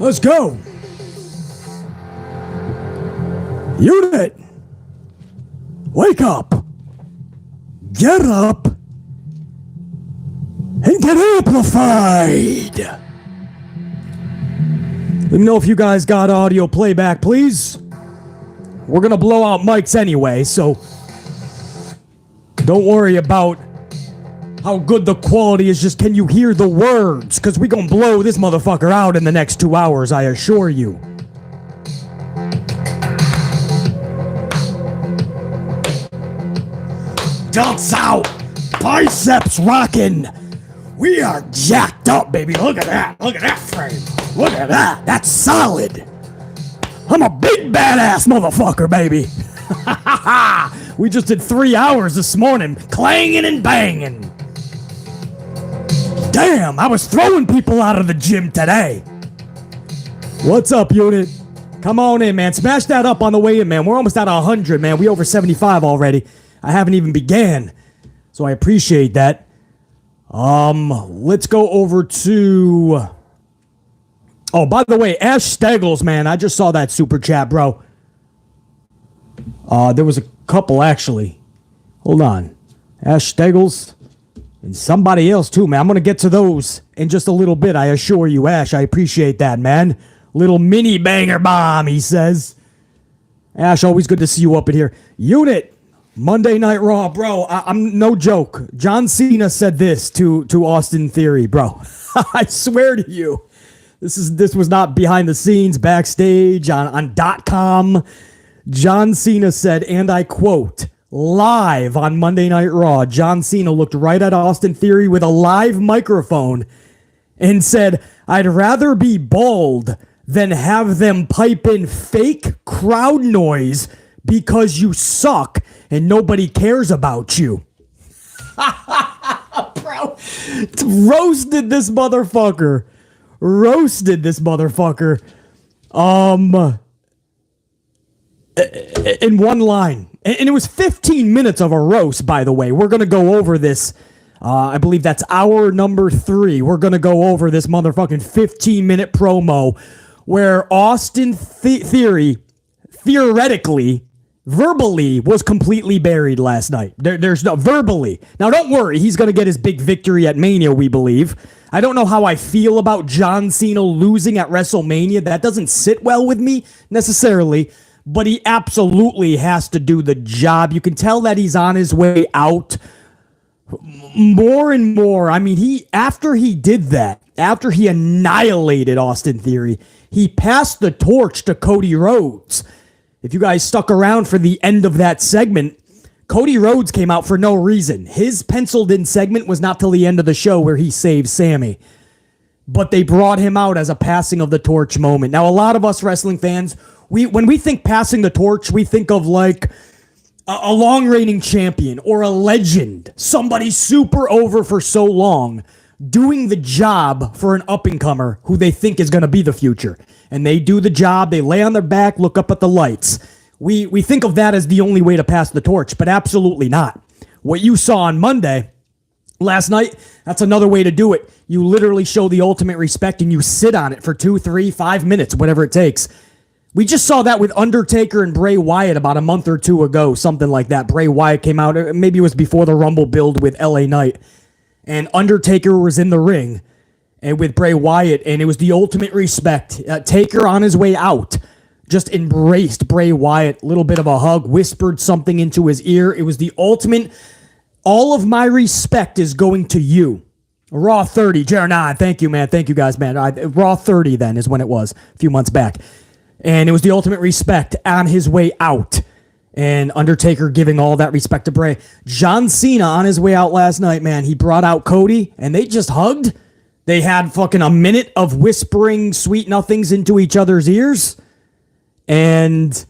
Let's go. Unit. Wake up. Get up. And get amplified. Let me know if you guys got audio playback, please. We're going to blow out mics anyway, so don't worry about how good the quality is. Just can you hear the words? Because we're going to blow this motherfucker out in the next 2 hours, I assure you. Dunks out. Biceps rocking. We are jacked up, baby. Look at that. Look at that frame. Look at that. That's solid. I'm a big badass motherfucker, baby. We just did 3 hours this morning, clanging and banging. Damn, I was throwing people out of the gym today. What's up, unit? Come on in, man. Smash that up on the way in, man. We're almost at 100, man. We over 75 already. I haven't even began, so I appreciate that. Let's go over to... Oh, by the way, Ash Steggles, man, I just saw that super chat, bro. There was a couple, actually. Hold on. Ash Steggles and somebody else, too, man. I'm going to get to those in just a little bit, I assure you, Ash. I appreciate that, man. Little mini banger bomb, he says. Ash, always good to see you up in here. Unit, Monday Night Raw, bro. I'm no joke. John Cena said this to Austin Theory, bro. I swear to you. This was not behind the scenes, backstage, on .com. John Cena said, and I quote, live on Monday Night Raw, John Cena looked right at Austin Theory with a live microphone and said, I'd rather be bald than have them pipe in fake crowd noise because you suck and nobody cares about you. Bro, roasted this motherfucker. In one line. And it was 15 minutes of a roast, by the way. We're going to go over this. I believe that's hour number 3. We're going to go over this motherfucking 15-minute promo where Austin Theory, theoretically, verbally, was completely buried last night. There's no verbally. Now, don't worry. He's going to get his big victory at Mania, we believe. I don't know how I feel about John Cena losing at WrestleMania. That doesn't sit well with me necessarily, but he absolutely has to do the job. You can tell that he's on his way out more and more. I mean, after he did that, after he annihilated Austin Theory, he passed the torch to Cody Rhodes. If you guys stuck around for the end of that segment, Cody Rhodes came out for no reason. His penciled-in segment was not till the end of the show where he saved Sammy. But they brought him out as a passing of the torch moment. Now, a lot of us wrestling fans, when we think passing the torch, we think of like a long-reigning champion or a legend, somebody super over for so long, doing the job for an up-and-comer who they think is going to be the future. And they do the job, they lay on their back, look up at the lights. We think of that as the only way to pass the torch, but absolutely not. What you saw on Monday, last night, that's another way to do it. You literally show the ultimate respect and you sit on it for 2, 3, 5 minutes, whatever it takes. We just saw that with Undertaker and Bray Wyatt about a month or 2 ago, something like that. Bray Wyatt came out, maybe it was before the Rumble build with LA Knight, and Undertaker was in the ring and with Bray Wyatt, and it was the ultimate respect. Taker on his way out just embraced Bray Wyatt, little bit of a hug, whispered something into his ear. It was the ultimate, all of my respect is going to you. Raw 30, Jaron, thank you, man. Thank you guys, man. Raw 30 then is when it was, a few months back. And it was the ultimate respect on his way out. And Undertaker giving all that respect to Bray. John Cena on his way out last night, man, he brought out Cody, and they just hugged. They had fucking a minute of whispering sweet nothings into each other's ears. And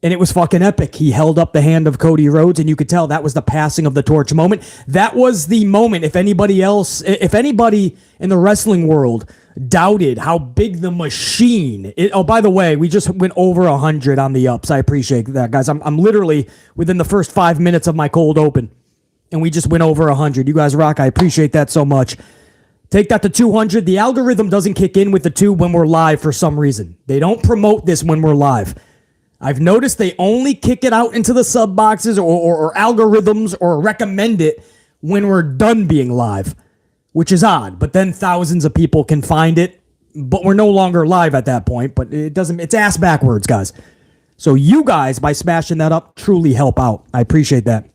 it was fucking epic. He held up the hand of Cody Rhodes, and you could tell that was the passing of the torch moment. That was the moment, if anybody in the wrestling world doubted how big the machine... by the way, we just went over 100 on the ups. I appreciate that, guys. I'm literally within the first 5 minutes of my cold open, and we just went over 100. You guys rock. I appreciate that so much. Take that to 200. The algorithm doesn't kick in with the 2 when we're live for some reason. They don't promote this when we're live. I've noticed they only kick it out into the sub boxes or algorithms or recommend it when we're done being live, which is odd. But then thousands of people can find it, but we're no longer live at that point. But it's ass backwards, guys. So you guys, by smashing that up, truly help out. I appreciate that.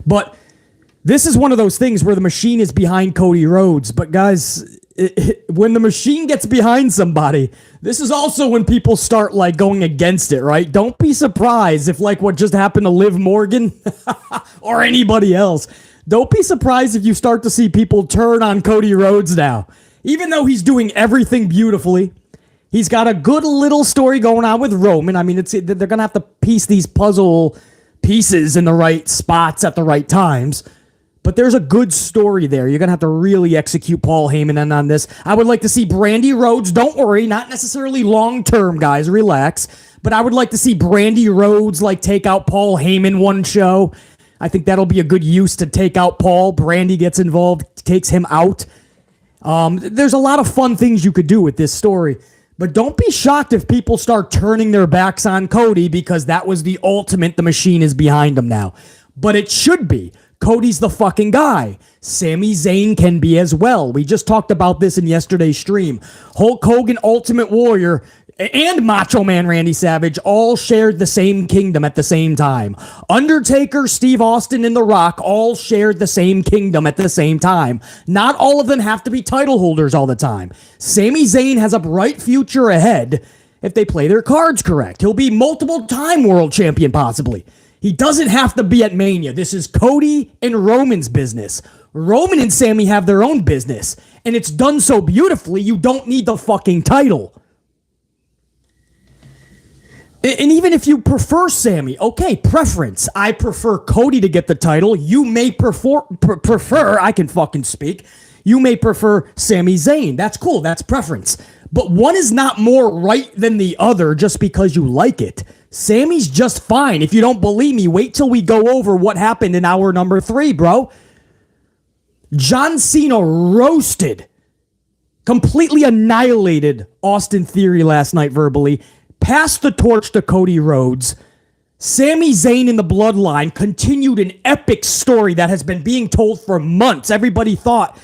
But this is one of those things where the machine is behind Cody Rhodes. But guys, when the machine gets behind somebody, this is also when people start like going against it, right? Don't be surprised if like what just happened to Liv Morgan or anybody else. Don't be surprised if you start to see people turn on Cody Rhodes now. Even though he's doing everything beautifully, he's got a good little story going on with Roman. I mean, they're going to have to piece these puzzle pieces in the right spots at the right times. But there's a good story there. You're going to have to really execute Paul Heyman on this. I would like to see Brandy Rhodes. Don't worry, not necessarily long-term, guys. Relax. But I would like to see Brandy Rhodes like take out Paul Heyman one show. I think that'll be a good use to take out Paul. Brandy gets involved, takes him out. There's a lot of fun things you could do with this story. But don't be shocked if people start turning their backs on Cody because that was the ultimate. The machine is behind him now. But it should be. Cody's the fucking guy. Sami Zayn can be as well. We just talked about this in yesterday's stream. Hulk Hogan, Ultimate Warrior, and Macho Man Randy Savage all shared the same kingdom at the same time. Undertaker, Steve Austin, and The Rock all shared the same kingdom at the same time. Not all of them have to be title holders all the time. Sami Zayn has a bright future ahead if they play their cards correct. He'll be multiple-time world champion, possibly. He doesn't have to be at Mania. This is Cody and Roman's business. Roman and Sami have their own business, and it's done so beautifully, you don't need the fucking title. And even if you prefer Sami, okay, preference. I prefer Cody to get the title. You may prefer, I can fucking speak. You may prefer Sami Zayn. That's cool. That's preference. But one is not more right than the other just because you like it. Sami's just fine. If you don't believe me, wait till we go over what happened in hour number 3, bro. John Cena roasted, completely annihilated Austin Theory last night verbally, passed the torch to Cody Rhodes. Sami Zayn in the Bloodline continued an epic story that has been being told for months. Everybody thought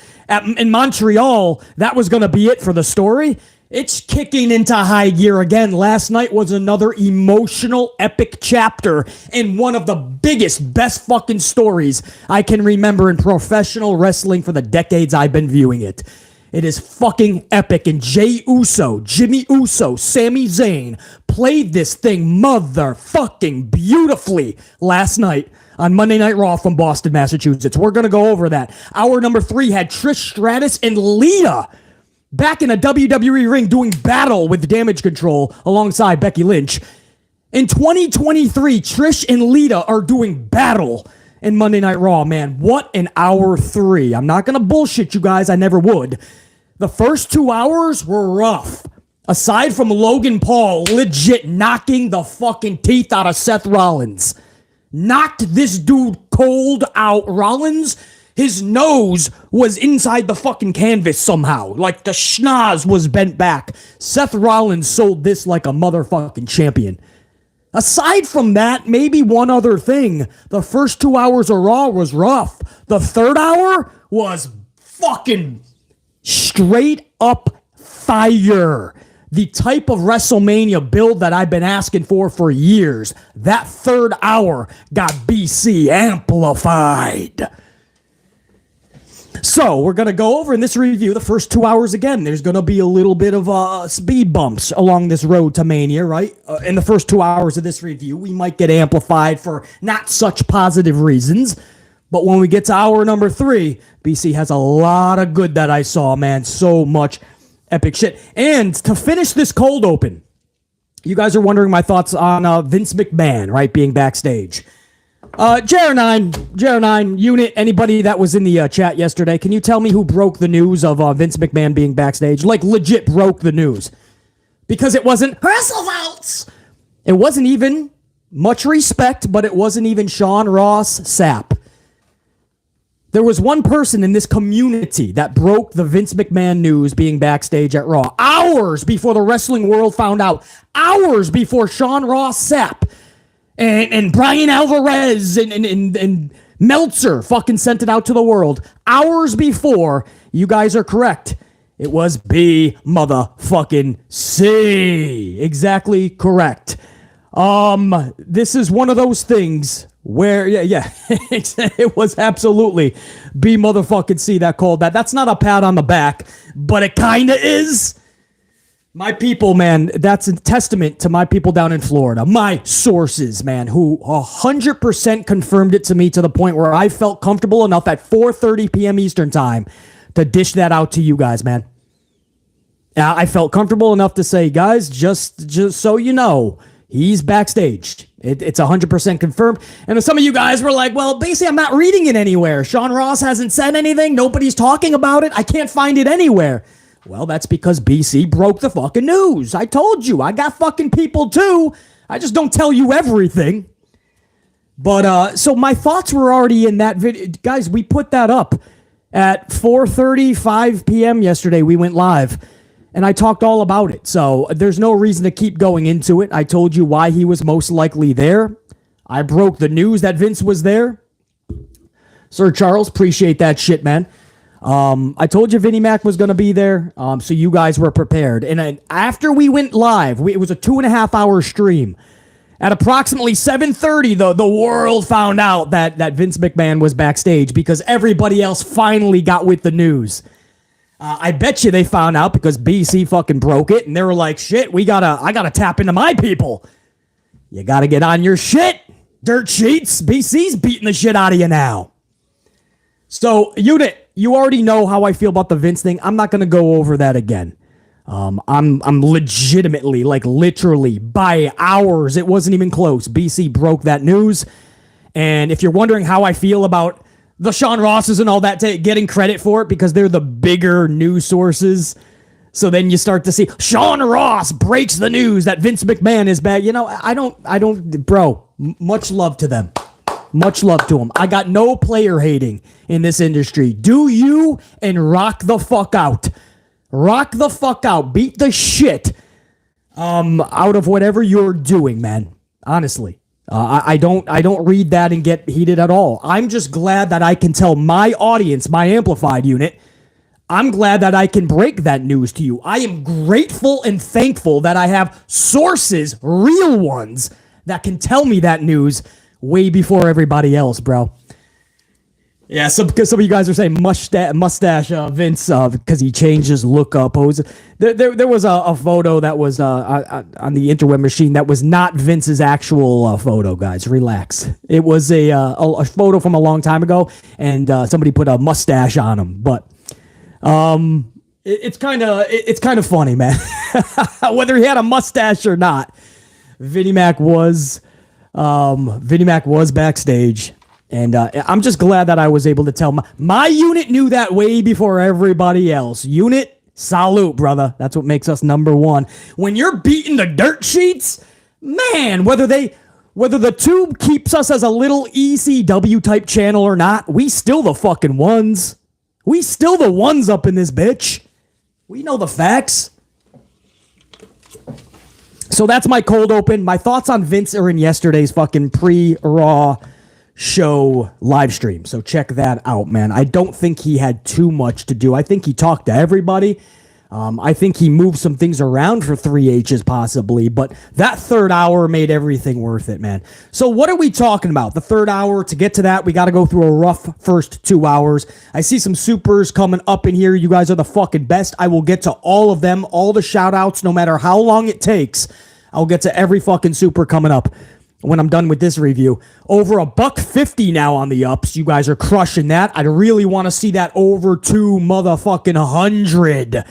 in Montreal that was going to be it for the story. It's kicking into high gear again. Last night was another emotional, epic chapter in one of the biggest, best fucking stories I can remember in professional wrestling for the decades I've been viewing it. It is fucking epic, and Jey Uso, Jimmy Uso, Sami Zayn played this thing motherfucking beautifully last night on Monday Night Raw from Boston, Massachusetts. We're going to go over that. Hour number 3 had Trish Stratus and Lita back in a WWE ring doing battle with Damage Control alongside Becky Lynch. In 2023, Trish and Lita are doing battle in Monday Night Raw, man. What an hour 3. I'm not going to bullshit you guys. I never would. The first 2 hours were rough. Aside from Logan Paul legit knocking the fucking teeth out of Seth Rollins. Knocked this dude cold out. Rollins, his nose was inside the fucking canvas somehow. Like the schnoz was bent back. Seth Rollins sold this like a motherfucking champion. Aside from that, maybe one other thing. The first 2 hours of Raw was rough. The third hour was fucking straight up fire. The type of WrestleMania build that I've been asking for years. That third hour got BC amplified. So, we're going to go over in this review the first 2 hours again. There's going to be a little bit of speed bumps along this road to Mania, right? In the first 2 hours of this review, we might get amplified for not such positive reasons. But when we get to hour number 3, BC has a lot of good that I saw, man. So much epic shit. And to finish this cold open, you guys are wondering my thoughts on Vince McMahon, right, being backstage. JR9 unit, anybody that was in the chat yesterday, can you tell me who broke the news of Vince McMahon being backstage? Like, legit broke the news. Because it wasn't WrestleVotes. It wasn't even, much respect, but it wasn't even Sean Ross Sapp. There was one person in this community that broke the Vince McMahon news being backstage at Raw hours before the wrestling world found out, hours before Sean Ross Sapp and Brian Alvarez and Meltzer fucking sent it out to the world. Hours before, you guys are correct. It was B motherfucking C. Exactly correct. This is one of those things where, yeah, it was absolutely B motherfucking C that called that. That's not a pat on the back, but it kind of is. My people, man, that's a testament to my people down in Florida. My sources, man, who 100% confirmed it to me to the point where I felt comfortable enough at 4:30 p.m. Eastern time to dish that out to you guys, man. I felt comfortable enough to say, guys, just so you know, he's backstage. It's 100% confirmed. And some of you guys were like, well, basically, I'm not reading it anywhere. Sean Ross hasn't said anything. Nobody's talking about it. I can't find it anywhere. Well, that's because BC broke the fucking news. I told you. I got fucking people too. I just don't tell you everything. But, so my thoughts were already in that video. Guys, we put that up at 4:35 p.m. yesterday. We went live. And I talked all about it, so there's no reason to keep going into it. I told you why he was most likely there. I broke the news that Vince was there. Sir Charles, appreciate that shit, man. I told you Vinnie Mac was going to be there, so you guys were prepared. And after we went live, it was a 2.5-hour stream. At approximately 7:30, the world found out that Vince McMahon was backstage because everybody else finally got with the news. I bet you they found out because BC fucking broke it, and they were like, shit, I gotta tap into my people. You gotta get on your shit, dirt sheets. BC's beating the shit out of you now. So, Unit, you already know how I feel about the Vince thing. I'm not gonna go over that again. I'm legitimately, like literally, by hours, it wasn't even close. BC broke that news, and if you're wondering how I feel about the Sean Rosses and all that getting credit for it because they're the bigger news sources. So then you start to see Sean Ross breaks the news that Vince McMahon is back. You know, I don't, bro, much love to them. Much love to them. I got no player hating in this industry. Do you and rock the fuck out. Rock the fuck out. Beat the shit out of whatever you're doing, man. Honestly. I don't read that and get heated at all. I'm just glad that I can tell my audience, my amplified unit, I'm glad that I can break that news to you. I am grateful and thankful that I have sources, real ones, that can tell me that news way before everybody else, bro. Yeah, because some of you guys are saying mustache Vince because he changed his look up. There was a photo that was on the interweb machine that was not Vince's actual photo, guys. Relax. It was a photo from a long time ago, and somebody put a mustache on him. But it's kind of funny, man. Whether he had a mustache or not, Vinnie Mac was backstage. And I'm just glad that I was able to tell my unit knew that way before everybody else. Unit, salute, brother. That's what makes us number one. When you're beating the dirt sheets, man, whether the tube keeps us as a little ECW type channel or not, we still the fucking ones. We still the ones up in this bitch. We know the facts. So that's my cold open. My thoughts on Vince are in yesterday's fucking pre-Raw show live stream, so check that out, man. I don't think he had too much to do. I think he talked to everybody. I think he moved some things around for 3H's possibly, but that third hour made everything worth it, man. So what are we talking about? The third hour, to get to that, we got to go through a rough first 2 hours. I see some supers coming up in here. You guys are the fucking best. I will get to all of them, all the shout outs, no matter how long it takes. I'll get to every fucking super coming up when I'm done with this review. Over $150 now on the ups. You guys are crushing that. I really want to see that over 2 motherfucking 100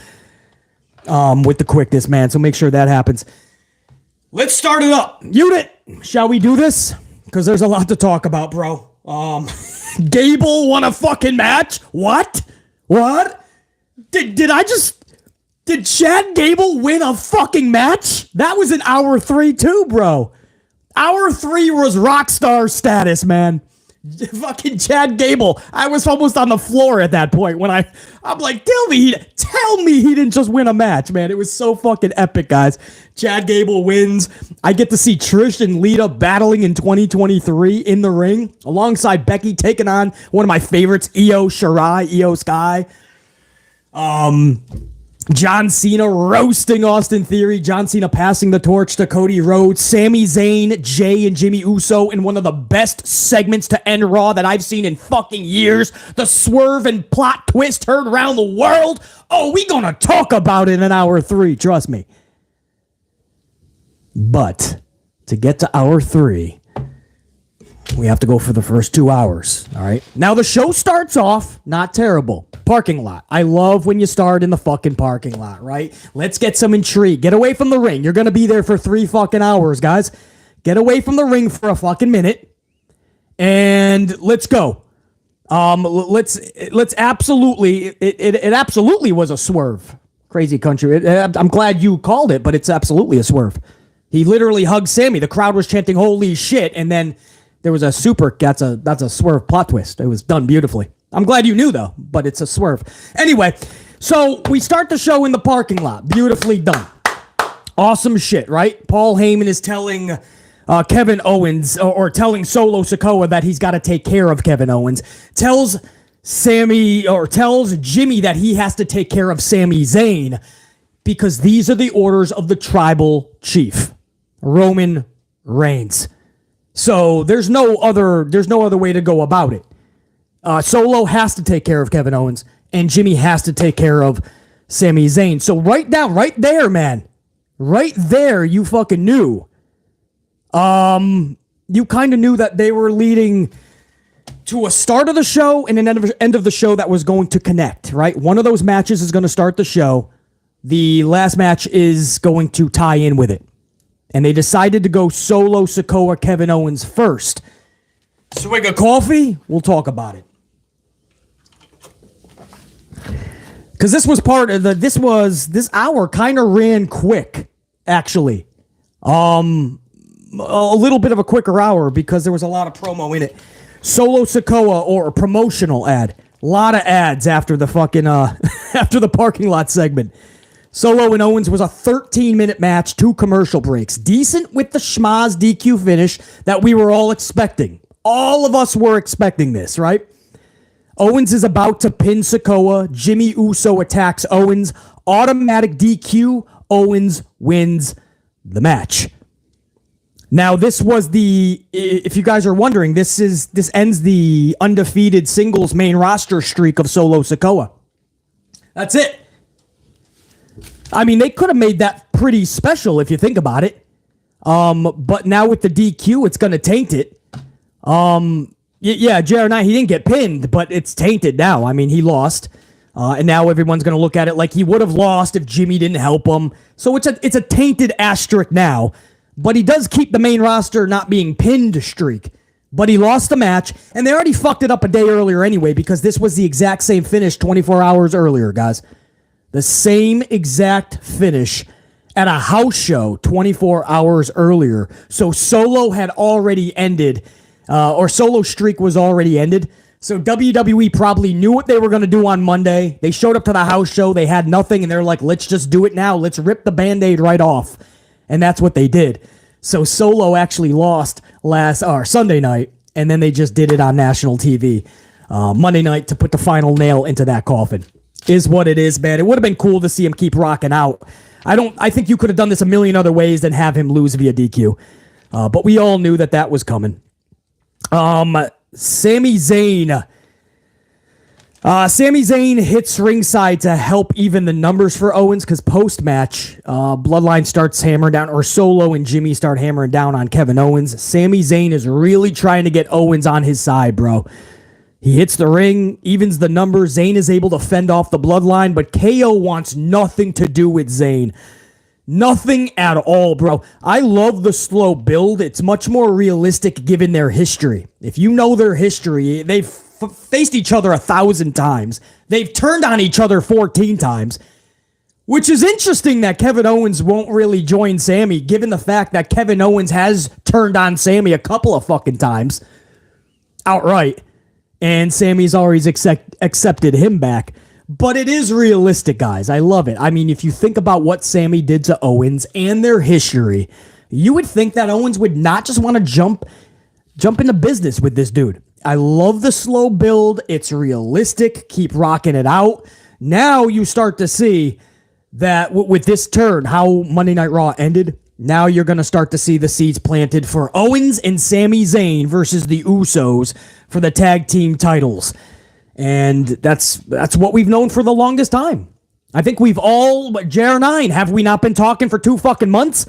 with the quickness, man. So make sure that happens. Let's start it up. Unit, shall we do this? Because there's a lot to talk about, bro. Gable won a fucking match? What? Did Chad Gable win a fucking match? That was in hour 3 too, bro. Hour 3 was rock star status, man. Fucking Chad Gable. I was almost on the floor at that point when I'm like, tell me he didn't just win a match, man. It was so fucking epic, guys. Chad Gable wins. I get to see Trish and Lita battling in 2023 in the ring alongside Becky taking on one of my favorites, Io Sky. John Cena roasting Austin Theory. John Cena passing the torch to Cody Rhodes. Sami Zayn, Jey, and Jimmy Uso in one of the best segments to end Raw that I've seen in fucking years. The swerve and plot twist heard around the world. Oh, we gonna talk about it in hour 3, trust me. But to get to hour 3, we have to go for the first 2 hours, all right? Now, the show starts off not terrible. Parking lot. I love when you start in the fucking parking lot, right? Let's get some intrigue. Get away from the ring. You're going to be there for 3 fucking hours, guys. Get away from the ring for a fucking minute. And let's go. Let's absolutely, it absolutely was a swerve. Crazy country. I'm glad you called it, but it's absolutely a swerve. He literally hugged Sammy. The crowd was chanting, holy shit. And then there was a super, that's a swerve plot twist. It was done beautifully. I'm glad you knew, though, but it's a swerve. Anyway, so we start the show in the parking lot. Beautifully done. Awesome shit, right? Paul Heyman is telling Kevin Owens, or telling Solo Sikoa that he's got to take care of Kevin Owens. Tells Jimmy that he has to take care of Sami Zayn because these are the orders of the tribal chief, Roman Reigns. So there's no other way to go about it. Solo has to take care of Kevin Owens, and Jimmy has to take care of Sami Zayn. So right there, man. Right there, you fucking knew. You kind of knew that they were leading to a start of the show and an end of the show that was going to connect, right? One of those matches is going to start the show. The last match is going to tie in with it. And they decided to go Solo Sikoa Kevin Owens first. Swig of coffee? We'll talk about it. Because this was part of this hour kind of ran quick, actually. A little bit of a quicker hour because there was a lot of promo in it. Solo Sikoa, or a promotional ad. A lot of ads after the fucking, after the parking lot segment. Solo and Owens was a 13-minute match, 2 commercial breaks. Decent with the schmaz DQ finish that we were all expecting. All of us were expecting this, right? Owens is about to pin Sikoa. Jimmy Uso attacks Owens. Automatic DQ. Owens wins the match. Now, this was if you guys are wondering, this ends the undefeated singles main roster streak of Solo Sikoa. That's it. I mean, they could have made that pretty special if you think about it. But now with the DQ, it's going to taint it. Yeah, JR9, he didn't get pinned, but it's tainted now. I mean, he lost. And now everyone's going to look at it like he would have lost if Jimmy didn't help him. So it's a tainted asterisk now. But he does keep the main roster not being pinned streak. But he lost the match, and they already fucked it up a day earlier anyway because this was the exact same finish 24 hours earlier, guys. The same exact finish at a house show 24 hours earlier. So Solo had already ended, or Solo streak was already ended. So WWE probably knew what they were going to do on Monday. They showed up to the house show. They had nothing, and they're like, let's just do it now. Let's rip the Band-Aid right off. And that's what they did. So Solo actually lost Sunday night, and then they just did it on national TV Monday night to put the final nail into that coffin. Is what it is, man. It would have been cool to see him keep rocking out. I think you could have done this a million other ways than have him lose via DQ. But we all knew that was coming. Sami Zayn. Sami Zayn hits ringside to help even the numbers for Owens because post-match, Bloodline starts hammering down, or Solo and Jimmy start hammering down on Kevin Owens. Sami Zayn is really trying to get Owens on his side, bro. He hits the ring, evens the numbers. Zayn is able to fend off the Bloodline, but KO wants nothing to do with Zayn. Nothing at all, bro. I love the slow build. It's much more realistic given their history. If you know their history, they've faced each other 1,000 times. They've turned on each other 14 times. Which is interesting that Kevin Owens won't really join Sammy, given the fact that Kevin Owens has turned on Sammy a couple of fucking times. outright, and Sammy's always accepted him back. But it is realistic, guys. I love it. I mean, if you think about what Sami did to Owens and their history, you would think that Owens would not just want to jump into business with this dude. I love the slow build. It's realistic. Keep rocking it out. Now you start to see that with this turn, how Monday Night Raw ended, now you're going to start to see the seeds planted for Owens and Sami Zayn versus the Usos for the tag team titles. And that's what we've known for the longest time. I think we've all, JR9, have we not been talking for 2 fucking months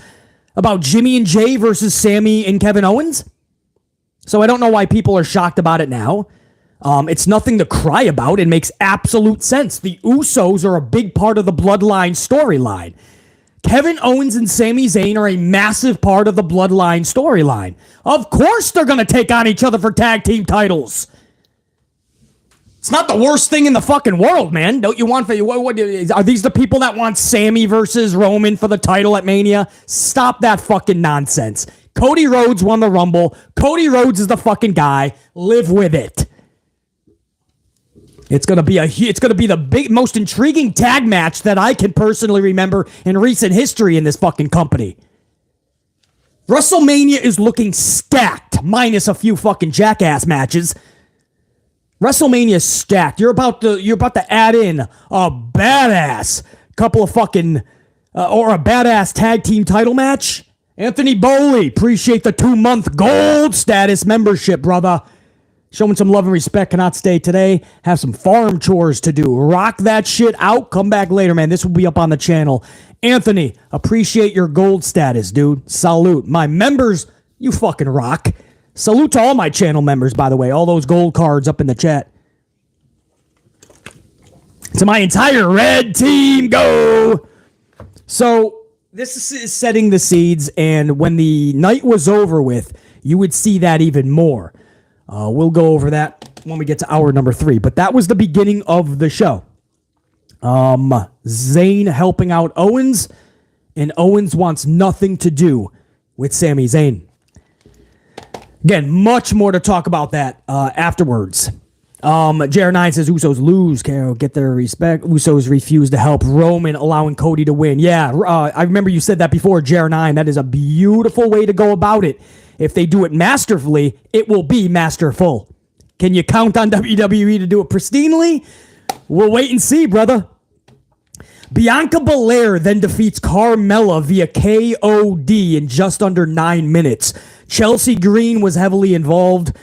about Jimmy and Jey versus Sami and Kevin Owens? So I don't know why people are shocked about it now. It's nothing to cry about. It makes absolute sense. The Usos are a big part of the Bloodline storyline. Kevin Owens and Sami Zayn are a massive part of the Bloodline storyline. Of course they're going to take on each other for tag team titles. It's not the worst thing in the fucking world, man. Don't you want... are these the people that want Sami versus Roman for the title at Mania? Stop that fucking nonsense. Cody Rhodes won the Rumble. Cody Rhodes is the fucking guy. Live with it. It's gonna be the most intriguing tag match that I can personally remember in recent history in this fucking company. WrestleMania is looking stacked, minus a few fucking jackass matches. WrestleMania is stacked. You're about to add in a badass couple of fucking or a badass tag team title match. Anthony Boley, appreciate the 2-month gold status membership, brother. Showing some love and respect. Cannot stay today. Have some farm chores to do. Rock that shit out. Come back later, man. This will be up on the channel. Anthony, appreciate your gold status, dude. Salute. My members, you fucking rock. Salute to all my channel members, by the way. All those gold cards up in the chat. To my entire red team, go! So, this is setting the seeds, and when the night was over with, you would see that even more. We'll go over that when we get to hour number 3, but that was the beginning of the show. Zayn helping out Owens, and Owens wants nothing to do with Sami Zayn. Again, much more to talk about that afterwards. JR9 says Usos lose. Carol, get their respect. Usos refuse to help Roman, allowing Cody to win. Yeah, I remember you said that before, JR9. That is a beautiful way to go about it. If they do it masterfully, it will be masterful. Can you count on WWE to do it pristinely? We'll wait and see, brother. Bianca Belair then defeats Carmella via KOD in just under 9 minutes. Chelsea Green was heavily involved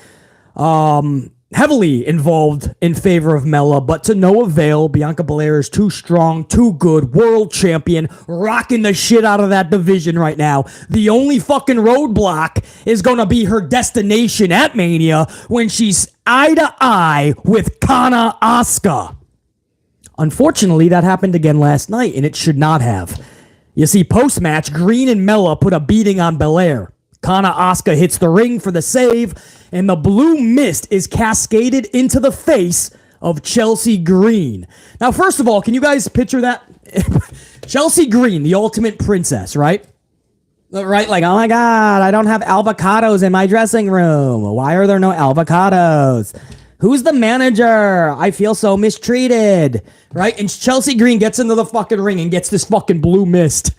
in favor of Mella, but to no avail. Bianca Belair is too strong, too good, world champion, rocking the shit out of that division right now. The only fucking roadblock is going to be her destination at Mania when she's eye to eye with Kana Asuka. Unfortunately, that happened again last night, and it should not have. You see, post-match, Green and Mella put a beating on Belair. Kana Asuka hits the ring for the save, and the blue mist is cascaded into the face of Chelsea Green. Now, first of all, can you guys picture that? Chelsea Green, the ultimate princess, right? Right? Like, oh my God, I don't have avocados in my dressing room. Why are there no avocados? Who's the manager? I feel so mistreated. Right? And Chelsea Green gets into the fucking ring and gets this fucking blue mist.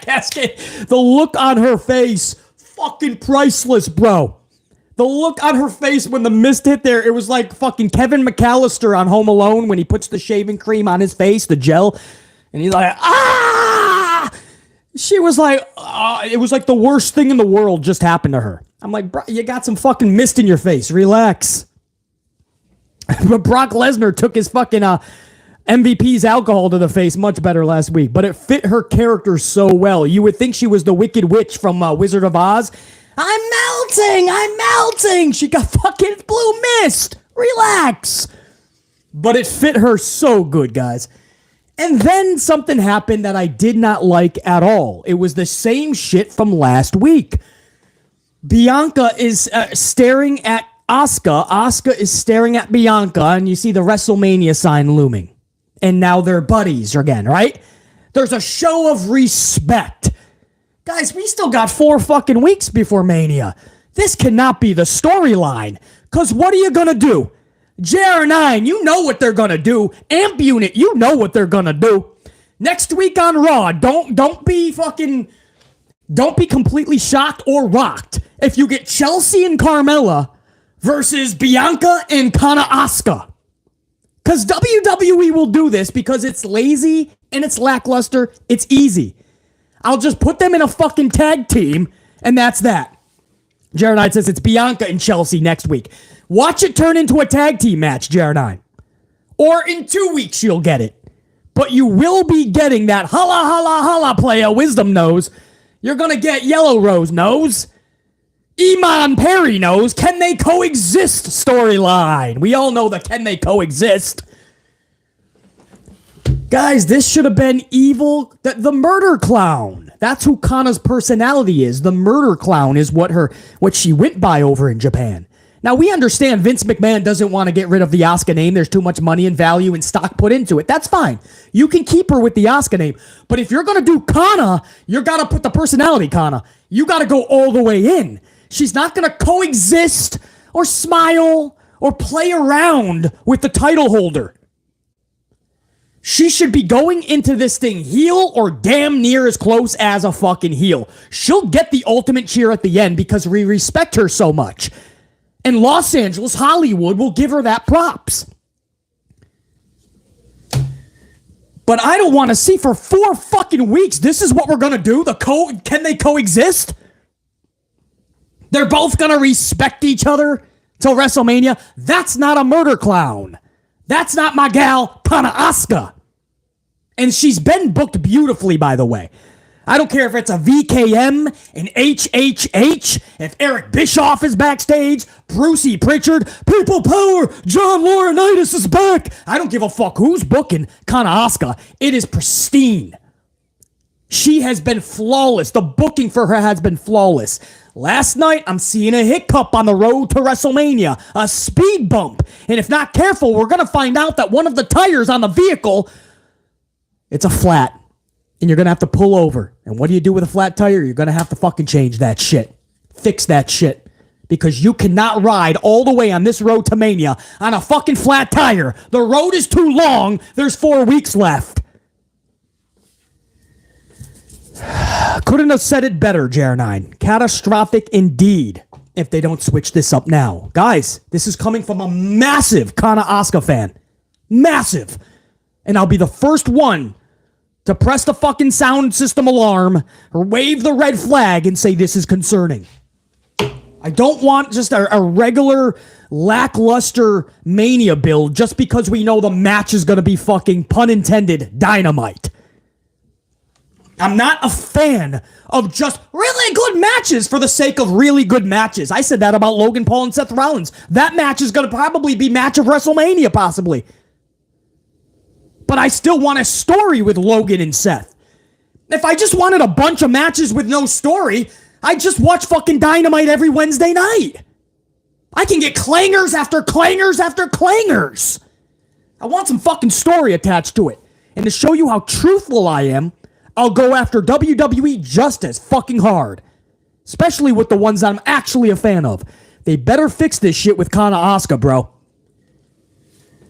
Cascade. The look on her face, fucking priceless, bro. The look on her face when the mist hit there, it was like fucking Kevin McAllister on Home Alone when he puts the shaving cream on his face, the gel. And he's like, ah! She was like, it was like the worst thing in the world just happened to her. I'm like, bro, you got some fucking mist in your face. Relax. But Brock Lesnar took his fucking MVP's alcohol to the face much better last week. But it fit her character so well. You would think she was the Wicked Witch from Wizard of Oz. I'm melting. She got fucking blue mist. Relax. But it fit her so good, guys. And then something happened that I did not like at all. It was the same shit from last week. Bianca is staring at Asuka. Asuka is staring at Bianca, and you see the WrestleMania sign looming. And now they're buddies again, right? There's a show of respect. Guys, we still got 4 fucking weeks before Mania. This cannot be the storyline. Because what are you going to do? JR9, you know what they're going to do. Amp Unit, you know what they're going to do. Next week on Raw, don't be completely shocked or rocked if you get Chelsea and Carmella versus Bianca and Kana Asuka. Because WWE will do this because it's lazy and it's lackluster. It's easy. I'll just put them in a fucking tag team, and that's that. Jared 9 says it's Bianca and Chelsea next week. Watch it turn into a tag team match, Jared 9. Or in 2 weeks, you'll get it. But you will be getting that holla, holla, holla playa wisdom nose. You're going to get Yellow Rose nose. Iman Perry knows. Can they coexist storyline? We all know the can they coexist. Guys, this should have been evil. The murder clown. That's who Kana's personality is. The murder clown is what she went by over in Japan. Now, we understand Vince McMahon doesn't want to get rid of the Asuka name. There's too much money and value and stock put into it. That's fine. You can keep her with the Asuka name. But if you're going to do Kana, you got to put the personality Kana. You got to go all the way in. She's not going to coexist or smile or play around with the title holder. She should be going into this thing heel or damn near as close as a fucking heel. She'll get the ultimate cheer at the end because we respect her so much. And Los Angeles, Hollywood will give her that props. But I don't want to see for 4 fucking weeks. This is what we're going to do? Can they coexist? They're both going to respect each other till WrestleMania. That's not a murder clown. That's not my gal, Kana Asuka. And she's been booked beautifully, by the way. I don't care if it's a VKM, an HHH, if Eric Bischoff is backstage, Brucey Pritchard, People Power, John Laurinaitis is back. I don't give a fuck who's booking Kana Asuka. It is pristine. She has been flawless. The booking for her has been flawless. Last night, I'm seeing a hiccup on the road to WrestleMania, a speed bump. And if not careful, we're going to find out that one of the tires on the vehicle, it's a flat. And you're going to have to pull over. And what do you do with a flat tire? You're going to have to fucking change that shit. Fix that shit. Because you cannot ride all the way on this road to Mania on a fucking flat tire. The road is too long. There's 4 weeks left. Couldn't have said it better, JR9. Catastrophic indeed if they don't switch this up now. Guys, this is coming from a massive Kana Asuka fan. Massive. And I'll be the first one to press the fucking sound system alarm or wave the red flag and say this is concerning. I don't want just a regular lackluster Mania build just because we know the match is going to be fucking, pun intended, dynamite. I'm not a fan of just really good matches for the sake of really good matches. I said that about Logan Paul and Seth Rollins. That match is going to probably be match of WrestleMania, possibly. But I still want a story with Logan and Seth. If I just wanted a bunch of matches with no story, I'd just watch fucking Dynamite every Wednesday night. I can get clangers after clangers after clangers. I want some fucking story attached to it. And to show you how truthful I am, I'll go after WWE just as fucking hard. Especially with the ones that I'm actually a fan of. They better fix this shit with Kana Asuka, bro.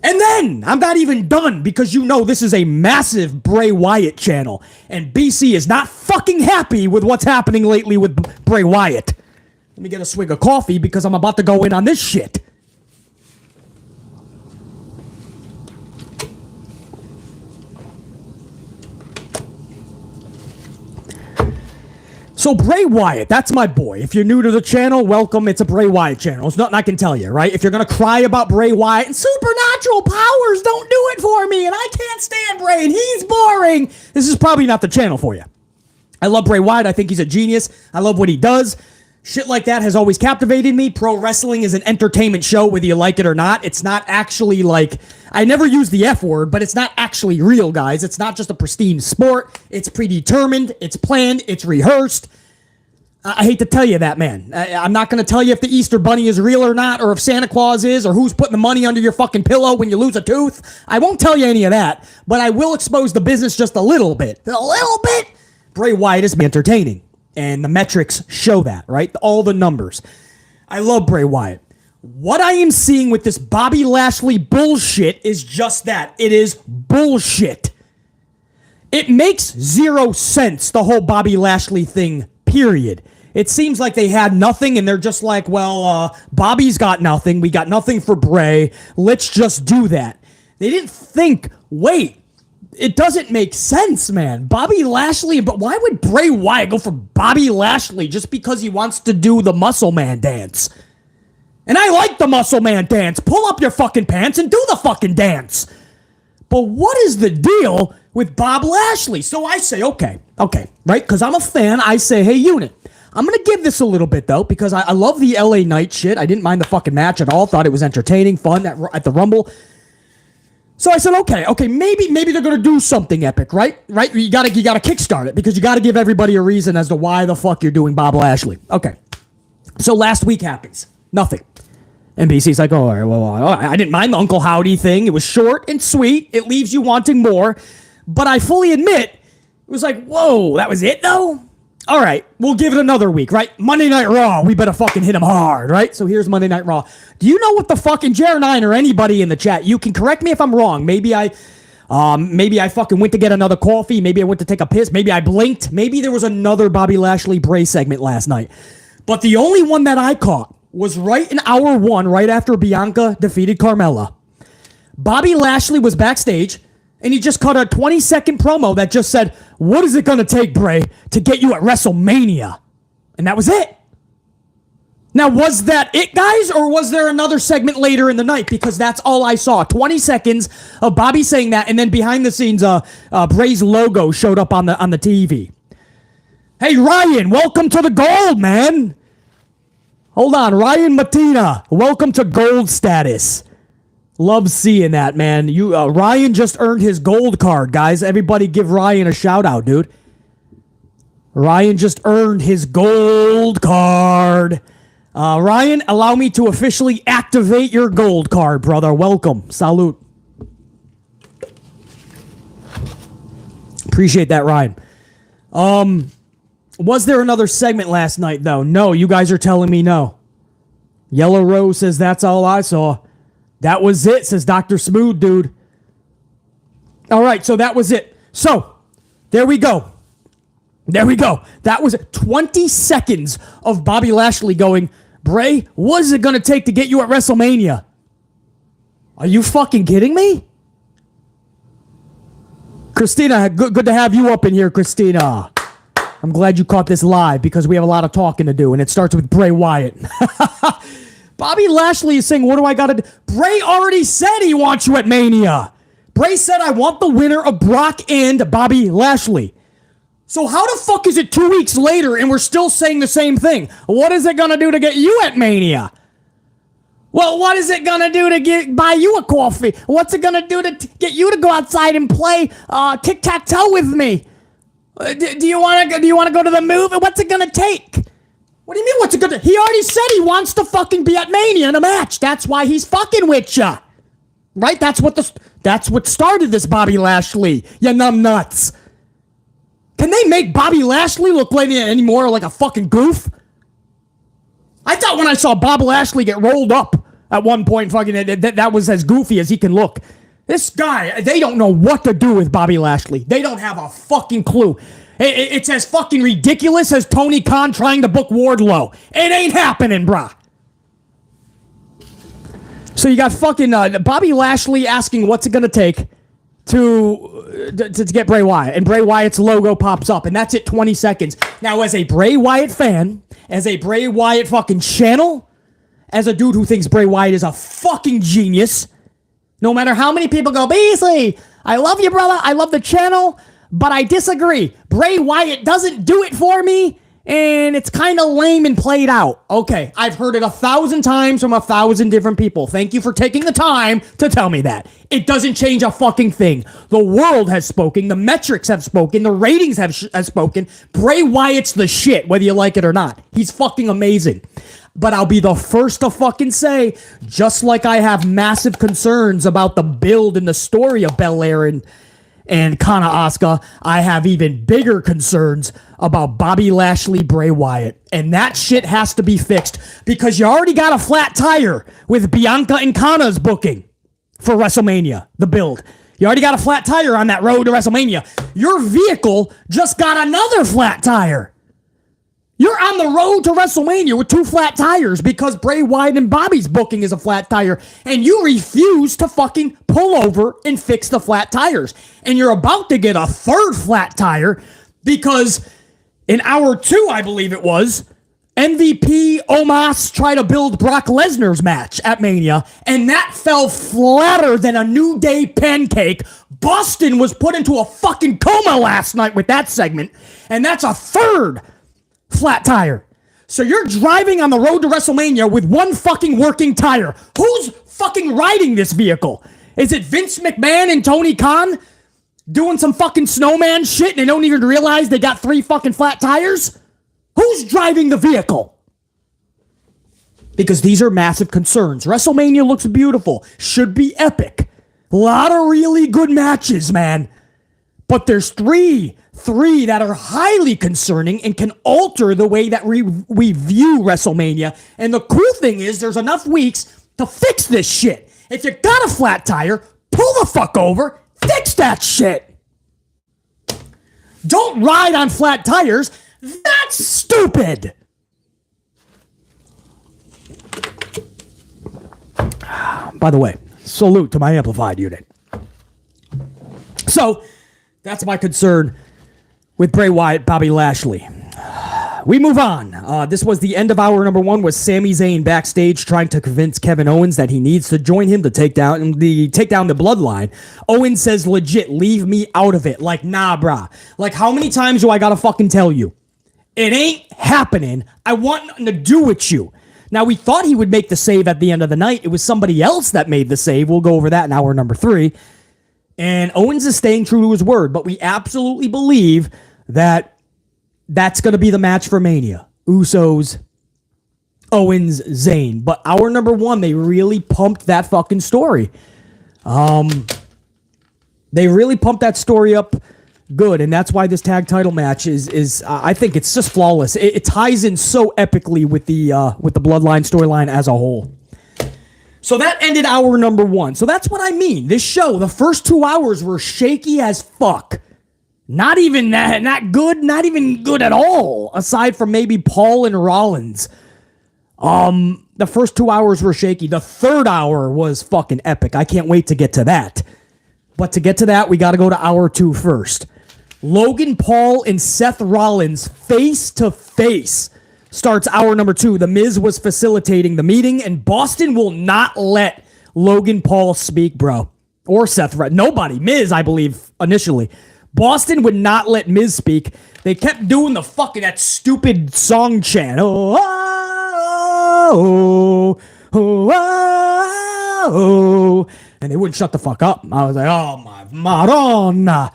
And then, I'm not even done because you know this is a massive Bray Wyatt channel. And BC is not fucking happy with what's happening lately with Bray Wyatt. Let me get a swig of coffee because I'm about to go in on this shit. So Bray Wyatt, that's my boy. If you're new to the channel, welcome. It's a Bray Wyatt channel. There's nothing I can tell you, right? If you're going to cry about Bray Wyatt and supernatural powers don't do it for me and I can't stand Bray and he's boring, this is probably not the channel for you. I love Bray Wyatt. I think he's a genius. I love what he does. Shit like that has always captivated me. Pro wrestling is an entertainment show, whether you like it or not. It's not actually like, I never use the F word, but it's not actually real, guys. It's not just a pristine sport. It's predetermined. It's planned. It's rehearsed. I hate to tell you that, man. I'm not going to tell you if the Easter Bunny is real or not, or if Santa Claus is, or who's putting the money under your fucking pillow when you lose a tooth. I won't tell you any of that, but I will expose the business just a little bit. A little bit. Bray Wyatt is entertaining. And the metrics show that, right? All the numbers. I love Bray Wyatt. What I am seeing with this Bobby Lashley bullshit is just that. It is bullshit. It makes zero sense, the whole Bobby Lashley thing, period. It seems like they had nothing, and they're just like, well, Bobby's got nothing. We got nothing for Bray. Let's just do that. They didn't think, wait, it doesn't make sense, man. Bobby Lashley, but why would Bray Wyatt go for Bobby Lashley just because he wants to do the Muscle Man dance? And I like the Muscle Man dance. Pull up your fucking pants and do the fucking dance. But what is the deal with Bob Lashley? So I say, okay, right? Because I'm a fan. I say, hey, unit, I'm going to give this a little bit, though, because I love the LA Knight shit. I didn't mind the fucking match at all. Thought it was entertaining, fun at the Rumble. So I said, okay, maybe they're going to do something epic, right? Right? You got to kickstart it because you got to give everybody a reason as to why the fuck you're doing Bob Lashley. Okay. So last week happens. Nothing. NBC's like, oh, all right, well, I didn't mind the Uncle Howdy thing. It was short and sweet. It leaves you wanting more. But I fully admit, it was like, whoa, that was it, though? All right, we'll give it another week, right? Monday Night Raw, we better fucking hit him hard, right? So here's Monday Night Raw. Do you know what the fucking Jer9 or anybody in the chat, you can correct me if I'm wrong. Maybe I fucking went to get another coffee. Maybe I went to take a piss. Maybe I blinked. Maybe there was another Bobby Lashley Bray segment last night. But the only one that I caught was right in hour one, right after Bianca defeated Carmella. Bobby Lashley was backstage, and he just cut a 20-second promo that just said, what is it going to take, Bray, to get you at WrestleMania? And that was it. Now, was that it, guys, or was there another segment later in the night? Because that's all I saw. 20 seconds of Bobby saying that, and then behind the scenes, Bray's logo showed up on the TV. Hey, Ryan, welcome to the gold, man. Hold on, Ryan Matina, welcome to gold status. Love seeing that, man. Ryan just earned his gold card, guys. Everybody give Ryan a shout out, dude. Ryan just earned his gold card. Ryan, allow me to officially activate your gold card, brother. Welcome. Salute. Appreciate that, Ryan. Was there another segment last night, though? No, you guys are telling me no. Yellow Rose says that's all I saw. That was it, says Dr. Smooth, dude. All right, so that was it. So, there we go. That was 20 seconds of Bobby Lashley going, Bray, what is it going to take to get you at WrestleMania? Are you fucking kidding me? Christina, good to have you up in here, Christina. I'm glad you caught this live because we have a lot of talking to do, and it starts with Bray Wyatt. Bobby Lashley is saying, what do I got to do? Bray already said he wants you at Mania. Bray said, I want the winner of Brock and Bobby Lashley. So how the fuck is it 2 weeks later and we're still saying the same thing? What is it going to do to get you at Mania? Well, what is it going to do to buy you a coffee? What's it going to do to get you to go outside and play tic-tac-toe with me? Do you want to go to the movie? What's it going to take? What do you mean what's it going to... He already said he wants to fucking be at Mania in a match. That's why he's fucking with ya. Right? That's what started this Bobby Lashley. You numb nuts. Can they make Bobby Lashley look like any more like a fucking goof? I thought when I saw Bob Lashley get rolled up at one point, fucking that was as goofy as he can look. This guy, they don't know what to do with Bobby Lashley. They don't have a fucking clue. It's as fucking ridiculous as Tony Khan trying to book Wardlow. It ain't happening, brah. So you got fucking Bobby Lashley asking what's it gonna take to get Bray Wyatt, and Bray Wyatt's logo pops up, and that's it, 20 seconds. Now, as a Bray Wyatt fan, as a Bray Wyatt fucking channel, as a dude who thinks Bray Wyatt is a fucking genius, no matter how many people go, Beasley, I love you, brother, I love the channel, but I disagree. Bray Wyatt doesn't do it for me, and it's kind of lame and played out. Okay, I've heard it 1,000 times from 1,000 different people. Thank you for taking the time to tell me that. It doesn't change a fucking thing. The world has spoken. The metrics have spoken. The ratings have spoken. Bray Wyatt's the shit, whether you like it or not. He's fucking amazing. But I'll be the first to fucking say, just like I have massive concerns about the build and the story of Belair and Kana Asuka. I have even bigger concerns about Bobby Lashley, Bray Wyatt. And that shit has to be fixed because you already got a flat tire with Bianca and Kana's booking for WrestleMania, the build. You already got a flat tire on that road to WrestleMania. Your vehicle just got another flat tire. You're on the road to WrestleMania with 2 flat tires because Bray Wyatt and Bobby's booking is a flat tire, and you refuse to fucking pull over and fix the flat tires. And you're about to get a 3rd flat tire because in hour 2, I believe it was, MVP Omos tried to build Brock Lesnar's match at Mania, and that fell flatter than a New Day pancake. Boston was put into a fucking coma last night with that segment, and that's a 3rd flat tire. So you're driving on the road to WrestleMania with 1 fucking working tire. Who's fucking riding this vehicle? Is it Vince McMahon and Tony Khan doing some fucking snowman shit and they don't even realize they got 3 fucking flat tires? Who's driving the vehicle? Because these are massive concerns. WrestleMania looks beautiful. Should be epic. A lot of really good matches, man. But there's three that are highly concerning and can alter the way that we view WrestleMania. And the cool thing is there's enough weeks to fix this shit. If you got a flat tire, pull the fuck over, fix that shit. Don't ride on flat tires. That's stupid. By the way, salute to my amplified unit. So, that's my concern with Bray Wyatt, Bobby Lashley. We move on. This was the end of hour number 1 with Sami Zayn backstage trying to convince Kevin Owens that he needs to join him to take down the bloodline. Owens says legit, leave me out of it. Like, nah, brah. Like, how many times do I gotta fucking tell you? It ain't happening. I want nothing to do with you. Now, we thought he would make the save at the end of the night. It was somebody else that made the save. We'll go over that in hour number 3. And Owens is staying true to his word, but we absolutely believe that that's going to be the match for Mania. Usos, Owens, Zayn. But hour number 1, they really pumped that fucking story. They really pumped that story up good, and that's why this tag title match is I think it's just flawless. It ties in so epically with the Bloodline storyline as a whole. So that ended hour number 1. So that's what I mean. This show, the first 2 hours were shaky as fuck. Not even that, not good, not even good at all, aside from maybe Paul and Rollins. The first 2 hours were shaky. The 3rd hour was fucking epic. I can't wait to get to that. But to get to that, we got to go to hour 2 first. Logan Paul and Seth Rollins face to face starts hour number 2. The Miz was facilitating the meeting, and Boston will not let Logan Paul speak, bro. Or Seth Rollins. Nobody. Miz, I believe, initially. Boston would not let Miz speak. They kept doing that stupid song chant. Oh, oh, oh, oh, oh. And they wouldn't shut the fuck up. I was like, oh my Madonna.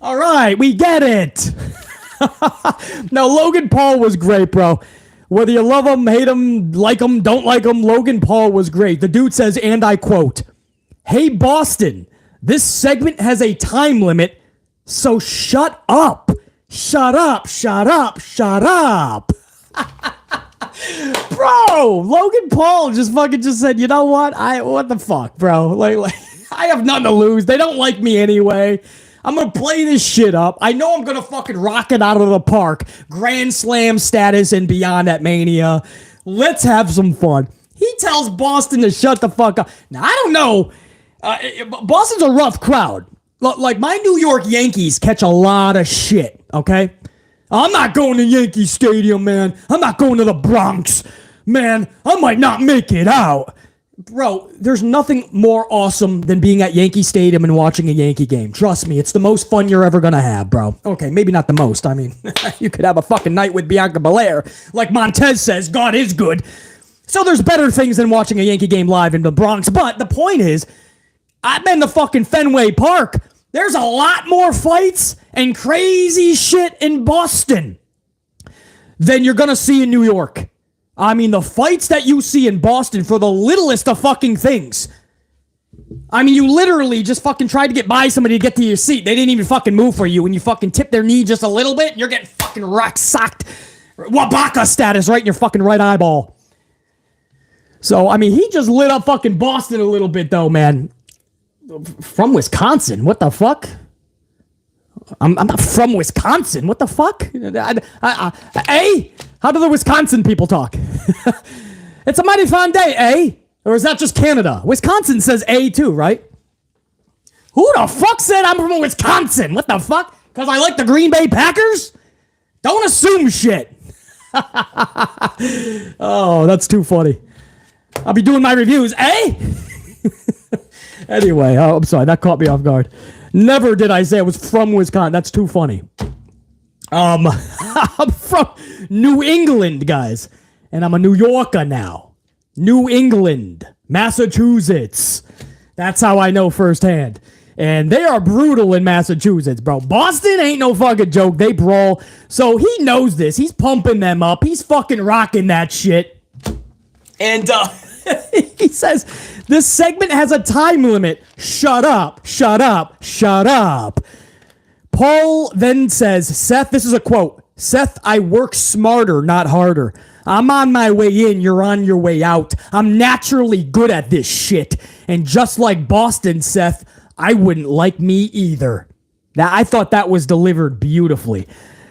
All right, we get it. Now, Logan Paul was great, bro. Whether you love him, hate him, like him, don't like him, Logan Paul was great. The dude says, and I quote, "Hey, Boston, this segment has a time limit, so shut up. Shut up, shut up, shut up." Bro, Logan Paul just said, you know what? What the fuck, bro? Like, I have nothing to lose. They don't like me anyway. I'm going to play this shit up. I know I'm going to fucking rock it out of the park. Grand Slam status and beyond at Mania. Let's have some fun. He tells Boston to shut the fuck up. Now, I don't know. Boston's a rough crowd. Like, my New York Yankees catch a lot of shit, okay? I'm not going to Yankee Stadium, man. I'm not going to the Bronx. Man, I might not make it out. Bro, there's nothing more awesome than being at Yankee Stadium and watching a Yankee game. Trust me, it's the most fun you're ever gonna have, bro. Okay, maybe not the most. I mean, you could have a fucking night with Bianca Belair. Like Montez says, God is good. So there's better things than watching a Yankee game live in the Bronx. But the point is, I've been to fucking Fenway Park. There's a lot more fights and crazy shit in Boston than you're gonna see in New York. I mean, the fights that you see in Boston for the littlest of fucking things. I mean, you literally just fucking tried to get by somebody to get to your seat. They didn't even fucking move for you. When you fucking tip their knee just a little bit, you're getting fucking rock-socked Wabaka status right in your fucking right eyeball. So, I mean, he just lit up fucking Boston a little bit, though, man. From Wisconsin? What the fuck? I'm not from Wisconsin. What the fuck? Hey? How do the Wisconsin people talk? It's a mighty fine day, eh? Or is that just Canada? Wisconsin says A too, right? Who the fuck said I'm from Wisconsin? What the fuck? Because I like the Green Bay Packers? Don't assume shit. Oh, that's too funny. I'll be doing my reviews, eh? Anyway, I'm sorry. That caught me off guard. Never did I say I was from Wisconsin. That's too funny. I'm from New England, guys. And I'm a New Yorker now. New England, Massachusetts. That's how I know firsthand. And they are brutal in Massachusetts, bro. Boston ain't no fucking joke. They brawl. So he knows this. He's pumping them up. He's fucking rocking that shit. And he says, this segment has a time limit. Shut up, shut up, shut up. Paul then says, Seth, this is a quote. Seth, I work smarter, not harder. I'm on my way in, you're on your way out. I'm naturally good at this shit. And just like Boston, Seth, I wouldn't like me either. Now, I thought that was delivered beautifully.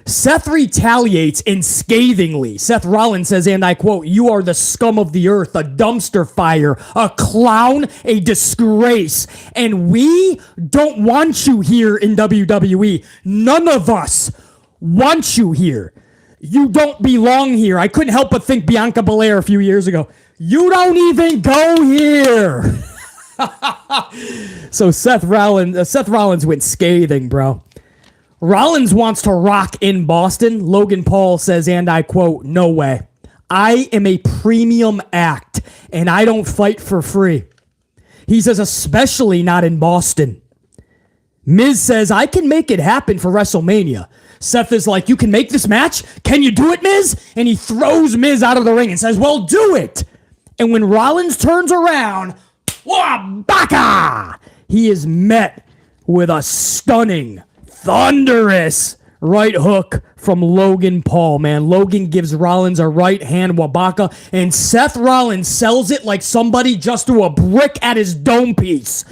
Seth retaliates and scathingly. Seth Rollins says, and I quote, you are the scum of the earth, a dumpster fire, a clown, a disgrace. And we don't want you here in WWE. None of us want you here. You don't belong here. I couldn't help but think Bianca Belair a few years ago. You don't even go here. So Seth Rollins went scathing, bro. Rollins wants to rock in Boston. Logan Paul says, and I quote, no way. I am a premium act, and I don't fight for free. He says, especially not in Boston. Miz says, I can make it happen for WrestleMania. Seth is like, you can make this match? Can you do it, Miz? And he throws Miz out of the ring and says, well, do it. And when Rollins turns around, Wabaka! He is met with a stunning, thunderous right hook from Logan Paul, man. Logan gives Rollins a right hand Wabaka, and Seth Rollins sells it like somebody just threw a brick at his dome piece.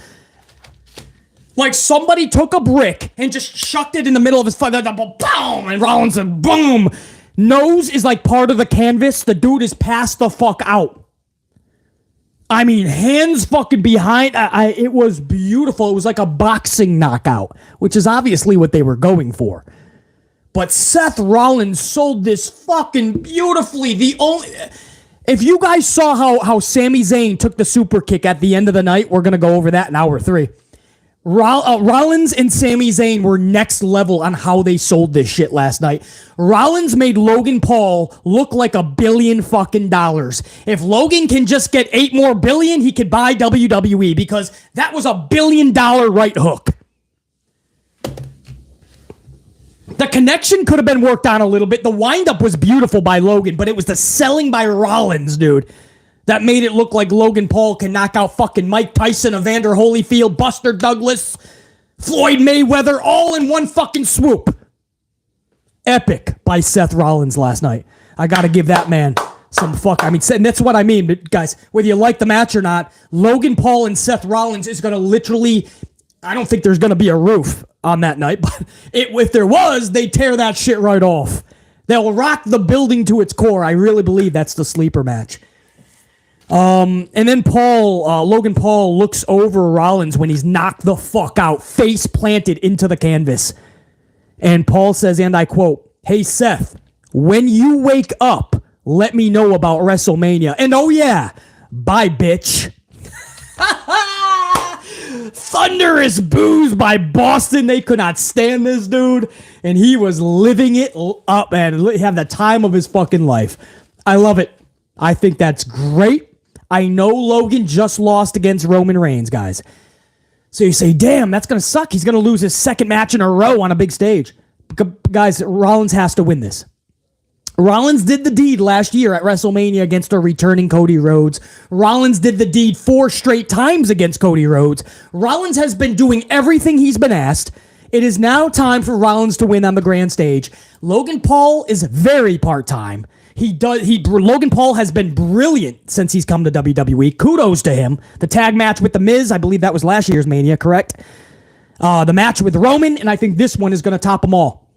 Like somebody took a brick and just chucked it in the middle of his fight. Boom! And Rollins said, boom! Nose is like part of the canvas. The dude is passed the fuck out. I mean, hands fucking behind. It was beautiful. It was like a boxing knockout, which is obviously what they were going for. But Seth Rollins sold this fucking beautifully. If you guys saw how Sami Zayn took the super kick at the end of the night, we're going to go over that in hour 3. Rollins and Sami Zayn were next level on how they sold this shit last night. Rollins made Logan Paul look like $1 billion fucking dollars. If Logan can just get $8 more billion, he could buy WWE because that was $1 billion right hook. The connection could have been worked on a little bit. The windup was beautiful by Logan, but it was the selling by Rollins, dude, that made it look like Logan Paul can knock out fucking Mike Tyson, Evander Holyfield, Buster Douglas, Floyd Mayweather, all in one fucking swoop. Epic by Seth Rollins last night. I gotta give that man some fuck. I mean, that's what I mean, but guys, whether you like the match or not, Logan Paul and Seth Rollins is gonna literally, I don't think there's gonna be a roof on that night, but if there was, they'd tear that shit right off. They'll rock the building to its core. I really believe that's the sleeper match. And then Logan Paul looks over Rollins when he's knocked the fuck out, face planted into the canvas. And Paul says, and I quote, hey Seth, when you wake up, let me know about WrestleMania. And oh yeah, bye bitch. Thunderous boos by Boston. They could not stand this dude. And he was living it up, man. He had the time of his fucking life. I love it. I think that's great. I know Logan just lost against Roman Reigns, guys. So you say, damn, that's going to suck. He's going to lose his second match in a row on a big stage. Guys, Rollins has to win this. Rollins did the deed last year at WrestleMania against a returning Cody Rhodes. Rollins did the deed 4 straight times against Cody Rhodes. Rollins has been doing everything he's been asked. It is now time for Rollins to win on the grand stage. Logan Paul is very part-time. Logan Paul has been brilliant since he's come to WWE. Kudos to him. The tag match with The Miz, I believe that was last year's Mania, correct? The match with Roman, and I think this one is going to top them all.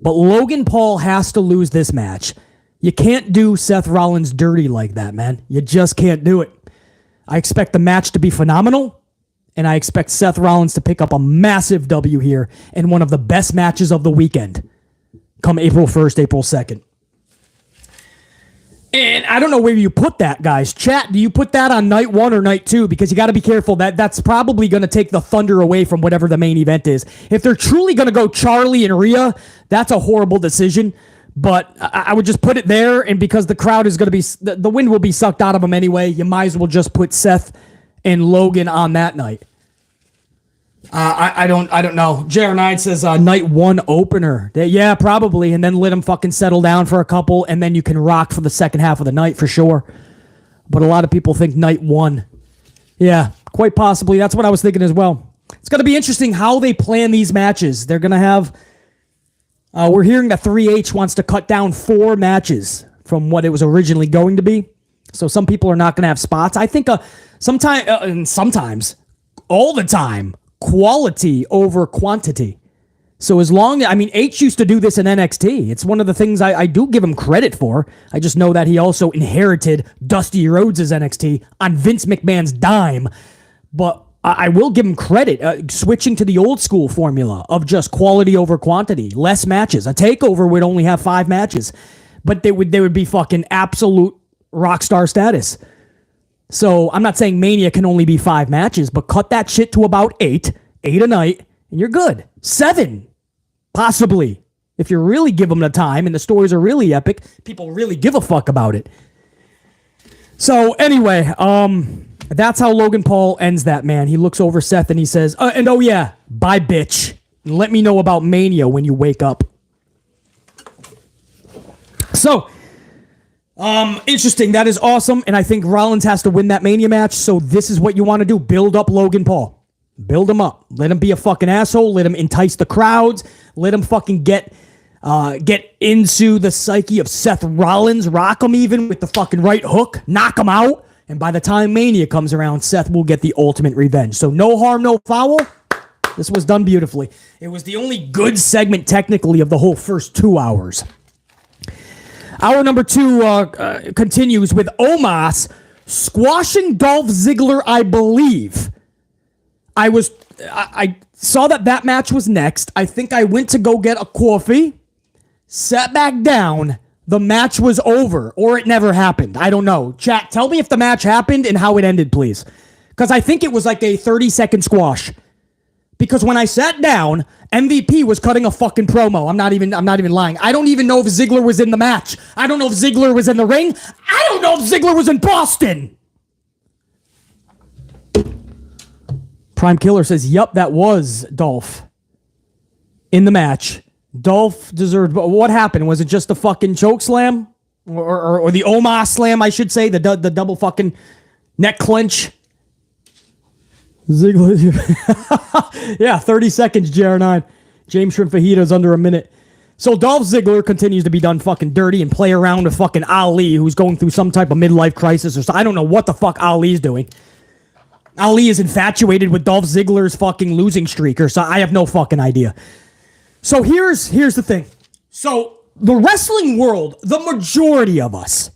But Logan Paul has to lose this match. You can't do Seth Rollins dirty like that, man. You just can't do it. I expect the match to be phenomenal, and I expect Seth Rollins to pick up a massive W here in one of the best matches of the weekend come April 1st, April 2nd. And I don't know where you put that, guys. Chat, do you put that on night 1 or night 2? Because you got to be careful. That's probably going to take the thunder away from whatever the main event is. If they're truly going to go Charlie and Rhea, that's a horrible decision. But I would just put it there, and because the crowd is going to be... The wind will be sucked out of them anyway, you might as well just put Seth and Logan on that night. I don't know. JR9 says night 1 opener. Yeah, probably. And then let them fucking settle down for a couple, and then you can rock for the second half of the night for sure. But a lot of people think night 1. Yeah, quite possibly. That's what I was thinking as well. It's going to be interesting how they plan these matches. They're going to have... we're hearing that 3H wants to cut down 4 matches from what it was originally going to be. So some people are not going to have spots. I think sometimes, all the time, quality over quantity. So H used to do this in NXT. It's one of the things I do give him credit for. I just know that he also inherited Dusty Rhodes' NXT on Vince McMahon's dime. But I will give him credit, switching to the old school formula of just quality over quantity, less matches. A takeover would only have 5 matches, but they would be fucking absolute rock star status. So I'm not saying Mania can only be 5 matches, but cut that shit to about 8 a night, and you're good. 7, possibly. If you really give them the time and the stories are really epic, people really give a fuck about it. So anyway, that's how Logan Paul ends that, man. He looks over Seth and he says, and oh yeah, bye bitch. And let me know about Mania when you wake up. So, interesting. That is awesome. And I think Rollins has to win that Mania match. So this is what you want to do. Build up Logan Paul. Build him up. Let him be a fucking asshole. Let him entice the crowds. Let him fucking get into the psyche of Seth Rollins. Rock him even with the fucking right hook. Knock him out. And by the time Mania comes around, Seth will get the ultimate revenge. So no harm, no foul. This was done beautifully. It was the only good segment technically of the whole first 2 hours. Hour number 2 continues with Omos squashing Dolph Ziggler, I believe. I saw that match was next. I think I went to go get a coffee, sat back down. The match was over, or it never happened. I don't know. Chat, tell me if the match happened and how it ended, please. Because I think it was like a 30-second squash. Because when I sat down, MVP was cutting a fucking promo. I'm not even lying. I don't even know if Ziggler was in the match. I don't know if Ziggler was in the ring. I don't know if Ziggler was in Boston. Prime Killer says, yup, that was Dolph in the match. Dolph deserved... What happened? Was it just the fucking choke slam? Or the Omos slam, I should say? The double fucking neck clinch? Ziggler... Yeah, 30 seconds, JR9. James Shrimp Fajitas under a minute. So Dolph Ziggler continues to be done fucking dirty and play around with fucking Ali, who's going through some type of midlife crisis or so. I don't know what the fuck Ali's doing. Ali is infatuated with Dolph Ziggler's fucking losing streak, or so I have no fucking idea. So here's the thing. So the wrestling world, the majority of us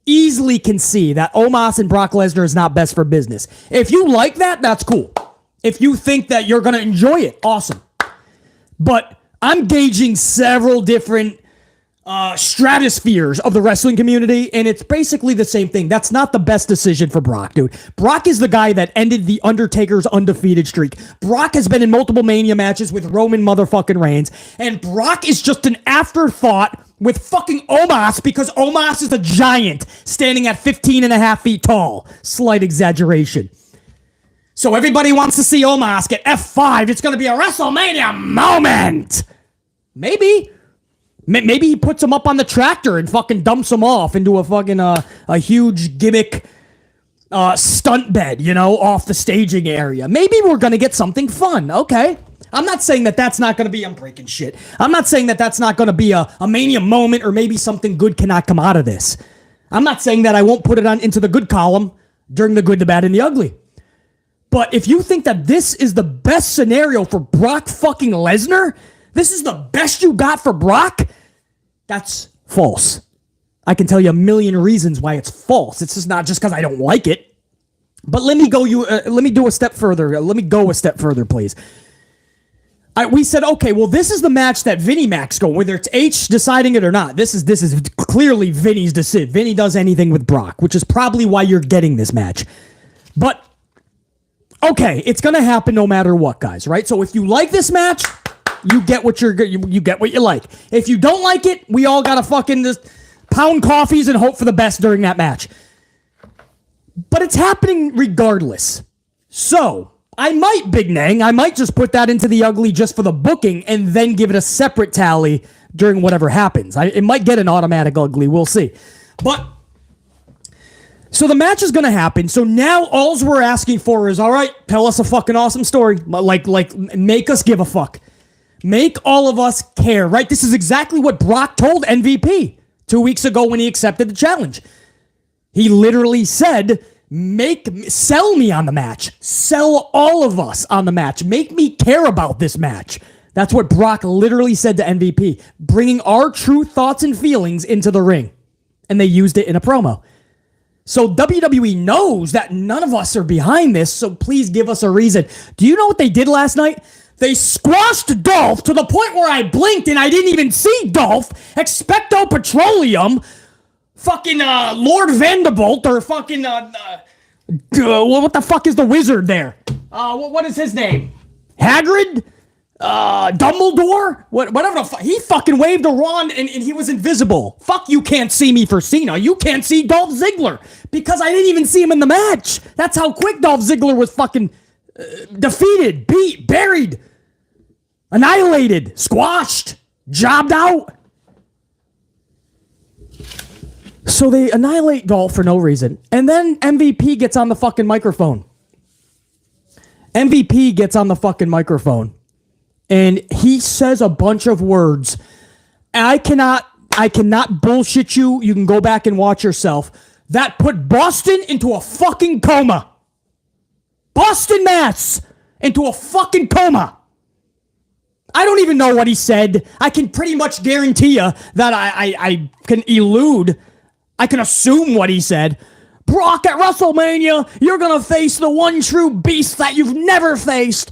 easily can see that Omos and Brock Lesnar is not best for business. If you like that, that's cool. If you think that you're going to enjoy it, awesome. But I'm gauging several different stratospheres of the wrestling community, and it's basically the same thing. That's not the best decision for Brock, dude. Brock is the guy that ended The Undertaker's undefeated streak. Brock has been in multiple Mania matches with Roman motherfucking Reigns, and Brock is just an afterthought with fucking Omos because Omos is a giant standing at 15 and a half feet tall. Slight exaggeration. So everybody wants to see Omos get F5. It's going to be a WrestleMania moment. Maybe Maybe he puts him up on the tractor and fucking dumps him off into a fucking a huge gimmick stunt bed, off the staging area. Maybe we're going to get something fun. Okay. I'm not saying that that's not going to be, I'm breaking shit. I'm not saying that that's not going to be a Mania moment or maybe something good cannot come out of this. I'm not saying that I won't put it on into the good column during the good, the bad, and the ugly. But if you think that this is the best scenario for Brock fucking Lesnar, this is the best you got for Brock, that's false. I can tell you a million reasons why it's false. It's just not just because I don't like it. But let me do a step further. Let me go a step further, please. We said, okay, well, this is the match that Vinnie Mac's going, whether it's H deciding it or not. This is clearly Vinny's decision. Vinny does anything with Brock, which is probably why you're getting this match. But, okay, it's going to happen no matter what, guys, right? So if you like this match, you get what you get what you like. If you don't like it, we all got to fucking just pound coffees and hope for the best during that match. But it's happening regardless. So, I might just put that into the ugly just for the booking and then give it a separate tally during whatever happens. It might get an automatic ugly. We'll see. But, so the match is going to happen. So now all we're asking for is, all right, tell us a fucking awesome story. Like, make us give a fuck. Make all of us care, right? This is exactly what Brock told MVP 2 weeks ago when he accepted the challenge. He literally said, sell me on the match. Sell all of us on the match. Make me care about this match. That's what Brock literally said to MVP, bringing our true thoughts and feelings into the ring. And they used it in a promo. So WWE knows that none of us are behind this, so please give us a reason. Do you know what they did last night? They squashed Dolph to the point where I blinked and I didn't even see Dolph. Expecto Petroleum, fucking Lord Vanderbilt, or fucking what the fuck is the wizard there? What is his name? Hagrid? Dumbledore? Whatever the fuck. He fucking waved a wand and he was invisible. Fuck, you can't see me for Cena. You can't see Dolph Ziggler because I didn't even see him in the match. That's how quick Dolph Ziggler was fucking defeated, beat, buried, annihilated, squashed, jobbed out. So they annihilate Dolph for no reason. And then MVP gets on the fucking microphone. MVP gets on the fucking microphone. And he says a bunch of words. I cannot bullshit you. You can go back and watch yourself. That put Boston into a fucking coma. Boston, Mass. Into a fucking coma. I don't even know what he said. I can pretty much guarantee you that I can elude. I can assume what he said. Brock, at WrestleMania, you're going to face the one true beast that you've never faced.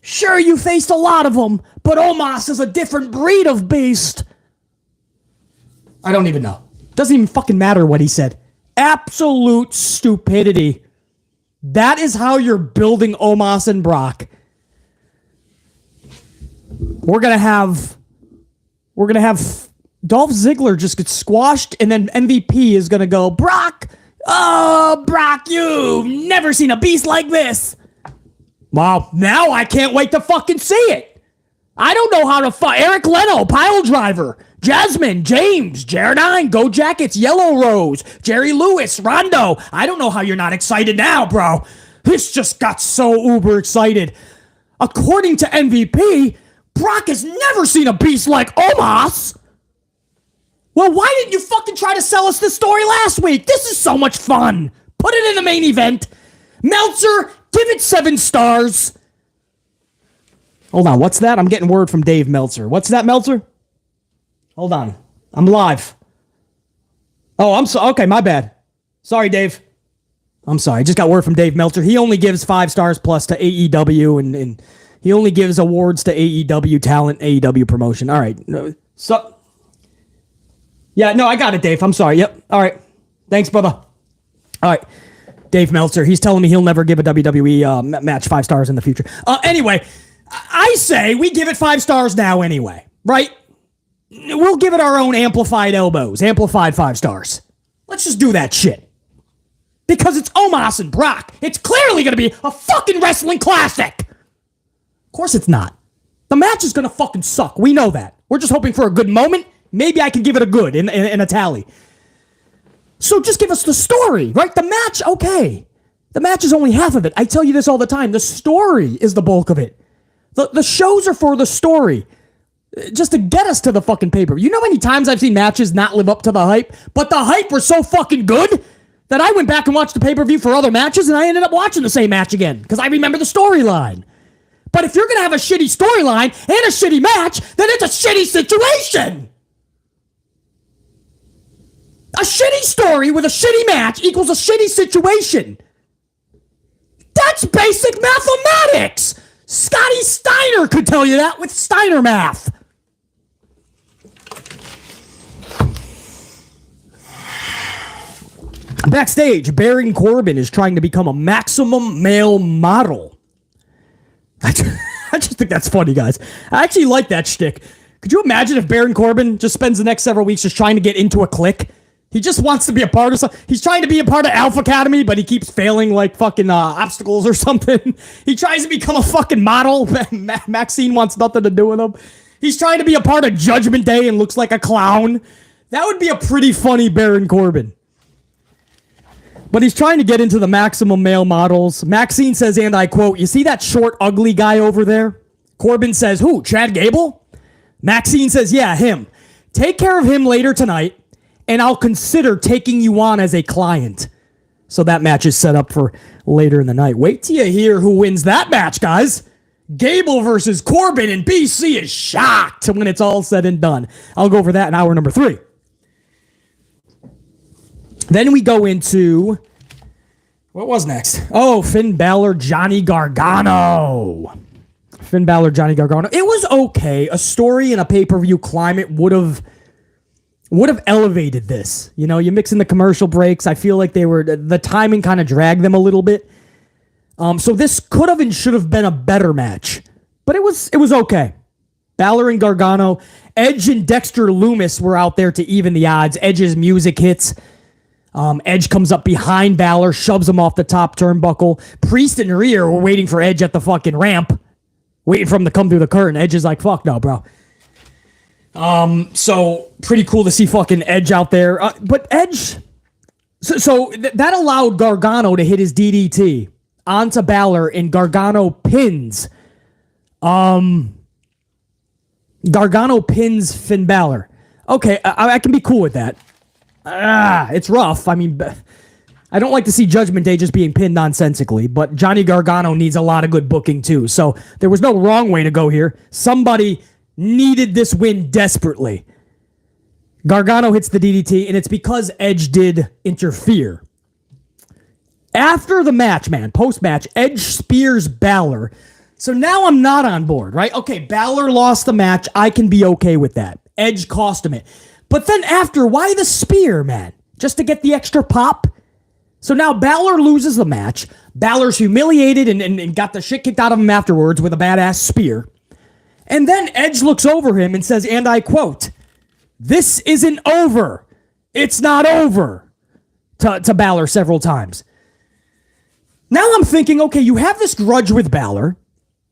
Sure, you faced a lot of them, but Omos is a different breed of beast. I don't even know. Doesn't even fucking matter what he said. Absolute stupidity. That is how you're building Omos and Brock. We're gonna have Dolph Ziggler just get squashed, and then MVP is gonna go, Brock, oh, Brock, you've never seen a beast like this. Well, now I can't wait to fucking see it. I don't know how to fight. Eric Leno, Pile Driver, Jasmine, James, Jaredine, Go Jackets, Yellow Rose, Jerry Lewis, Rondo. I don't know how you're not excited now, bro. This just got so uber excited. According to MVP, Brock has never seen a beast like Omos. Well, why didn't you fucking try to sell us this story last week? This is so much fun. Put it in the main event. Meltzer, give it 7 stars. Hold on, what's that? I'm getting word from Dave Meltzer. What's that, Meltzer? Hold on. I'm live. Oh, okay, my bad. Sorry, Dave. I'm sorry. I just got word from Dave Meltzer. He only gives 5 stars plus to AEW, and he only gives awards to AEW talent, AEW promotion. All right. So, yeah, no, I got it, Dave. I'm sorry. Yep. All right. Thanks, brother. All right. Dave Meltzer. He's telling me he'll never give a WWE match 5 stars in the future. Anyway, I say we give it 5 stars now anyway, right? We'll give it our own amplified elbows, amplified 5 stars. Let's just do that shit. Because it's Omos and Brock. It's clearly going to be a fucking wrestling classic. Of course it's not. The match is going to fucking suck. We know that. We're just hoping for a good moment Maybe I can give it a good in a tally. So just give us the story, right? The match, okay. The match is only half of it. I tell you this all the time. The story is the bulk of it. The shows are for the story. Just to get us to the fucking paper. You know how many times I've seen matches not live up to the hype? But the hype was so fucking good that I went back and watched the pay-per-view for other matches, and I ended up watching the same match again because I remember the storyline. But if you're going to have a shitty storyline and a shitty match, then it's a shitty situation. A shitty story with a shitty match equals a shitty situation. That's basic mathematics. Scotty Steiner could tell you that with Steiner math. Backstage, Baron Corbin is trying to become a maximum male model. I just think that's funny, guys. I actually like that shtick. Could you imagine if Baron Corbin just spends the next several weeks just trying to get into a clique? He just wants to be a part of something. He's trying to be a part of Alpha Academy, but he keeps failing like fucking obstacles or something. He tries to become a fucking model. Maxine wants nothing to do with him. He's trying to be a part of Judgment Day and looks like a clown. That would be a pretty funny Baron Corbin. But he's trying to get into the maximum male models. Maxine says, and I quote, "You see that short, ugly guy over there?" Corbin says, "Who, Chad Gable?" Maxine says, "Yeah, him. Take care of him later tonight, and I'll consider taking you on as a client." So that match is set up for later in the night. Wait till you hear who wins that match, guys. Gable versus Corbin, and BC is shocked when it's all said and done. I'll go over that in hour number 3. Then we go into, what was next? Oh, Finn Balor, Johnny Gargano. Finn Balor, Johnny Gargano. It was okay. A story in a pay-per-view climate would have elevated this. You know, you mix in the commercial breaks. I feel like the timing kind of dragged them a little bit. So this could have and should have been a better match, but it was okay. Balor and Gargano, Edge and Dexter Lumis were out there to even the odds. Edge's music hits. Edge comes up behind Balor, shoves him off the top turnbuckle. Priest and Rhea were waiting for Edge at the fucking ramp, waiting for him to come through the curtain. Edge is like, fuck no, bro. So pretty cool to see fucking Edge out there. But Edge, that allowed Gargano to hit his DDT onto Balor, and Gargano pins. Gargano pins Finn Balor. Okay, I can be cool with that. It's rough. I mean, I don't like to see Judgment Day just being pinned nonsensically, but Johnny Gargano needs a lot of good booking too. So there was no wrong way to go here. Somebody needed this win desperately. Gargano hits the DDT, and it's because Edge did interfere. After the match, man, post-match, Edge spears Balor. So now I'm not on board, right? Okay, Balor lost the match. I can be okay with that. Edge cost him it. But then after, why the spear, man? Just to get the extra pop? So now Balor loses the match. Balor's humiliated and got the shit kicked out of him afterwards with a badass spear. And then Edge looks over him and says, and I quote, "This isn't over. It's not over," to Balor several times. Now I'm thinking, okay, you have this grudge with Balor,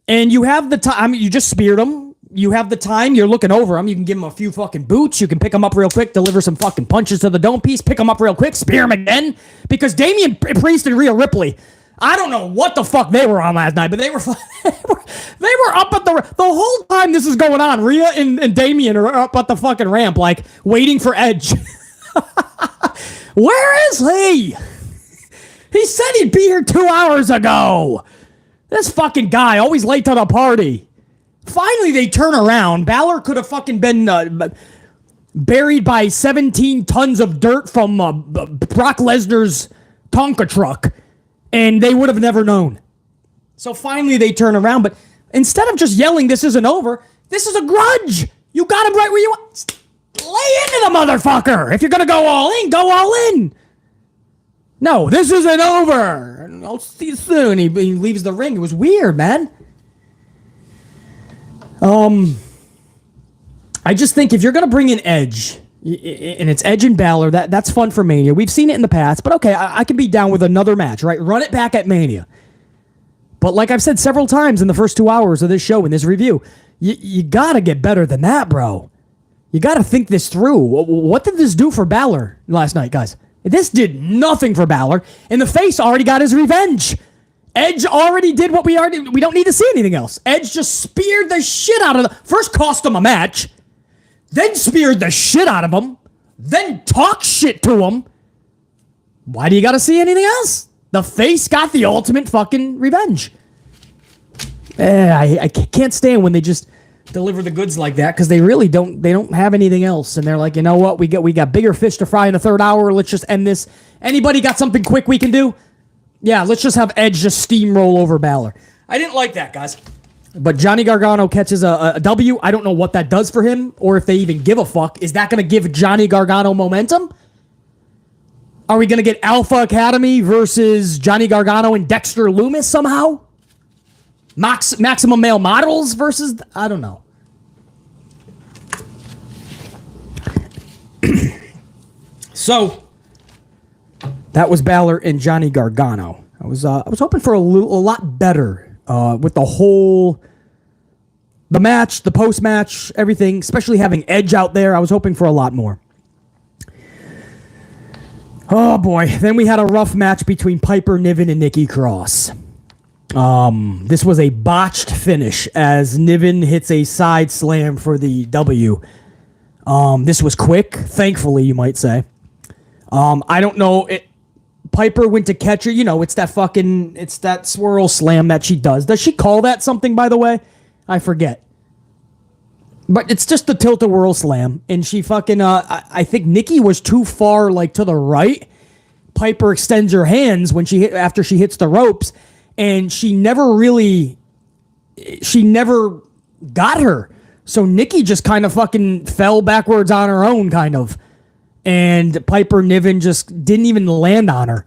and you have the time. I mean, you just speared him. You have the time. You're looking over him. You can give him a few fucking boots. You can pick him up real quick, deliver some fucking punches to the dome piece, pick him up real quick, spear him again. Because Damian Priest and Rhea Ripley, I don't know what the fuck they were on last night, but they were up at the whole time this is going on. Rhea and Damian are up at the fucking ramp, like waiting for Edge. Where is he? He said he'd be here 2 hours ago. This fucking guy, always late to the party. Finally, they turn around. Balor could have fucking been buried by 17 tons of dirt from Brock Lesnar's Tonka truck, and they would have never known. So finally, they turn around, but instead of just yelling, "This isn't over," this is a grudge. You got him right where you want. Lay into the motherfucker. If you're going to go all in, go all in. No, this isn't over. I'll see you soon. He leaves the ring. It was weird, man. I just think if you're going to bring in Edge, and it's Edge and Balor, that's fun for Mania. We've seen it in the past, but okay, I can be down with another match, right? Run it back at Mania. But like I've said several times in the first 2 hours of this show, in this review, you got to get better than that, bro. You got to think this through. What did this do for Balor last night, guys? This did nothing for Balor, and the face already got his revenge. Edge already did what we don't need to see anything else. Edge just speared the shit out of the... First cost him a match, then speared the shit out of him, then talked shit to him. Why do you got to see anything else? The face got the ultimate fucking revenge. I can't stand when they just deliver the goods like that, because they really don't have anything else, and they're like, you know what, we got bigger fish to fry in the third hour, let's just end this. Anybody got something quick we can do? Yeah, let's just have Edge just steamroll over Balor. I didn't like that, guys. But Johnny Gargano catches a W. I don't know what that does for him, or if they even give a fuck. Is that going to give Johnny Gargano momentum? Are we going to get Alpha Academy versus Johnny Gargano and Dexter Lumis somehow? Maximum Male Models versus... I don't know. So, that was Balor and Johnny Gargano. I was hoping for a lot better with the match, the post-match, everything, especially having Edge out there. I was hoping for a lot more. Oh, boy. Then we had a rough match between Piper Niven and Nikki Cross. This was a botched finish as Niven hits a side slam for the W. This was quick, thankfully, you might say. I don't know. Piper went to catch her. You know, it's that swirl slam that she does. Does she call that something, by the way? I forget. But it's just the tilt-a-whirl slam. And she fucking, I think Nikki was too far, like, to the right. Piper extends her hands after she hits the ropes. And she never got her. So Nikki just kind of fucking fell backwards on her own, kind of. And Piper Niven just didn't even land on her.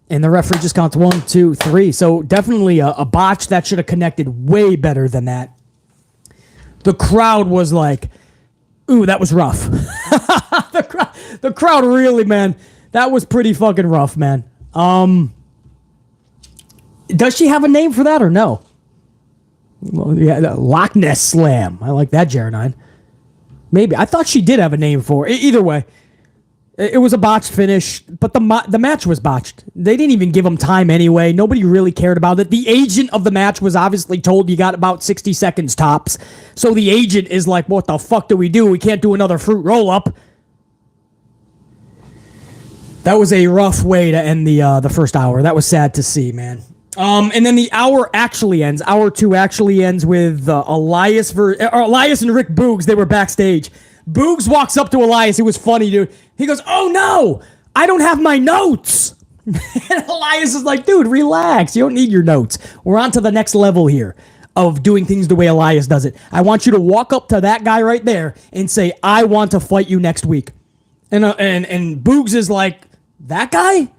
And the referee just counts 1, 2, 3. So definitely a botch that should have connected way better than that. The crowd was like, ooh, that was rough. The crowd really, man, that was pretty fucking rough, man. Does she have a name for that or no? Well, yeah, Loch Ness Slam. I like that, Jared9. Maybe. I thought she did have a name for it. Either way, it was a botched finish, but the match was botched. They didn't even give them time anyway. Nobody really cared about it. The agent of the match was obviously told you got about 60 seconds tops. So the agent is like, what the fuck do? We can't do another fruit roll-up. That was a rough way to end the first hour. That was sad to see, man. And then the hour actually ends. Hour 2 actually ends with Elias and Rick Boogs. They were backstage. Boogs walks up to Elias. It was funny, dude. He goes, "Oh no, I don't have my notes." And Elias is like, "Dude, relax. You don't need your notes. We're on to the next level here of doing things the way Elias does it. I want you to walk up to that guy right there and say, 'I want to fight you next week.'" And Boogs is like, "That guy?"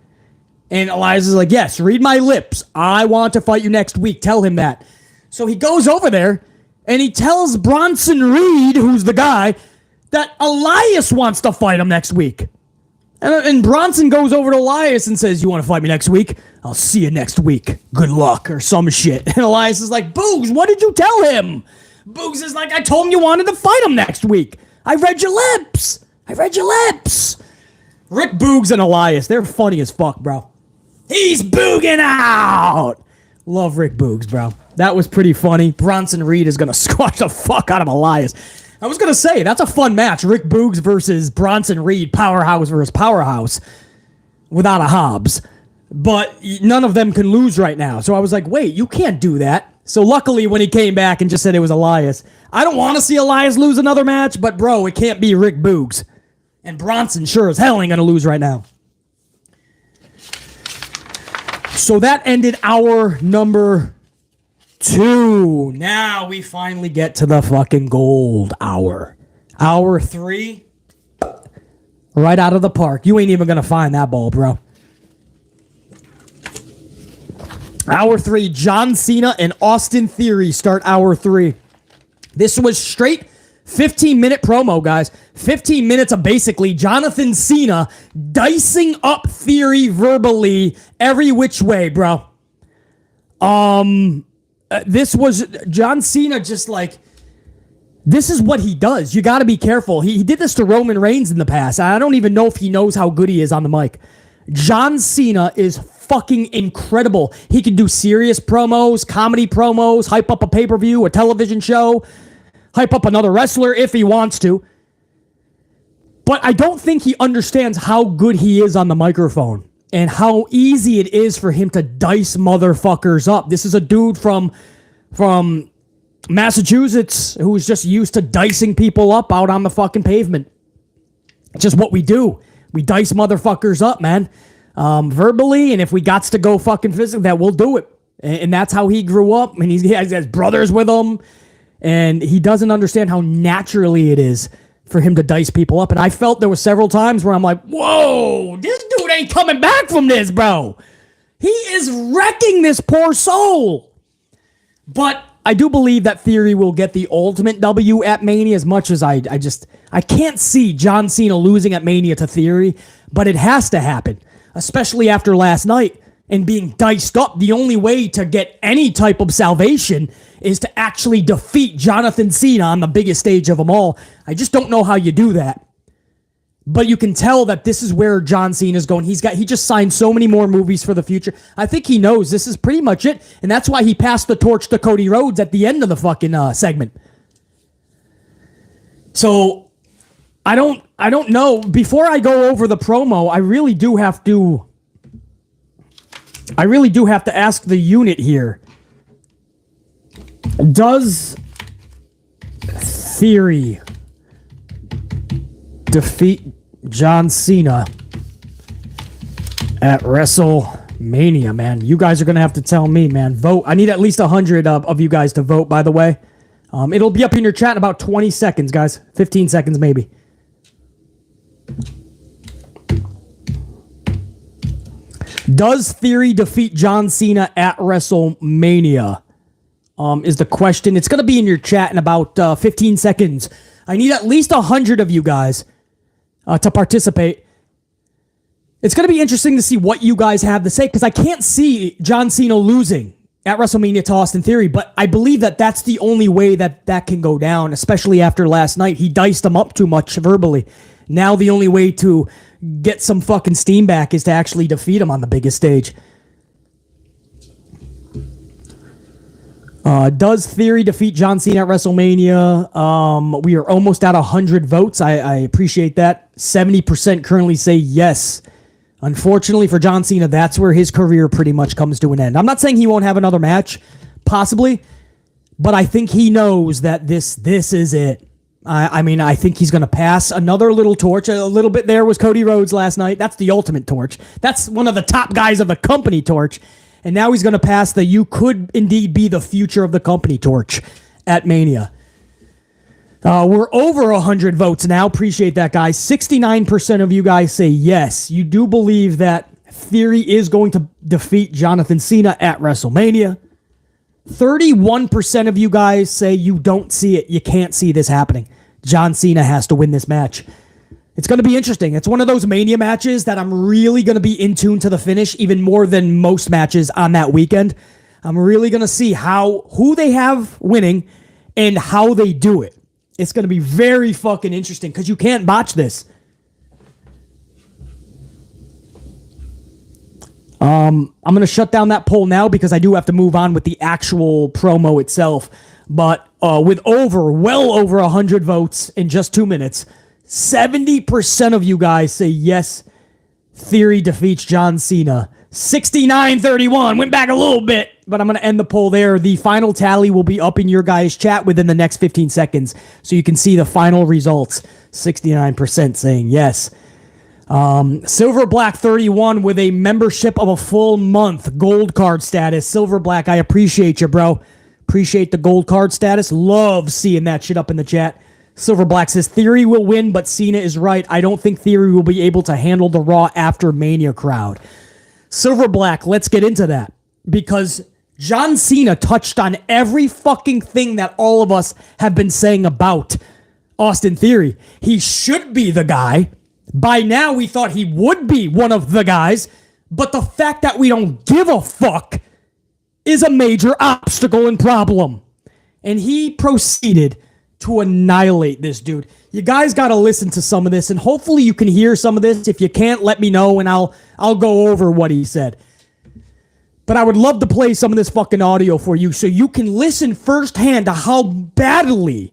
And Elias is like, "Yes, read my lips. I want to fight you next week. Tell him that." So he goes over there, and he tells Bronson Reed, who's the guy, that Elias wants to fight him next week. And Bronson goes over to Elias and says, "You want to fight me next week? I'll see you next week. Good luck," or some shit. And Elias is like, "Boogs, what did you tell him?" Boogs is like, "I told him you wanted to fight him next week. I read your lips. Rick Boogs and Elias, they're funny as fuck, bro. He's booging out. Love Rick Boogs, bro. That was pretty funny. Bronson Reed is going to squash the fuck out of Elias. I was going to say, that's a fun match. Rick Boogs versus Bronson Reed, powerhouse versus powerhouse, without a Hobbs. But none of them can lose right now. So I was like, wait, you can't do that. So luckily, when he came back and just said it was Elias, I don't want to see Elias lose another match, but bro, it can't be Rick Boogs. And Bronson sure as hell ain't going to lose right now. So that ended hour number 2. Now we finally get to the fucking gold hour. Hour 3, right out of the park. You ain't even going to find that ball, bro. Hour 3, John Cena and Austin Theory start hour 3. This was straight 15-minute promo, guys. 15 minutes of basically Jonathan Cena dicing up Theory verbally every which way, bro. This was John Cena just like This is what he does. You got to be careful. He did this to Roman Reigns in the past. I don't even know if he knows how good he is on the mic. John Cena is fucking incredible. He can do serious promos, comedy promos, hype up a pay-per-view, a television show, hype up another wrestler if he wants to. But I don't think he understands how good he is on the microphone and how easy it is for him to dice motherfuckers up. This is a dude from Massachusetts who's just used to dicing people up out on the fucking pavement. It's just what we do. We dice motherfuckers up, man. Verbally, and if we got to go fucking physically, that we'll do it. And that's how he grew up. And he has brothers with him. And he doesn't understand how naturally it is for him to dice people up. And I felt there were several times where I'm like, whoa, this dude ain't coming back from this, bro. He is wrecking this poor soul. But I do believe that Theory will get the ultimate W at Mania, as much as I can't see John Cena losing at Mania to Theory, but it has to happen, especially after last night and being diced up. The only way to get any type of salvation is to actually defeat Jonathan Cena on the biggest stage of them all. I just don't know how you do that. But you can tell that this is where John Cena is going. He just signed so many more movies for the future. I think he knows this is pretty much it. And that's why he passed the torch to Cody Rhodes at the end of the fucking segment. So I don't know. Before I go over the promo, I really do have to ask the unit here. Does Theory defeat John Cena at WrestleMania, man? You guys are going to have to tell me, man. Vote. I need at least 100 of you guys to vote, by the way. It'll be up in your chat in about 20 seconds, guys. 15 seconds, maybe. Does Theory defeat John Cena at WrestleMania? Is the question. It's going to be in your chat in about 15 seconds. I need at least 100 of you guys to participate. It's going to be interesting to see what you guys have to say, because I can't see John Cena losing at WrestleMania to Austin Theory, but I believe that that's the only way that can go down, especially after last night. He diced him up too much verbally. Now the only way to get some fucking steam back is to actually defeat him on the biggest stage. Does Theory defeat John Cena at WrestleMania? We are almost at 100 votes. I appreciate that. 70% currently say yes. Unfortunately for John Cena, that's where his career pretty much comes to an end. I'm not saying he won't have another match, possibly, but I think he knows that this is it. I think he's going to pass another little torch. A little bit there was Cody Rhodes last night. That's the ultimate torch. That's one of the top guys of the company torch. And now he's going to pass the you could indeed be the future of the company torch at Mania. We're over 100 votes now. Appreciate that, guys. 69% of you guys say yes. You do believe that Theory is going to defeat Jonathan Cena at WrestleMania. 31% of you guys say you don't see it. You can't see this happening. John Cena has to win this match. It's going to be interesting. It's one of those Mania matches that I'm really going to be in tune to the finish, even more than most matches on that weekend. I'm really going to see who they have winning and how they do it. It's going to be very fucking interesting because you can't botch this. I'm going to shut down that poll now because I do have to move on with the actual promo itself. But with well over 100 votes in just 2 minutes, 70% of you guys say yes, Theory defeats John Cena. 69-31, went back a little bit, but I'm going to end the poll there. The final tally will be up in your guys' chat within the next 15 seconds, so you can see the final results. 69% saying yes. Silver Black 31 with a membership of a full month, gold card status. Silver Black, I appreciate you, bro. Appreciate the gold card status. Love seeing that shit up in the chat. Silver Black says, Theory will win, but Cena is right. I don't think Theory will be able to handle the Raw after Mania crowd. Silver Black, let's get into that. Because John Cena touched on every fucking thing that all of us have been saying about Austin Theory. He should be the guy. By now, we thought he would be one of the guys. But the fact that we don't give a fuck is a major obstacle and problem. And he proceeded to annihilate this dude. You guys got to listen to some of this, and hopefully you can hear some of this. If you can't, let me know, and I'll go over what he said. But I would love to play some of this fucking audio for you so you can listen firsthand to how badly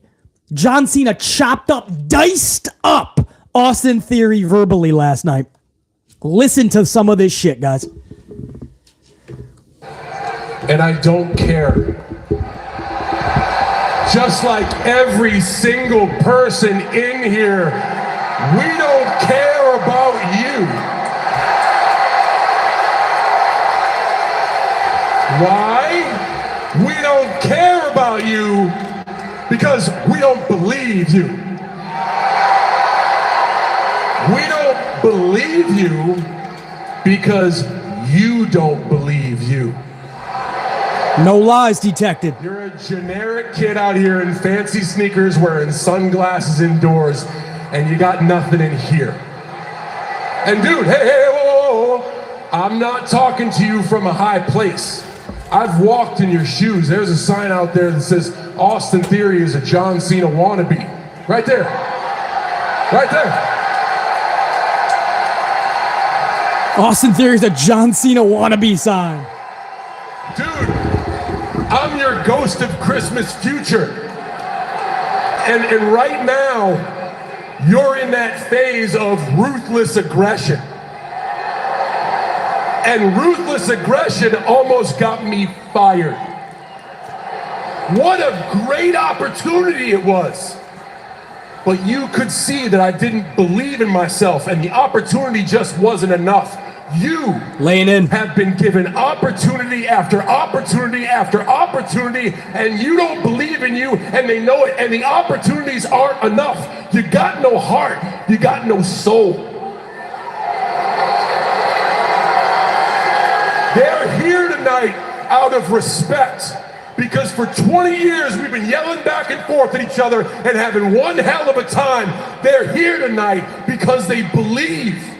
John Cena chopped up, diced up Austin Theory verbally last night. Listen to some of this shit, guys. And I don't care. Just like every single person in here, we don't care about you. Why? We don't care about you because we don't believe you. We don't believe you because you don't believe you. No lies detected. You're a generic kid out here in fancy sneakers wearing sunglasses indoors, and you got nothing in here. And dude, hey, whoa. I'm not talking to you from a high place. I've walked in your shoes. There's a sign out there that says Austin Theory is a John Cena wannabe. Right there. Right there. Austin Theory is a John Cena wannabe sign. Dude, I'm your ghost of Christmas future. And right now, you're in that phase of ruthless aggression. And ruthless aggression almost got me fired. What a great opportunity it was. But you could see that I didn't believe in myself, and the opportunity just wasn't enough. You laying in have been given opportunity after opportunity after opportunity, and you don't believe in you, and they know it, and the opportunities aren't enough. You got no heart. You got no soul. They're here tonight out of respect, because for 20 years we've been yelling back and forth at each other and having one hell of a time. They're here tonight because they believe.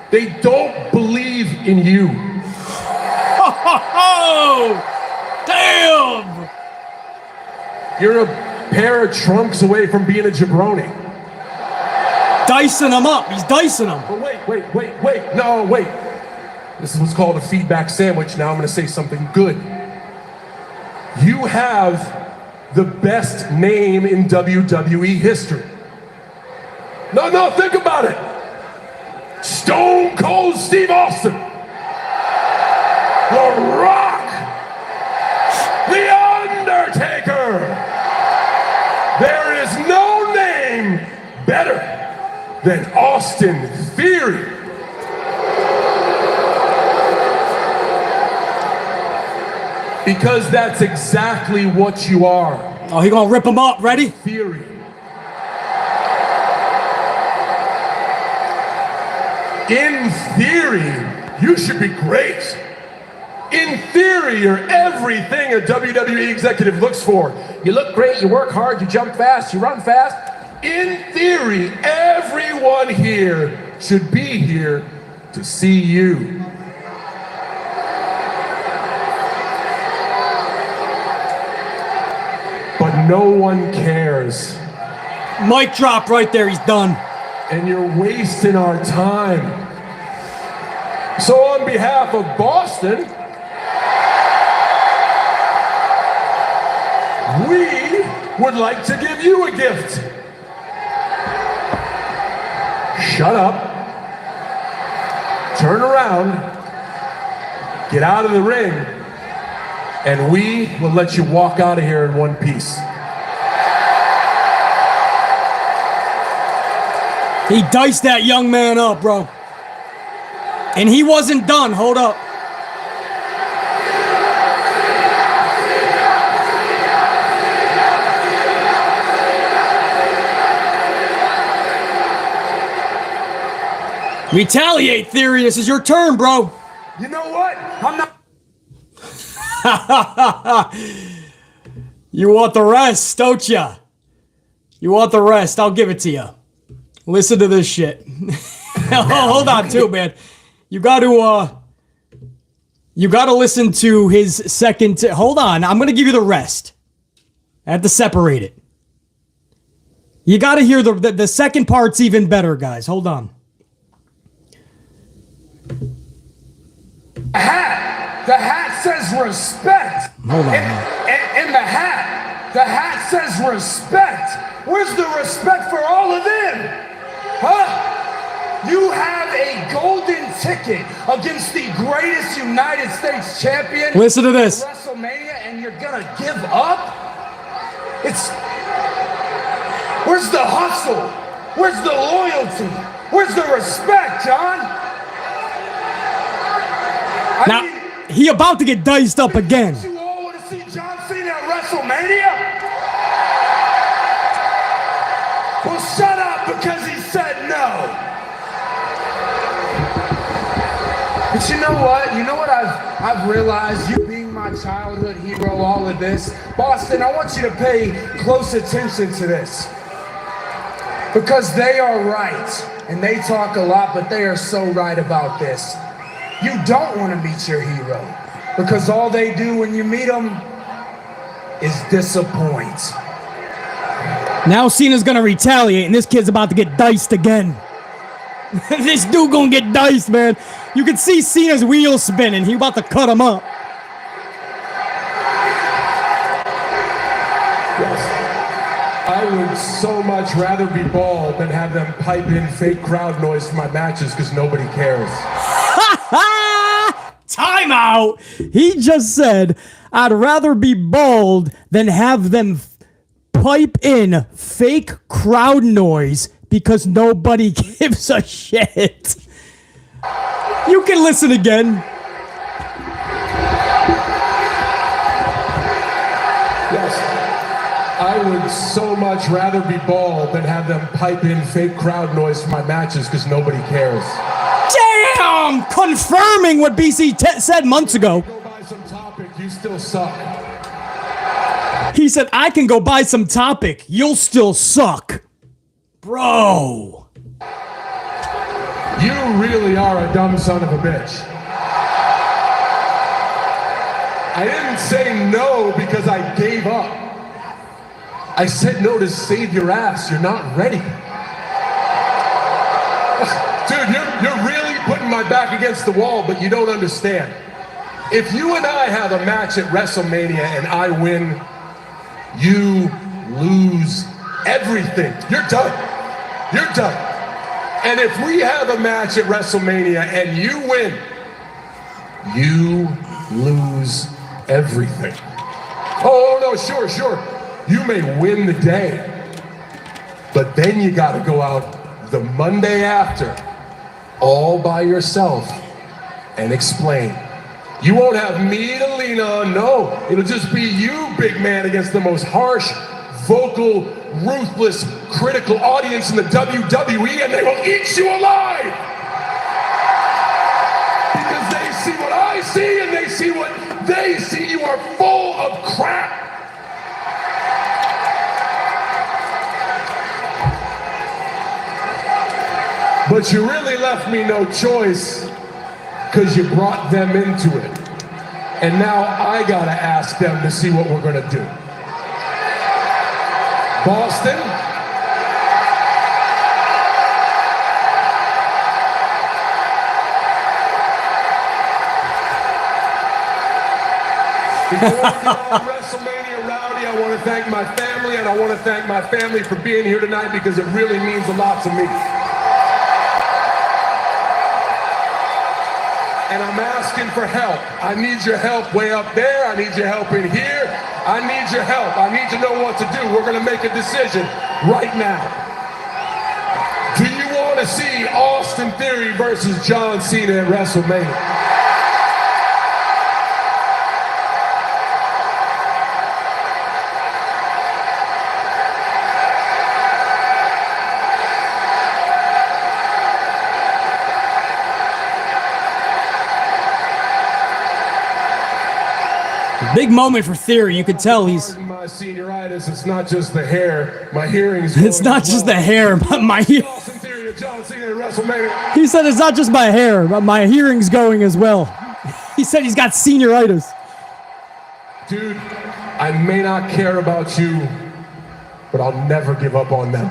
They don't believe in you. Oh, damn! You're a pair of trunks away from being a jabroni. Dicing them up. He's dicing them. But wait. No, wait. This is what's called a feedback sandwich. Now I'm going to say something good. You have the best name in WWE history. No, think about it. Stone Cold Steve Austin. The Rock. The Undertaker. There is no name better than Austin Theory. Because that's exactly what you are. Oh, he gonna rip him up. Ready? Theory. In theory, you should be great. In theory, you're everything a WWE executive looks for. You look great, you work hard, you jump fast, you run fast. In theory, everyone here should be here to see you. But no one cares. Mic drop right there, he's done. And you're wasting our time. So on behalf of Boston, we would like to give you a gift. Shut up, turn around, get out of the ring, and we will let you walk out of here in one piece. He diced that young man up, bro. And he wasn't done. Hold up. Retaliate, Theory. This is your turn, bro. You know what? I'm not. You want the rest, don't ya? You want the rest. I'll give it to you. Listen to this shit. Hold on, too, man. You got to listen to his second. Hold on. I'm going to give you the rest. I have to separate it. You got to hear the second part's even better, guys. Hold on. The hat says respect. Hold on. And the hat says respect. Where's the respect for all of them? Huh? You have a golden ticket against the greatest United States champion. Listen to this. WrestleMania, and you're gonna give up? Where's the hustle? Where's the loyalty? Where's the respect, John? Now, he about to get diced up again. You all want to see John Cena at WrestleMania? Well, shut up because he said no. But you know what? You know what I've realized? You being my childhood hero, all of this. Boston, I want you to pay close attention to this. Because they are right. And they talk a lot, but they are so right about this. You don't want to meet your hero. Because all they do when you meet them is disappoint. Now Cena's gonna retaliate, and this kid's about to get diced again. This dude gonna get diced, man. You can see Cena's wheels spinning. He about to cut him up. Yes. I would so much rather be bald than have them pipe in fake crowd noise to my matches because nobody cares. Time out. He just said, I'd rather be bald than have them pipe in fake crowd noise because nobody gives a shit. You can listen again. Yes. I would so much rather be bald than have them pipe in fake crowd noise for my matches because nobody cares. Damn! Confirming what BC said months ago. Go buy some Topic, you still suck. He said, I can go buy some Topic. You'll still suck. Bro. You really are a dumb son of a bitch. I didn't say no because I gave up. I said no to save your ass. You're not ready. Dude, you're really putting my back against the wall, but you don't understand. If you and I have a match at WrestleMania and I win, you lose everything. You're done. You're done. And if we have a match at WrestleMania and you win, you lose everything. Oh, no, sure. You may win the day, but then you got to go out the Monday after all by yourself and explain. You won't have me to lean on, no. It'll just be you, big man, against the most harsh, vocal, ruthless, critical audience in the WWE, and they will eat you alive! Because they see what I see, and they see what they see. You are full of crap. But you really left me no choice because you brought them into it. And now I gotta ask them to see what we're gonna do. Boston? Before we get on WrestleMania Rowdy, I want to thank my family, and I want to thank my family for being here tonight because it really means a lot to me. And I'm asking for help. I need your help way up there. I need your help in here. I need your help. I need to know what to do. We're going to make a decision right now. Do you want to see Austin Theory versus John Cena at WrestleMania? Big moment for Theory. You could tell he's. My senioritis. It's not just the hair. My hearing's. It's not just the hair, but my. He said it's not just my hair, but my hearing's going as well. He said he's got senioritis. Dude, I may not care about you, but I'll never give up on them.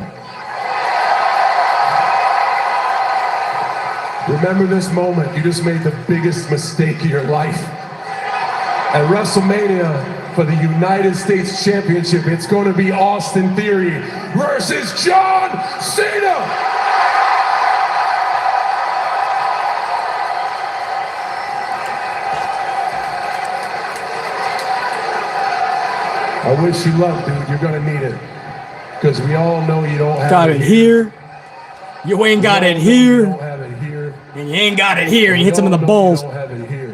Remember this moment. You just made the biggest mistake of your life. At WrestleMania for the United States Championship, it's going to be Austin Theory versus John Cena. I wish you luck, dude. You're going to need it. Because we all know you don't have got it here. You ain't got it here. You don't have it here. And you ain't got it here. And he hits him in the balls. You don't have it here.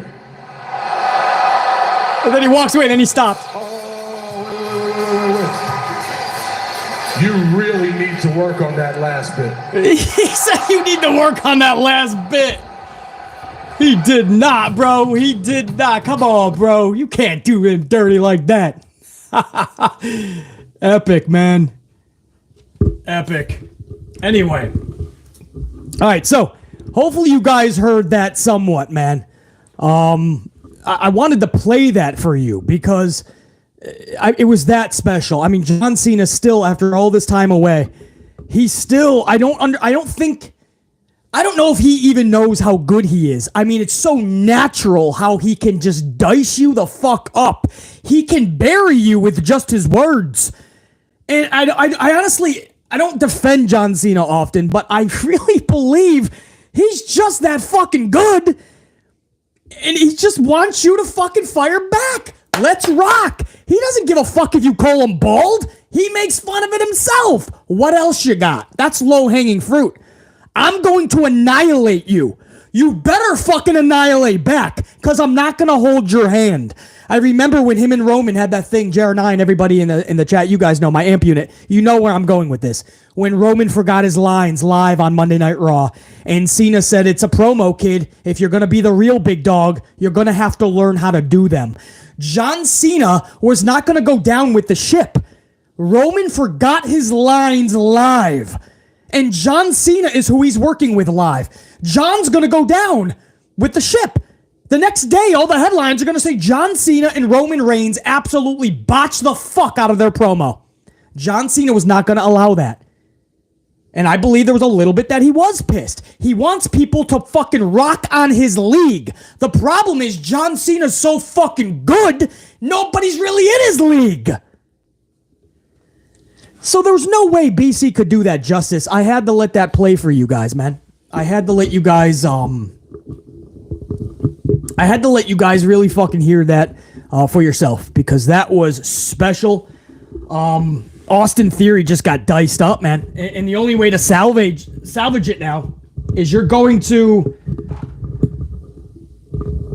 And then he walks away and then he stops. Oh, wait. You really need to work on that last bit. He said you need to work on that last bit. He did not, bro. He did not. Come on, bro. You can't do him dirty like that. Epic, man. Epic. Anyway. All right, so hopefully you guys heard that somewhat, man. I wanted to play that for you because it was that special. I mean, John Cena still, after all this time away, he's still, I don't know if he even knows how good he is. I mean, it's so natural how he can just dice you the fuck up. He can bury you with just his words. And I honestly, I don't defend John Cena often, but I really believe he's just that fucking good. And he just wants you to fucking fire back. Let's rock. He doesn't give a fuck if you call him bald. He makes fun of it himself. What else you got? That's low-hanging fruit. I'm going to annihilate you. You better fucking annihilate back, because I'm not going to hold your hand. I remember when him and Roman had that thing, Jer9, everybody in the chat, you guys know, my amp unit, you know where I'm going with this. When Roman forgot his lines live on Monday Night Raw, and Cena said, it's a promo, kid. If you're going to be the real big dog, you're going to have to learn how to do them. John Cena was not going to go down with the ship. Roman forgot his lines live. And John Cena is who he's working with live. John's going to go down with the ship. The next day, all the headlines are going to say John Cena and Roman Reigns absolutely botched the fuck out of their promo. John Cena was not going to allow that. And I believe there was a little bit that he was pissed. He wants people to fucking rock on his league. The problem is John Cena's so fucking good, nobody's really in his league. So there was no way BC could do that justice. I had to let that play for you guys, man. I had to let you guys really fucking hear that for yourself, because that was special. Austin Theory just got diced up, man. And the only way to salvage it now is you're going to...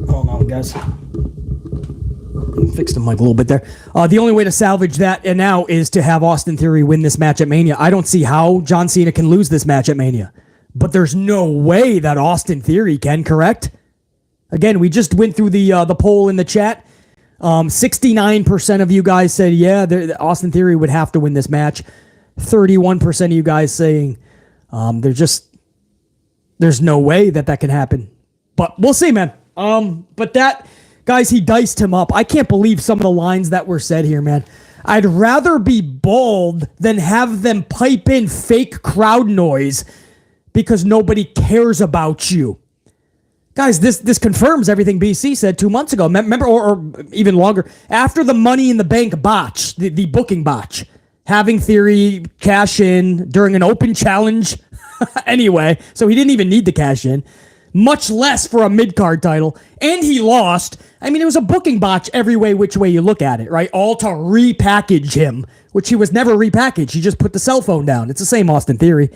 Hold on, guys. Fixed the mic a little bit there. The only way to salvage that and now is to have Austin Theory win this match at Mania. I don't see how John Cena can lose this match at Mania. But there's no way that Austin Theory can, correct? Again, we just went through the poll in the chat. 69% of you guys said, yeah, Austin Theory would have to win this match. 31% of you guys saying there's no way that can happen. But we'll see, man. But that, guys, he diced him up. I can't believe some of the lines that were said here, man. I'd rather be bald than have them pipe in fake crowd noise because nobody cares about you. Guys, this confirms everything BC said 2 months ago. Remember, or even longer, after the Money in the Bank botch, the booking botch, having Theory cash in during an open challenge anyway, so he didn't even need to cash in, much less for a mid-card title, and he lost. I mean, it was a booking botch every way, which way you look at it, right? All to repackage him, which he was never repackaged. He just put the cell phone down. It's the same Austin Theory.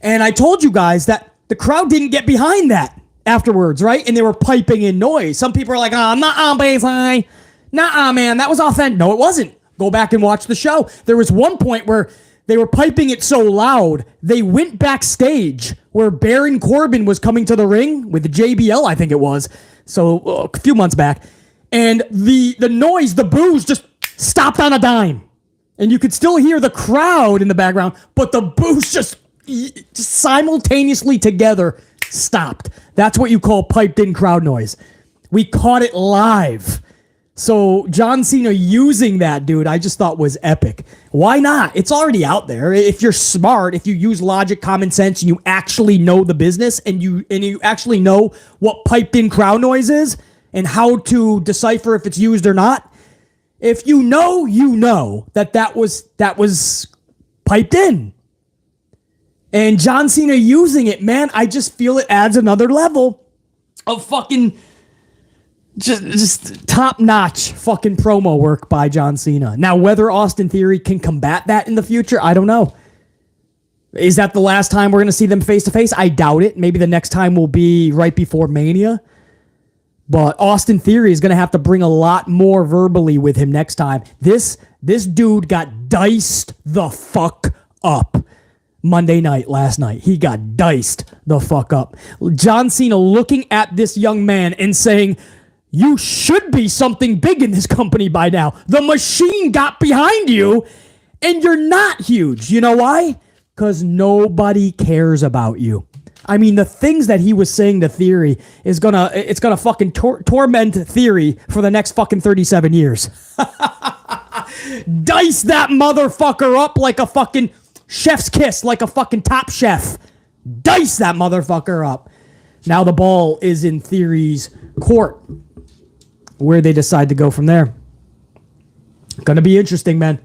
And I told you guys that the crowd didn't get behind that afterwards, right? And they were piping in noise. Some people are like, nuh-uh, baseline. Nuh-uh, man, that was authentic. No, it wasn't. Go back and watch the show. There was one point where they were piping it so loud, they went backstage where Baron Corbin was coming to the ring with the JBL, I think it was, so a few months back, and the noise, the boos just stopped on a dime. And you could still hear the crowd in the background, but the boos just simultaneously together stopped. That's what you call piped in crowd noise. We caught it live. So John Cena using that, dude, I just thought was epic. Why not? It's already out there. If you're smart, if you use logic, common sense, and you actually know the business, and you actually know what piped in crowd noise is and how to decipher if it's used or not. If you know that was piped in. And John Cena using it, man, I just feel it adds another level of fucking just top-notch fucking promo work by John Cena. Now, whether Austin Theory can combat that in the future, I don't know. Is that the last time we're going to see them face-to-face? I doubt it. Maybe the next time will be right before Mania. But Austin Theory is going to have to bring a lot more verbally with him next time. This dude got diced the fuck up Monday night, last night. He got diced the fuck up. John Cena looking at this young man and saying, you should be something big in this company by now. The machine got behind you, and you're not huge. You know why? Because nobody cares about you. I mean, the things that he was saying to Theory it's gonna fucking torment Theory for the next fucking 37 years. Dice that motherfucker up like a fucking chef's kiss, like a fucking Top Chef. Dice that motherfucker up. Now the ball is in Theory's court, where they decide to go from there. Gonna be interesting, man.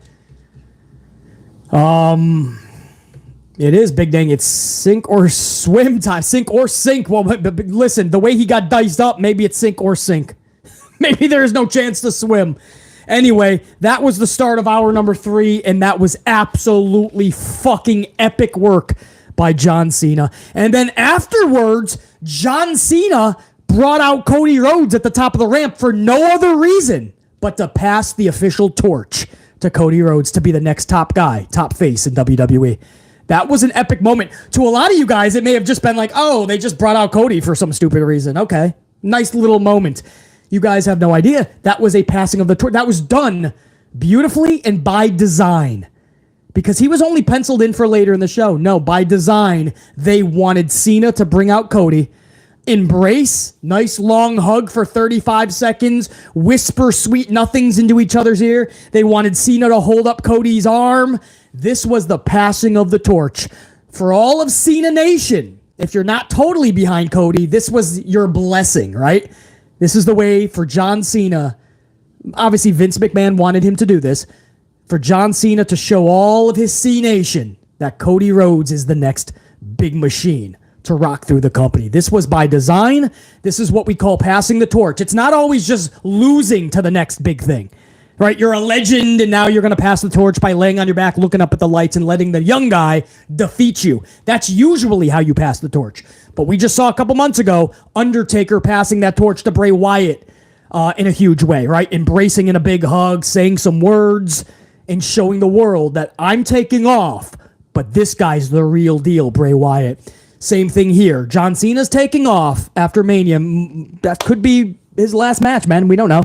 It is, Big Dang. It's sink or swim time. Sink or sink. Well, but listen, the way he got diced up, maybe it's sink or sink. Maybe there is no chance to swim. Anyway, that was the start of hour number 3, and that was absolutely fucking epic work by John Cena. And then afterwards, John Cena brought out Cody Rhodes at the top of the ramp for no other reason but to pass the official torch to Cody Rhodes to be the next top guy, top face in WWE. That was an epic moment. To a lot of you guys, it may have just been like, oh, they just brought out Cody for some stupid reason. Okay, nice little moment. You guys have no idea. That was a passing of the torch. That was done beautifully and by design. Because he was only penciled in for later in the show. No, by design, they wanted Cena to bring out Cody, embrace, nice long hug for 35 seconds, whisper sweet nothings into each other's ear. They wanted Cena to hold up Cody's arm. This was the passing of the torch. For all of Cena Nation, if you're not totally behind Cody, this was your blessing, right? This is the way for John Cena. Obviously, Vince McMahon wanted him to do this. For John Cena to show all of his C Nation that Cody Rhodes is the next big machine to rock through the company. This was by design. This is what we call passing the torch. It's not always just losing to the next big thing, right? You're a legend, and now you're going to pass the torch by laying on your back, looking up at the lights, and letting the young guy defeat you. That's usually how you pass the torch. But we just saw a couple months ago, Undertaker passing that torch to Bray Wyatt in a huge way, right? Embracing in a big hug, saying some words, and showing the world that I'm taking off, but this guy's the real deal, Bray Wyatt. Same thing here. John Cena's taking off after Mania. That could be his last match, man. We don't know.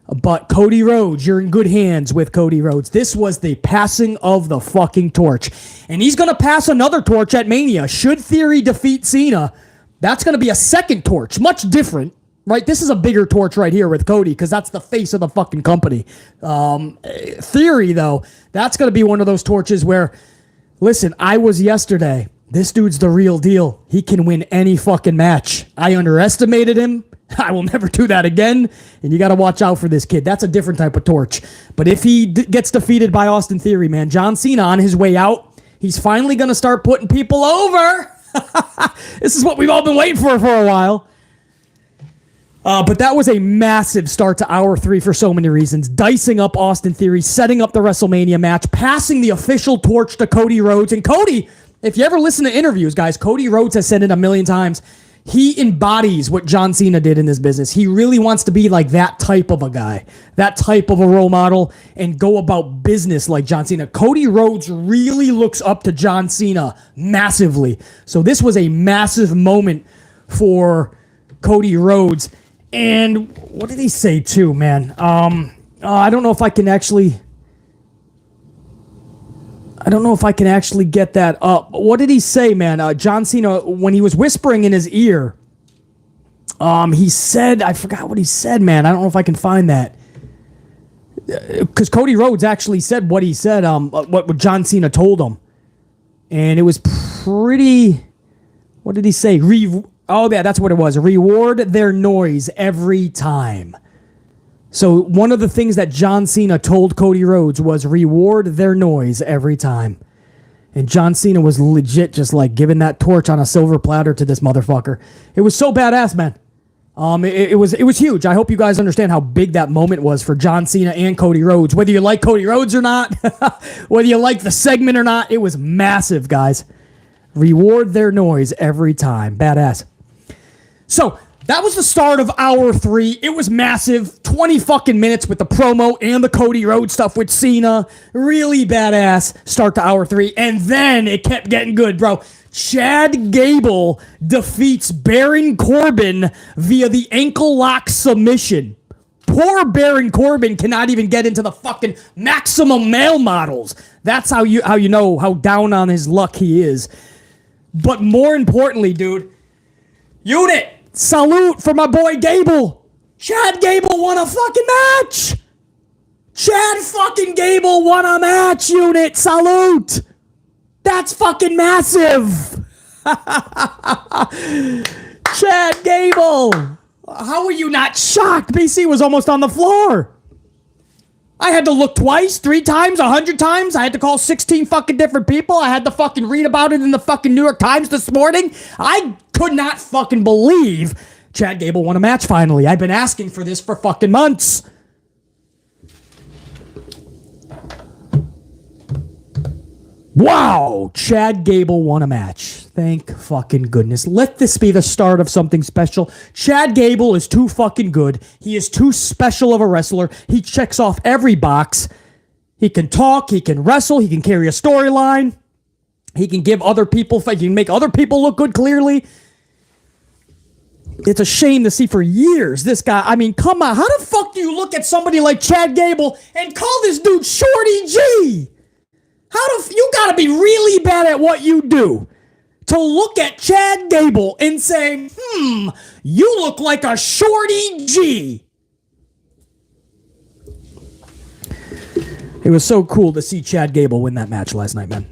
But Cody Rhodes, you're in good hands with Cody Rhodes. This was the passing of the fucking torch. And he's going to pass another torch at Mania. Should Theory defeat Cena, that's going to be a second torch. Much different, right? This is a bigger torch right here with Cody because that's the face of the fucking company. Theory, though, that's going to be one of those torches where, listen, I was yesterday. This dude's the real deal. He can win any fucking match. I underestimated him. I will never do that again. And you got to watch out for this kid. That's a different type of torch. But if he gets defeated by Austin Theory, man, John Cena on his way out, he's finally going to start putting people over. This is what we've all been waiting for a while. But that was a massive start to hour 3 for so many reasons. Dicing up Austin Theory, setting up the WrestleMania match, passing the official torch to Cody Rhodes. And Cody, if you ever listen to interviews, guys, Cody Rhodes has said it a million times. He embodies what John Cena did in this business. He really wants to be like that type of a guy, that type of a role model, and go about business like John Cena. Cody Rhodes really looks up to John Cena massively. So this was a massive moment for Cody Rhodes. And what did he say too, man? I don't know if I can actually get that up. What did he say, man? John Cena, when he was whispering in his ear, he said, I forgot what he said, man. I don't know if I can find that. because Cody Rhodes actually said what he said, what John Cena told him. And it was pretty, what did he say? Oh, yeah, that's what it was. Reward their noise every time. So one of the things that John Cena told Cody Rhodes was reward their noise every time. And John Cena was legit just like giving that torch on a silver platter to this motherfucker. It was so badass, man. It was huge. I hope you guys understand how big that moment was for John Cena and Cody Rhodes. Whether you like Cody Rhodes or not, whether you like the segment or not, it was massive, guys. Reward their noise every time. Badass. So that was the start of hour 3. It was massive. 20 fucking minutes with the promo and the Cody Rhodes stuff with Cena. Really badass start to hour 3. And then it kept getting good, bro. Chad Gable defeats Baron Corbin via the ankle lock submission. Poor Baron Corbin cannot even get into the fucking maximum male models. That's how you know how down on his luck he is. But more importantly, dude, unit, salute for my boy Gable. Chad Gable won a fucking match. Chad fucking Gable won a match, unit. Salute. That's fucking massive. Chad Gable. How are you not shocked? BC was almost on the floor. I had to look twice, 3 times, 100 times. I had to call 16 fucking different people. I had to fucking read about it in the fucking New York Times this morning. I could not fucking believe Chad Gable won a match finally. I've been asking for this for fucking months. Wow, Chad Gable won a match. Thank fucking goodness. Let this be the start of something special. Chad Gable is too fucking good. He is too special of a wrestler. He checks off every box. He can talk, he can wrestle, he can carry a storyline. He can give other people, he can make other people look good clearly. It's a shame to see for years this guy, I mean, come on. How the fuck do you look at somebody like Chad Gable and call this dude Shorty G? You gotta be really bad at what you do to look at Chad Gable and say, you look like a Shorty G. It was so cool to see Chad Gable win that match last night, man.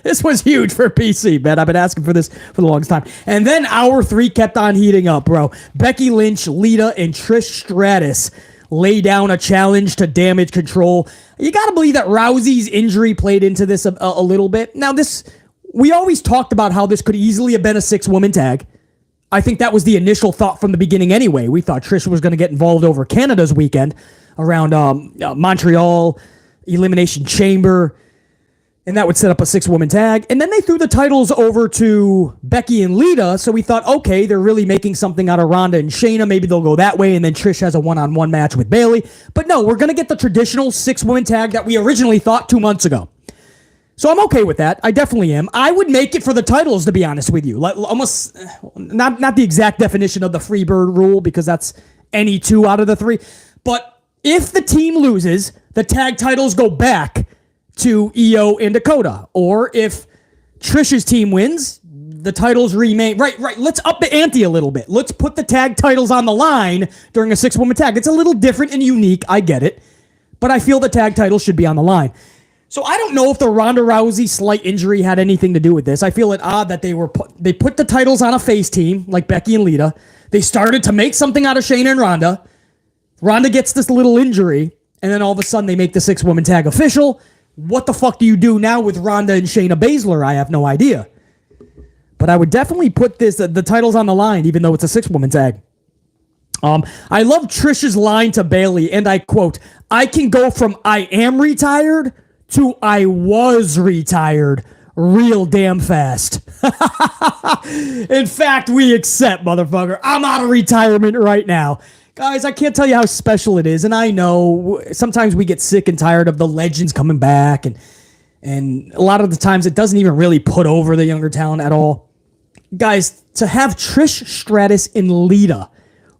This was huge for PC, man. I've been asking for this for the longest time. And then hour 3 kept on heating up, bro. Becky Lynch, Lita, and Trish Stratus lay down a challenge to Damage Control. You gotta believe that Rousey's injury played into this a little bit. Now, we always talked about how this could easily have been a 6-woman tag. I think that was the initial thought from the beginning anyway. We thought Trish was going to get involved over Canada's weekend around Montreal, Elimination Chamber, and that would set up a 6-woman tag. And then they threw the titles over to Becky and Lita, so we thought, okay, they're really making something out of Ronda and Shayna. Maybe they'll go that way, and then Trish has a one-on-one match with Bayley. But no, we're going to get the traditional 6-woman tag that we originally thought 2 months ago. So I'm okay with that. I definitely am. I would make it for the titles, to be honest with you. Like, almost, not the exact definition of the Freebird rule, because that's any 2 out of the 3. But if the team loses, the tag titles go back to Io and Dakota. Or if Trish's team wins, the titles remain. Right. Let's up the ante a little bit. Let's put the tag titles on the line during a 6-woman tag. It's a little different and unique. I get it. But I feel the tag titles should be on the line. So I don't know if the Ronda Rousey slight injury had anything to do with this. I feel it odd that they put the titles on a face team like Becky and Lita. They started to make something out of Shayna and Ronda. Ronda gets this little injury, and then all of a sudden they make the 6-woman tag official. What the fuck do you do now with Ronda and Shayna Baszler? I have no idea. But I would definitely put the titles on the line, even though it's a 6-woman tag. I love Trish's line to Bayley, and I quote, "I can go from I am retired to I was retired real damn fast." In fact, we accept, motherfucker. I'm out of retirement right now. Guys, I can't tell you how special it is, and I know sometimes we get sick and tired of the legends coming back, and a lot of the times it doesn't even really put over the younger talent at all. Guys, to have Trish Stratus and Lita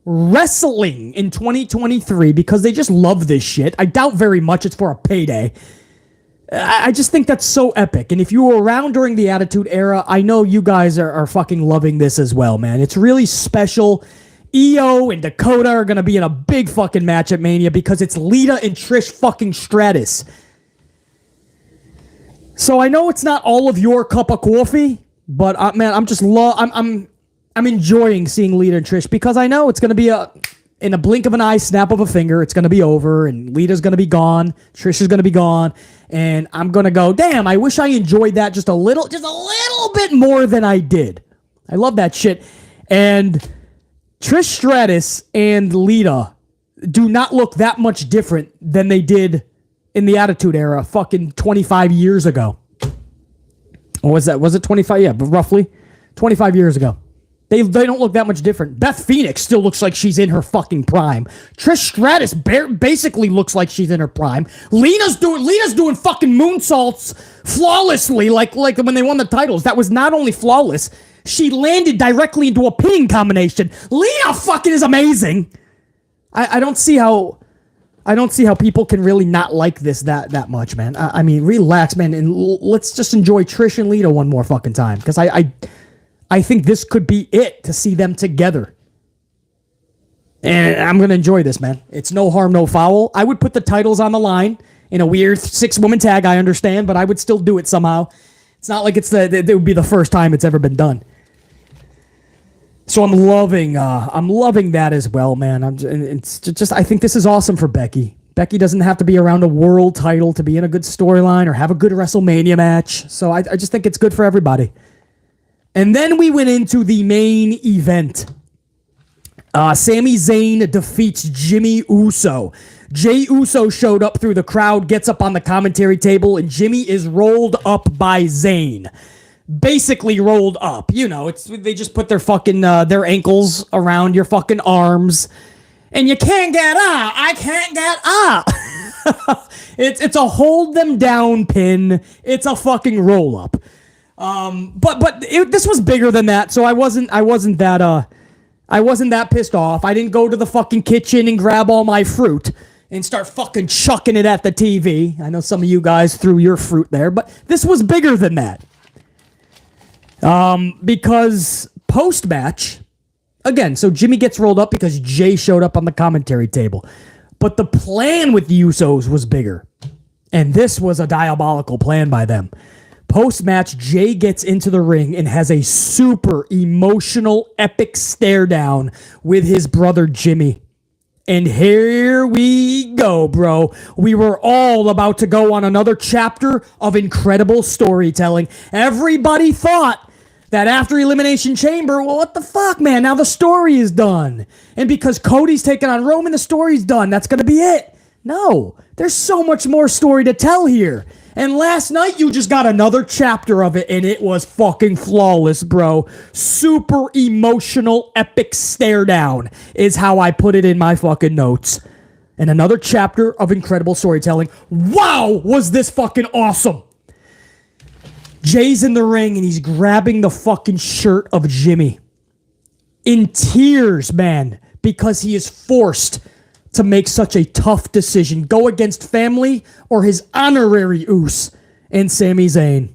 wrestling in 2023 because they just love this shit, I doubt very much it's for a payday. I just think that's so epic. And if you were around during the Attitude Era, I know you guys are fucking loving this as well, man. It's really special. Io and Dakota are going to be in a big fucking match at Mania because it's Lita and Trish fucking Stratus. So I know it's not all of your cup of coffee, but man, I'm enjoying seeing Lita and Trish because I know it's going to be in a blink of an eye, snap of a finger, it's going to be over, and Lita's going to be gone, Trish is going to be gone, and I'm going to go, damn, I wish I enjoyed that just a little bit more than I did. I love that shit. And Trish Stratus and Lita do not look that much different than they did in the Attitude Era fucking 25 years ago. Or was it 25? Yeah, but roughly 25 years ago. They don't look that much different. Beth Phoenix still looks like she's in her fucking prime. Trish Stratus basically looks like she's in her prime. Lita's doing fucking moonsaults flawlessly, like when they won the titles. That was not only flawless, she landed directly into a pinning combination. Lita fucking is amazing. I don't see how people can really not like this that much, man. I mean, relax, man, and let's just enjoy Trish and Lita one more fucking time, because I think this could be it to see them together. And I'm going to enjoy this, man. It's no harm, no foul. I would put the titles on the line in a weird 6-woman tag, I understand, but I would still do it somehow. It's not like it would be the first time it's ever been done. So I'm loving that as well, man. I think this is awesome for Becky. Becky doesn't have to be around a world title to be in a good storyline or have a good WrestleMania match. So I just think it's good for everybody. And then we went into the main event. Sami Zayn defeats Jimmy Uso. Jey Uso showed up through the crowd, gets up on the commentary table, and Jimmy is rolled up by Zayn. Basically rolled up. You know, they just put their fucking their ankles around your fucking arms, and you can't get up. I can't get up. It's a hold them down pin. It's a fucking roll up. But this was bigger than that, so I wasn't that pissed off. I didn't go to the fucking kitchen and grab all my fruit and start fucking chucking it at the TV. I know some of you guys threw your fruit there, but this was bigger than that. Because post-match, again, so Jimmy gets rolled up because Jay showed up on the commentary table. But the plan with the Usos was bigger. And this was a diabolical plan by them. Post-match, Jay gets into the ring and has a super emotional, epic stare down with his brother Jimmy. And here we go, bro. We were all about to go on another chapter of incredible storytelling. Everybody thought that after Elimination Chamber, well, what the fuck, man? Now the story is done. And because Cody's taking on Roman, the story's done. That's going to be it. No, there's so much more story to tell here. And last night, you just got another chapter of it, and it was fucking flawless, bro. Super emotional, epic stare down is how I put it in my fucking notes. And another chapter of incredible storytelling. Wow, was this fucking awesome. Jay's in the ring, and he's grabbing the fucking shirt of Jimmy. In tears, man, because he is forced to make such a tough decision. Go against family or his honorary Us and Sami Zayn.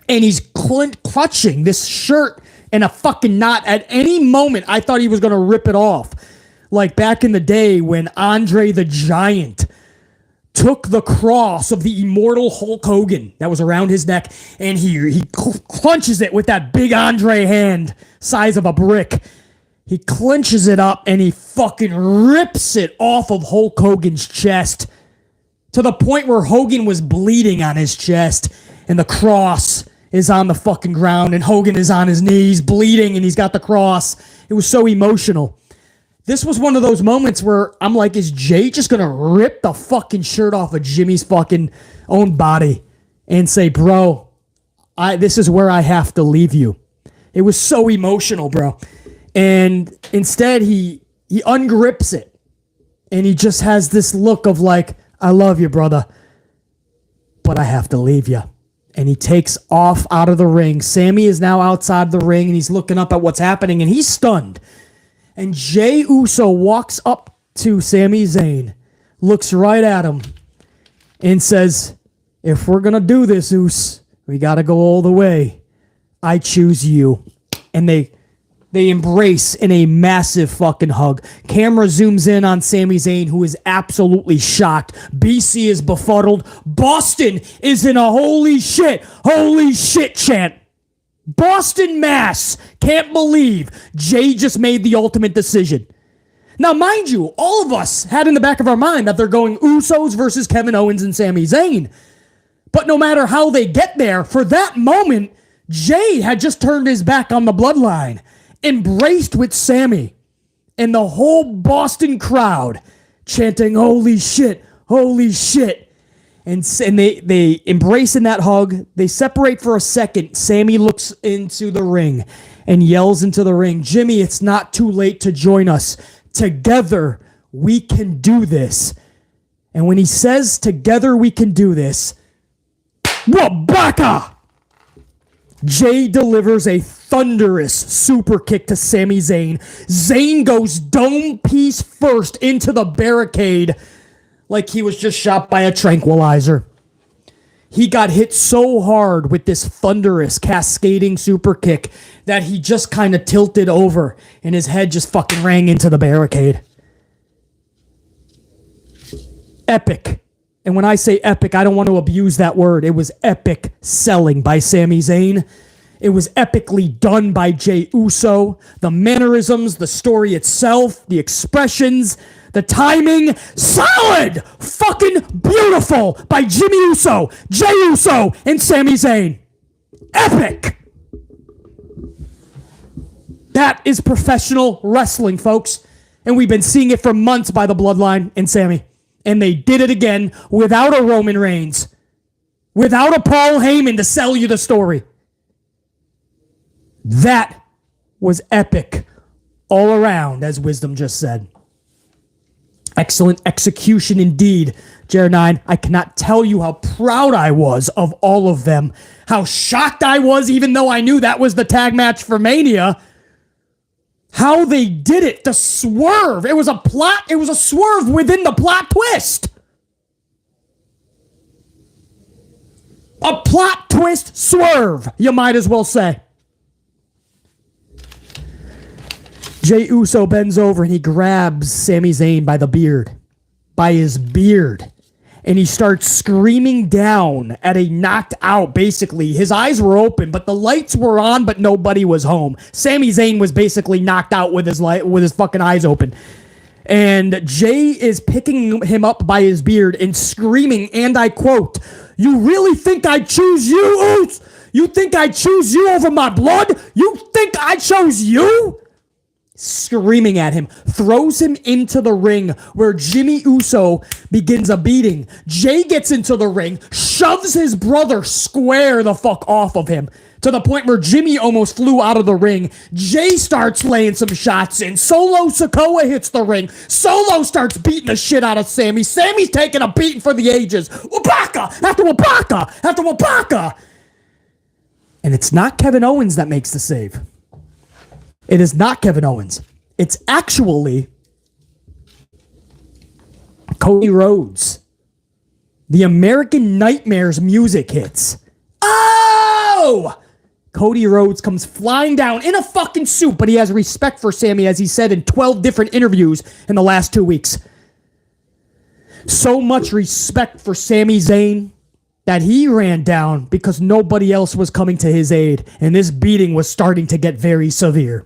And he's clutching this shirt in a fucking knot. At any moment, I thought he was going to rip it off. Like back in the day when Andre the Giant took the cross of the immortal Hulk Hogan that was around his neck, and he clenches it with that big Andre hand size of a brick. He clenches it up and he fucking rips it off of Hulk Hogan's chest to the point where Hogan was bleeding on his chest, and the cross is on the fucking ground and Hogan is on his knees bleeding and he's got the cross. It was so emotional. This was one of those moments where I'm like, is Jay just going to rip the fucking shirt off of Jimmy's fucking own body and say, bro, this is where I have to leave you. It was so emotional, bro. And instead, he ungrips it. And he just has this look of like, I love you, brother, but I have to leave you. And he takes off out of the ring. Sammy is now outside the ring, and he's looking up at what's happening, and he's stunned. And Jey Uso walks up to Sami Zayn, looks right at him, and says, if we're going to do this, Us, we got to go all the way. I choose you. And they They embrace in a massive fucking hug. Camera zooms in on Sami Zayn, who is absolutely shocked. BC is befuddled. Boston is in a holy shit chant. Boston Mass can't believe Jey just made the ultimate decision. Now, mind you, all of us had in the back of our mind that they're going Usos versus Kevin Owens and Sami Zayn. But no matter how they get there, for that moment, Jey had just turned his back on the bloodline, embraced with Sami, and the whole Boston crowd chanting, holy shit, holy shit. And they embrace in that hug. They separate for a second. Sami looks into the ring and yells into the ring, Jimmy, it's not too late to join us. Together, we can do this. And when he says, together we can do this, Wabaka! Jey delivers a thunderous super kick to Sami Zayn. Zayn goes dome piece first into the barricade like he was just shot by a tranquilizer. He got hit so hard with this thunderous cascading super kick that he just kind of tilted over and his head just fucking rang into the barricade. Epic. And when I say epic, I don't want to abuse that word. It was epic selling by Sami Zayn. It was epically done by Jey Uso. The mannerisms, the story itself, the expressions, the timing, solid! Fucking beautiful by Jimmy Uso, Jey Uso, and Sami Zayn. Epic! That is professional wrestling, folks. And we've been seeing it for months by the Bloodline and Sami. And they did it again without a Roman Reigns. Without a Paul Heyman to sell you the story. That was epic all around, as Wisdom just said. Excellent execution indeed, Jared9. I cannot tell you how proud I was of all of them. How shocked I was, even though I knew that was the tag match for Mania. How they did it, the swerve. It was a plot, it was a swerve within the plot twist. A plot twist swerve, you might as well say. Jey Uso bends over and he grabs Sami Zayn by the beard. By his beard. And he starts screaming down at a knocked out, basically. His eyes were open, but the lights were on, but nobody was home. Sami Zayn was basically knocked out with his fucking eyes open. And Jey is picking him up by his beard and screaming, and I quote, "You really think I choose you, Oos? You think I choose you over my blood? You think I chose you?" Screaming at him, throws him into the ring where Jimmy Uso begins a beating. Jey gets into the ring, shoves his brother square the fuck off of him to the point where Jimmy almost flew out of the ring. Jey starts laying some shots in. Solo Sikoa hits the ring. Solo starts beating the shit out of Sami. Sami's taking a beating for the ages. Wabaka after Wabaka after Wabaka. And it's not Kevin Owens that makes the save. It is not Kevin Owens. It's actually Cody Rhodes. The American Nightmares music hits. Oh! Cody Rhodes comes flying down in a fucking suit, but he has respect for Sami, as he said in 12 different interviews in the last 2 weeks. So much respect for Sami Zayn that he ran down because nobody else was coming to his aid, and this beating was starting to get very severe.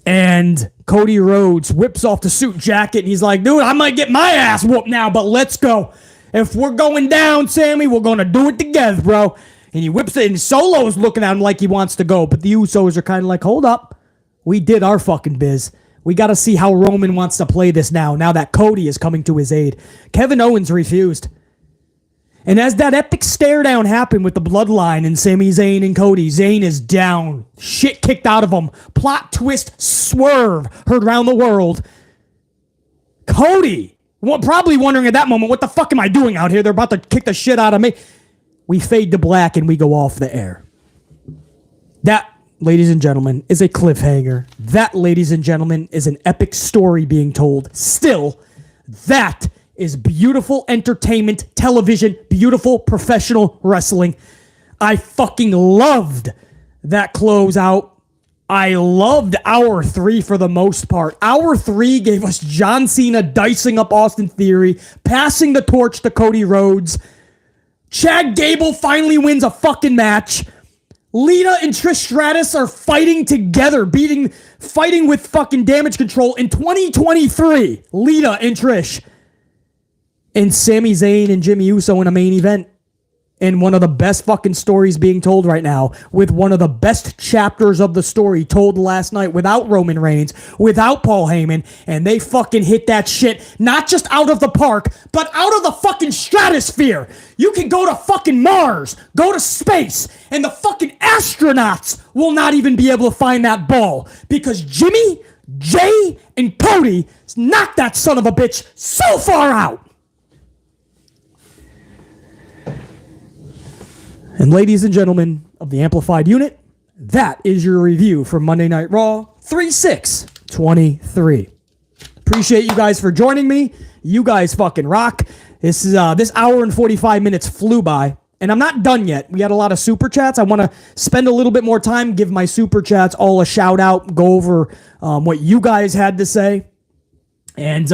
And Cody Rhodes whips off the suit jacket, and he's like, dude, I might get my ass whooped now, but let's go. If we're going down, Sami, we're going to do it together, bro. And he whips it, and Solo's looking at him like he wants to go, but the Usos are kind of like, hold up. We did our fucking biz. We got to see how Roman wants to play this now that Cody is coming to his aid. Kevin Owens refused. And as that epic stare down happened with the Bloodline and Sami Zayn and Cody, Zayn is down. Shit kicked out of him. Plot twist swerve heard around the world. Cody, probably wondering at that moment, what the fuck am I doing out here? They're about to kick the shit out of me. We fade to black and we go off the air. That, ladies and gentlemen, is a cliffhanger. That, ladies and gentlemen, is an epic story being told. Still, that is beautiful entertainment, television, beautiful professional wrestling. I fucking loved that closeout I loved hour 3 for the most part. Hour 3 gave us John Cena dicing up Austin Theory, passing the torch to Cody Rhodes. Chad Gable finally wins a fucking match. Lita and Trish Stratus are fighting together, fighting with fucking Damage Control in 2023. Lita and Trish. And Sami Zayn and Jey Uso in a main event. And one of the best fucking stories being told right now, with one of the best chapters of the story told last night without Roman Reigns, without Paul Heyman, and they fucking hit that shit not just out of the park, but out of the fucking stratosphere. You can go to fucking Mars, go to space, and the fucking astronauts will not even be able to find that ball because Jimmy, Jey, and Cody knocked that son of a bitch so far out. And ladies and gentlemen of the Amplified Unit, that is your review for Monday Night Raw 3/6/23. Appreciate you guys for joining me. You guys fucking rock. This hour and 45 minutes flew by, and I'm not done yet. We had a lot of super chats. I want to spend a little bit more time, give my super chats all a shout out, go over what you guys had to say. And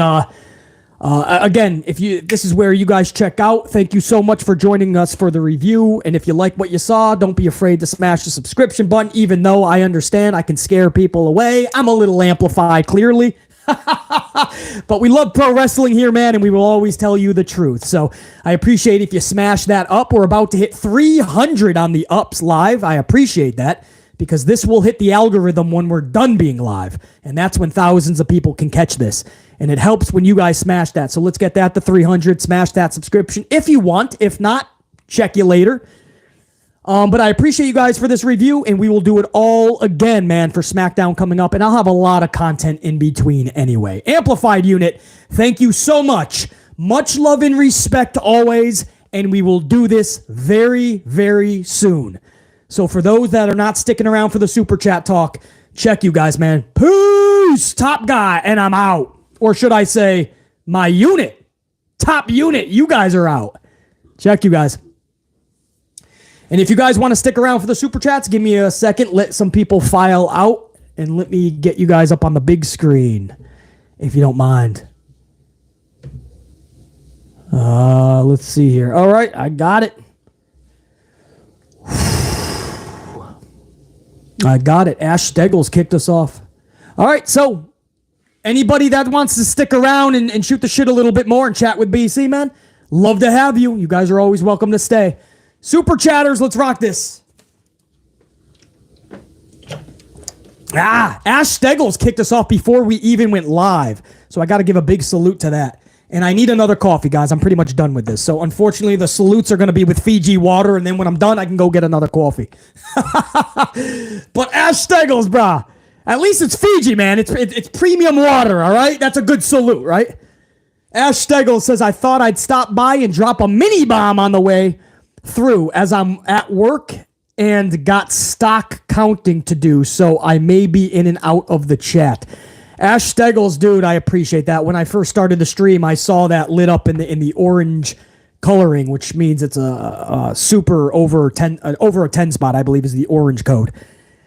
again, this is where you guys check out. Thank you so much for joining us for the review. And if you like what you saw, don't be afraid to smash the subscription button, even though I understand I can scare people away. I'm a little amplified, clearly. But we love pro wrestling here, man, and we will always tell you the truth. So I appreciate if you smash that up. We're about to hit 300 on the ups live. I appreciate that, because this will hit the algorithm when we're done being live. And that's when thousands of people can catch this. And it helps when you guys smash that. So let's get that to 300. Smash that subscription if you want. If not, check you later. But I appreciate you guys for this review, and we will do it all again, man, for SmackDown coming up. And I'll have a lot of content in between anyway. Amplified Unit, thank you so much. Much love and respect always. And we will do this very, very soon. So for those that are not sticking around for the Super Chat talk, check you guys, man. Peace, top guy, and I'm out. Or should I say, my unit, top unit, you guys are out. Check you guys. And if you guys want to stick around for the Super Chats, give me a second. Let some people file out, and let me get you guys up on the big screen, if you don't mind. Let's see here. All right, I got it. I got it. Ash Steggles kicked us off. All right, so anybody that wants to stick around and shoot the shit a little bit more and chat with BC, man, love to have you. You guys are always welcome to stay. Super chatters, let's rock this. Ash Steggles kicked us off before we even went live. So I got to give a big salute to that. And I need another coffee, guys. I'm pretty much done with this. So unfortunately, the salutes are going to be with Fiji water. And then when I'm done, I can go get another coffee. But Ash Steggles, brah. At least it's Fiji, man. It's premium water, all right? That's a good salute, right? Ash Steggles says, I thought I'd stop by and drop a mini bomb on the way through as I'm at work and got stock counting to do, so I may be in and out of the chat. Ash Steggles, dude, I appreciate that. When I first started the stream, I saw that lit up in the orange coloring, which means it's a super over a 10 spot, I believe is the orange code.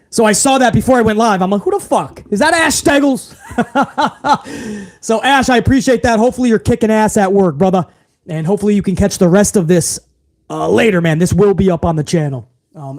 So I saw that before I went live. I'm like, who the fuck? Is that Ash Steggles? So Ash, I appreciate that. Hopefully you're kicking ass at work, brother. And hopefully you can catch the rest of this later, man. This will be up on the channel.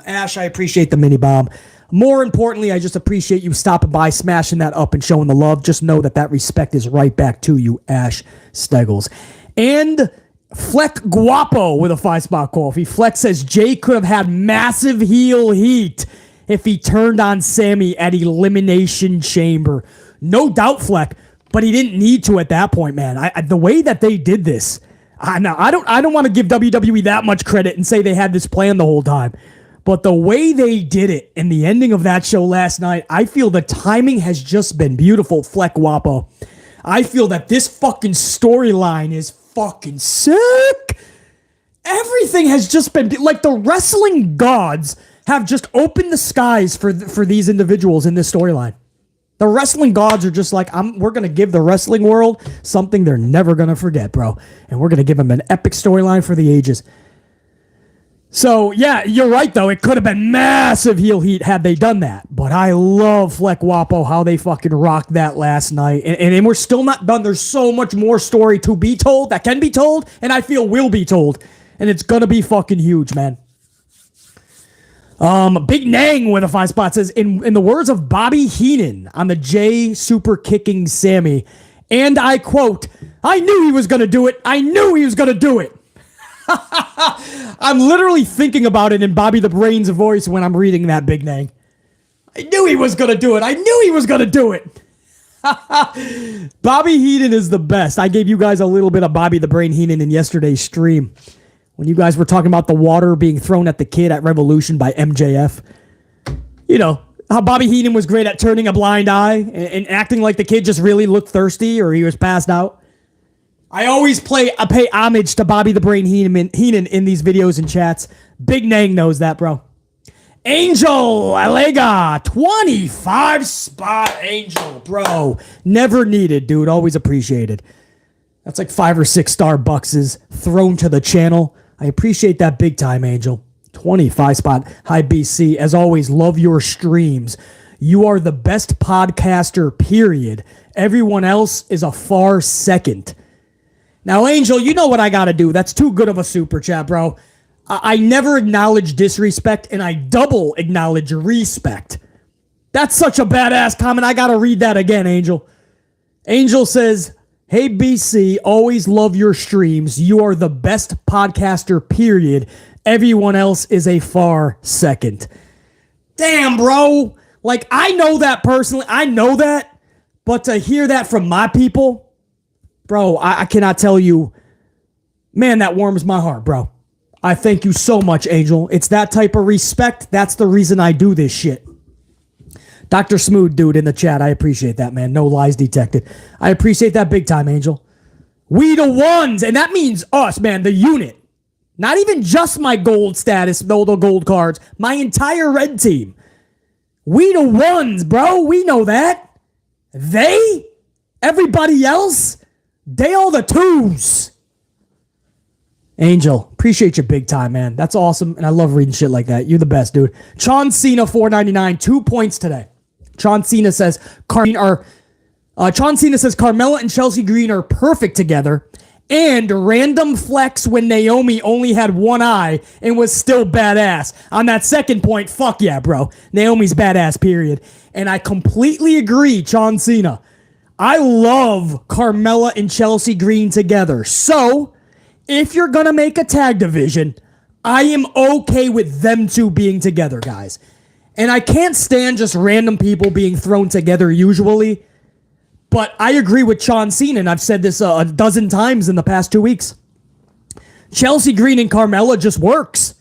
Ash, I appreciate the mini bomb. More importantly, I just appreciate you stopping by, smashing that up, and showing the love. Just know that respect is right back to you, Ash Steggles. And Fleck Guapo with a 5-spot coffee. Fleck says Jey could have had massive heel heat if he turned on Sami at Elimination Chamber. No doubt, Fleck, but he didn't need to at that point, man. The way that they did this, I don't want to give WWE that much credit and say they had this plan the whole time. But the way they did it in the ending of that show last night, I feel the timing has just been beautiful, Fleck Guapo. I feel that this fucking storyline is fucking sick. Everything has just been, like, the wrestling gods have just opened the skies for these individuals in this storyline. The wrestling gods are just like, we're going to give the wrestling world something they're never going to forget, bro. And we're going to give them an epic storyline for the ages. So, yeah, you're right, though. It could have been massive heel heat had they done that. But I love Fleck Wapo, how they fucking rocked that last night. And we're still not done. There's so much more story to be told, that can be told, and I feel will be told. And it's going to be fucking huge, man. Big Nang with a 5 spot says, in the words of Bobby Heenan on the Jey super kicking Sammy, and I quote, I knew he was going to do it. I knew he was going to do it. I'm literally thinking about it in Bobby the Brain's voice when I'm reading that, Big Nang. I knew he was going to do it. I knew he was going to do it. Bobby Heenan is the best. I gave you guys a little bit of Bobby the Brain Heenan in yesterday's stream when you guys were talking about the water being thrown at the kid at Revolution by MJF. You know, how Bobby Heenan was great at turning a blind eye and acting like the kid just really looked thirsty or he was passed out. I always pay homage to Bobby the Brain Heenan in these videos and chats. Big Nang knows that, bro. Angel Alega, 25 spot Angel, bro. Never needed, dude. Always appreciated. That's like 5 or 6 star bucks thrown to the channel. I appreciate that big time, Angel. 25 spot. Hi, BC. As always, love your streams. You are the best podcaster, period. Everyone else is a far second. Now, Angel, you know what I got to do. That's too good of a super chat, bro. I never acknowledge disrespect, and I double acknowledge respect. That's such a badass comment. I got to read that again, Angel. Angel says, hey, BC, always love your streams. You are the best podcaster, period. Everyone else is a far second. Damn, bro. Like, I know that personally. I know that. But to hear that from my people, bro, I cannot tell you. Man, that warms my heart, bro. I thank you so much, Angel. It's that type of respect. That's the reason I do this shit. Dr. Smooth, dude, in the chat. I appreciate that, man. No lies detected. I appreciate that big time, Angel. We the ones, and that means us, man, the unit. Not even just my gold status, though the gold cards. My entire red team. We the ones, bro. We know that. They? Everybody else? They all the twos. Angel, appreciate you big time, man. That's awesome, and I love reading shit like that. You're the best, dude. Chon Cena, 499, 2 points today. Chon Cena says Carmella and Chelsea Green are perfect together, and random flex when Naomi only had one eye and was still badass. On that second point, fuck yeah, bro. Naomi's badass, period. And I completely agree, Chon Cena. I love Carmella and Chelsea Green together. So, if you're going to make a tag division, I am okay with them two being together, guys. And I can't stand just random people being thrown together usually. But I agree with Chon Cena, and I've said this a dozen times in the past 2 weeks. Chelsea Green and Carmella just works.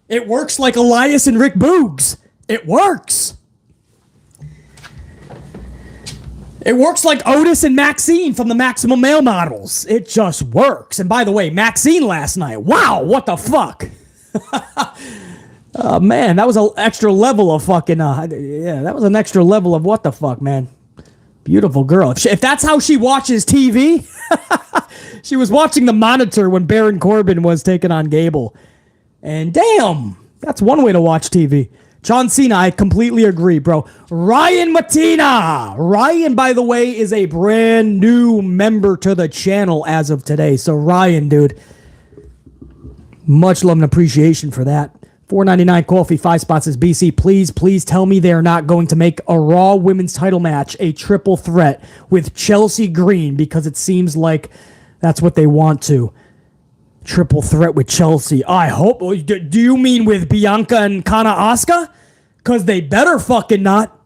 It works like Elias and Rick Boogs. It works. It works like Otis and Maxine from the Maximum Male Models. It just works. And by the way, Maxine last night. Wow, what the fuck? Man, that was an extra level of fucking, that was an extra level of what the fuck, man. Beautiful girl. If that's how she watches TV, she was watching the monitor when Baron Corbin was taking on Gable. And damn, that's one way to watch TV. John Cena, I completely agree, bro. Ryan Matina. Ryan, by the way, is a brand new member to the channel as of today. So, Ryan, dude, much love and appreciation for that. $4.99 coffee, 5 spots says, BC, please tell me they're not going to make a Raw Women's title match a triple threat with Chelsea Green, because it seems like that's what they want to. Triple threat with Chelsea. I hope. Do you mean with Bianca and Kana Asuka? Because they better fucking not.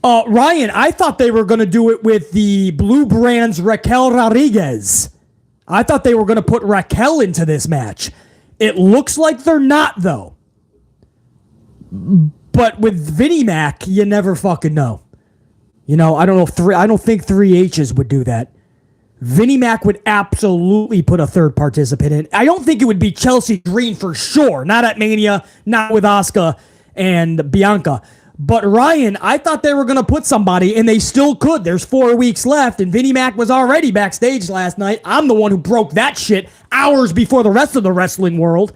Ryan, I thought they were going to do it with the Blue Brand's Raquel Rodriguez. I thought they were going to put Raquel into this match. It looks like they're not, though. But with Vinnie Mac, you never fucking know. You know, I don't think 3H's would do that. Vinnie Mac would absolutely put a third participant in. I don't think it would be Chelsea Green for sure. Not at Mania, not with Asuka and Bianca. But Ryan, I thought they were going to put somebody, and they still could. There's 4 weeks left, and Vinnie Mac was already backstage last night. I'm the one who broke that shit hours before the rest of the wrestling world.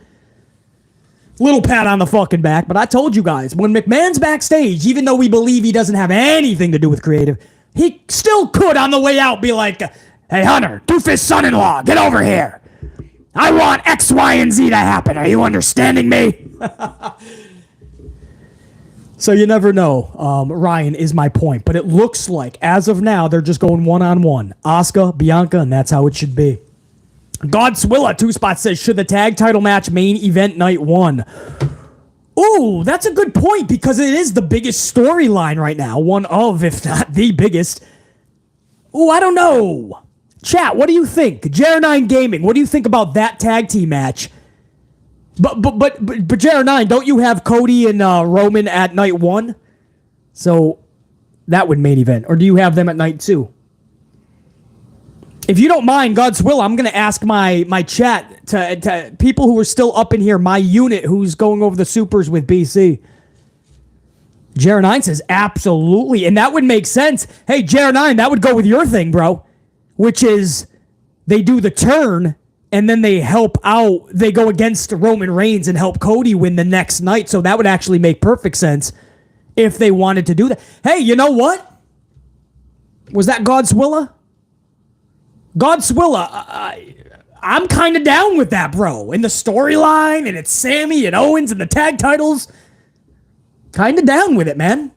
Little pat on the fucking back, but I told you guys, when McMahon's backstage, even though we believe he doesn't have anything to do with creative, he still could on the way out be like, hey, Hunter, Doofus son-in-law, get over here. I want X, Y, and Z to happen. Are you understanding me? So you never know, Ryan, is my point. But it looks like, as of now, they're just going one-on-one. Asuka, Bianca, and that's how it should be. Godswilla, 2 spots, says, should the tag title match main event night 1? Ooh, that's a good point, because it is the biggest storyline right now. One of, if not the biggest. Ooh, I don't know. Chat, what do you think? JR9 Gaming, what do you think about that tag team match? But JR9, don't you have Cody and Roman at night 1? So that would main event. Or do you have them at night 2? If you don't mind, God's will, I'm going to ask my chat to people who are still up in here, my unit who's going over the supers with BC. JR9 says, absolutely. And that would make sense. Hey, JR9, that would go with your thing, bro. Which is they do the turn and then they help out. They go against Roman Reigns and help Cody win the next night. So that would actually make perfect sense if they wanted to do that. Hey, you know what? Was that Godswilla? Godswilla, I'm kind of down with that, bro. In the storyline, and it's Sammy and Owens and the tag titles. Kind of down with it, man.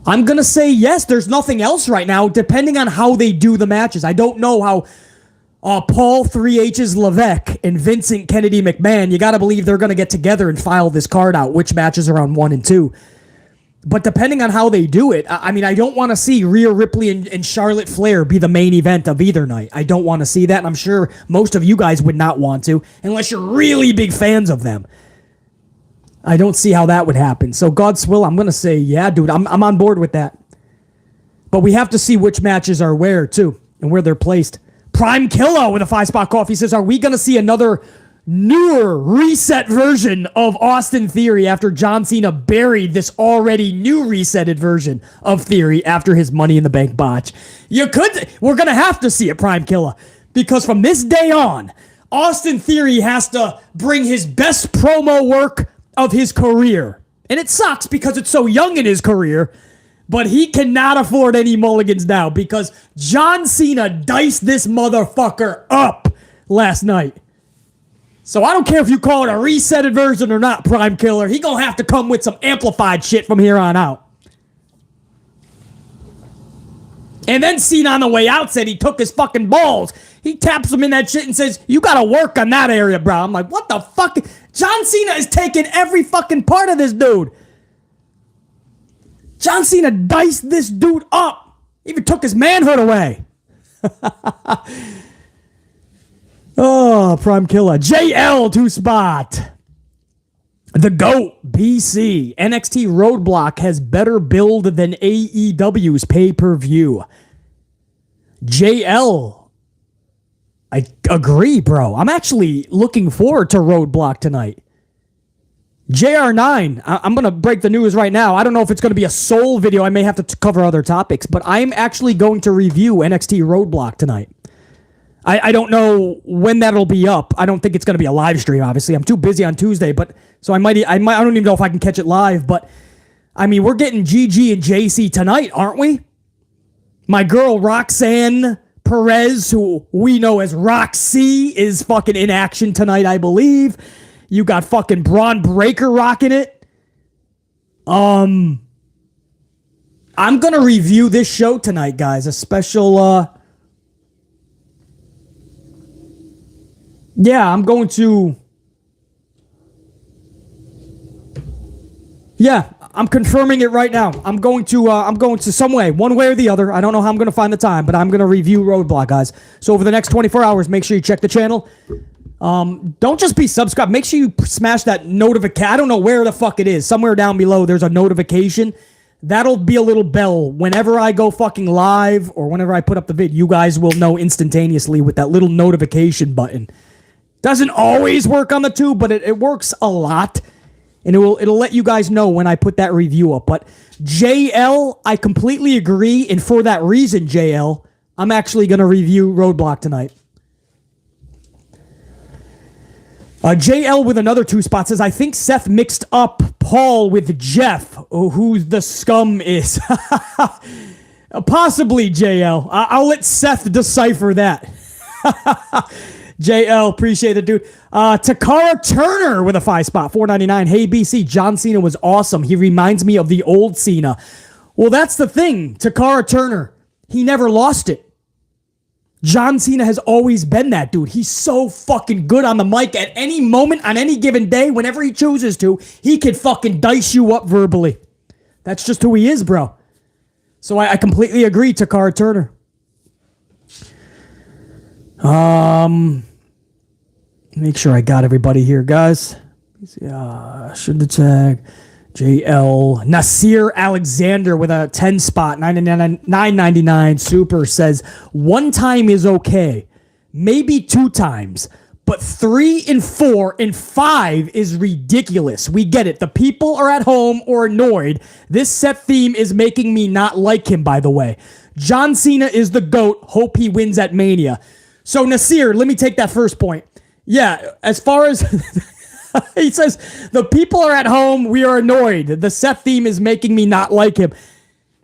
I'm going to say yes. There's nothing else right now, depending on how they do the matches. I don't know how Paul 3H's Levesque and Vincent Kennedy McMahon, you got to believe they're going to get together and file this card out, which matches are on 1 and 2. But depending on how they do it, I mean, I don't want to see Rhea Ripley and Charlotte Flair be the main event of either night. I don't want to see that, and I'm sure most of you guys would not want to, unless you're really big fans of them. I don't see how that would happen. So God's will, I'm going to say, yeah, dude, I'm on board with that. But we have to see which matches are where, too, and where they're placed. Prime Killa with a 5-spot coffee says, are we going to see another newer reset version of Austin Theory after John Cena buried this already new resetted version of Theory after his Money in the Bank botch? We're going to have to see it, Prime Killer, because from this day on, Austin Theory has to bring his best promo work of his career. And it sucks because it's so young in his career, but he cannot afford any mulligans now because John Cena diced this motherfucker up last night. So I don't care if you call it a resetted version or not, Prime Killer. He gonna have to come with some amplified shit from here on out. And then Cena on the way out said he took his fucking balls. He taps him in that shit and says, you gotta work on that area, bro. I'm like, what the fuck? John Cena is taking every fucking part of this dude. John Cena diced this dude up. Even took his manhood away. Oh, Prime Killer. JL 2-spot. The GOAT, BC. NXT Roadblock has better build than AEW's pay-per-view. JL. I agree, bro. I'm actually looking forward to Roadblock tonight. JR9, I'm going to break the news right now. I don't know if it's going to be a sole video. I may have to cover other topics, but I'm actually going to review NXT Roadblock tonight. I don't know when that'll be up. I don't think it's going to be a live stream, obviously. I'm too busy on Tuesday, but so I don't even know if I can catch it live, but I mean, we're getting GG and JC tonight, aren't we? My girl Roxanne Perez, who we know as Roxy, is fucking in action tonight, I believe. You got fucking Braun Breaker rocking it. I'm going to review this show tonight, guys. A special, yeah, I'm going to... Yeah, I'm confirming it right now. I'm going to some way, one way or the other. I don't know how I'm going to find the time, but I'm going to review Roadblock, guys. So over the next 24 hours, make sure you check the channel. Don't just be subscribed. Make sure you smash that notification. I don't know where the fuck it is. Somewhere down below, there's a notification. That'll be a little bell. Whenever I go fucking live or whenever I put up the vid, you guys will know instantaneously with that little notification button. Doesn't always work on the tube, but it works a lot. And it'll let you guys know when I put that review up. But JL, I completely agree. And for that reason, JL, I'm actually going to review Roadblock tonight. JL with another 2 spots says, I think Seth mixed up Paul with Jeff, who the scum is. Possibly, JL. I'll let Seth decipher that. JL, appreciate it, dude. Takara Turner with a 5 spot, $4.99. Hey, BC, John Cena was awesome. He reminds me of the old Cena. Well, that's the thing. Takara Turner, he never lost it. John Cena has always been that dude. He's so fucking good on the mic at any moment, on any given day, whenever he chooses to. He can fucking dice you up verbally. That's just who he is, bro. So I completely agree, Takara Turner. Make sure I got everybody here, guys. Should the tag. JL Nasir Alexander with a 10 spot, $9.99 super says 1 time is okay, maybe 2 times, but 3 and 4 and 5 is ridiculous. We get it. The people are at home or annoyed. This set theme is making me not like him, by the way. John Cena is the GOAT. Hope he wins at Mania. So Nasir, let me take that first point. Yeah, as far as... He says, the people are at home, we are annoyed. The Seth theme is making me not like him.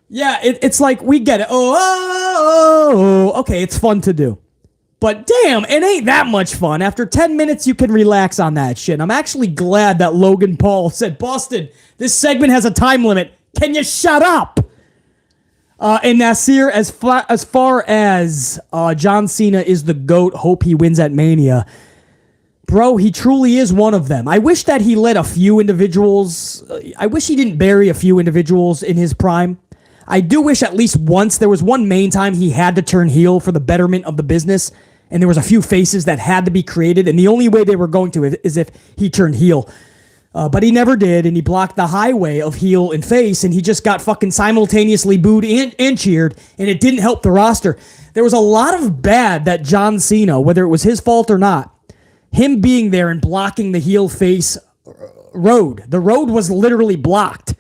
Yeah, it's like, we get it. Okay, it's fun to do. But damn, it ain't that much fun. After 10 minutes, you can relax on that shit. I'm actually glad that Logan Paul said, Boston, this segment has a time limit. Can you shut up? And Nasir, as far as John Cena is the GOAT, hope he wins at Mania. Bro, he truly is one of them. I wish that he let a few individuals... I wish he didn't bury a few individuals in his prime. I do wish at least once there was one main time he had to turn heel for the betterment of the business, and there was a few faces that had to be created, and the only way they were going to is if he turned heel. But he never did, and he blocked the highway of heel and face, and he just got fucking simultaneously booed and cheered, and it didn't help the roster. There was a lot of bad that John Cena, whether it was his fault or not, him being there and blocking the heel face road. The road was literally blocked.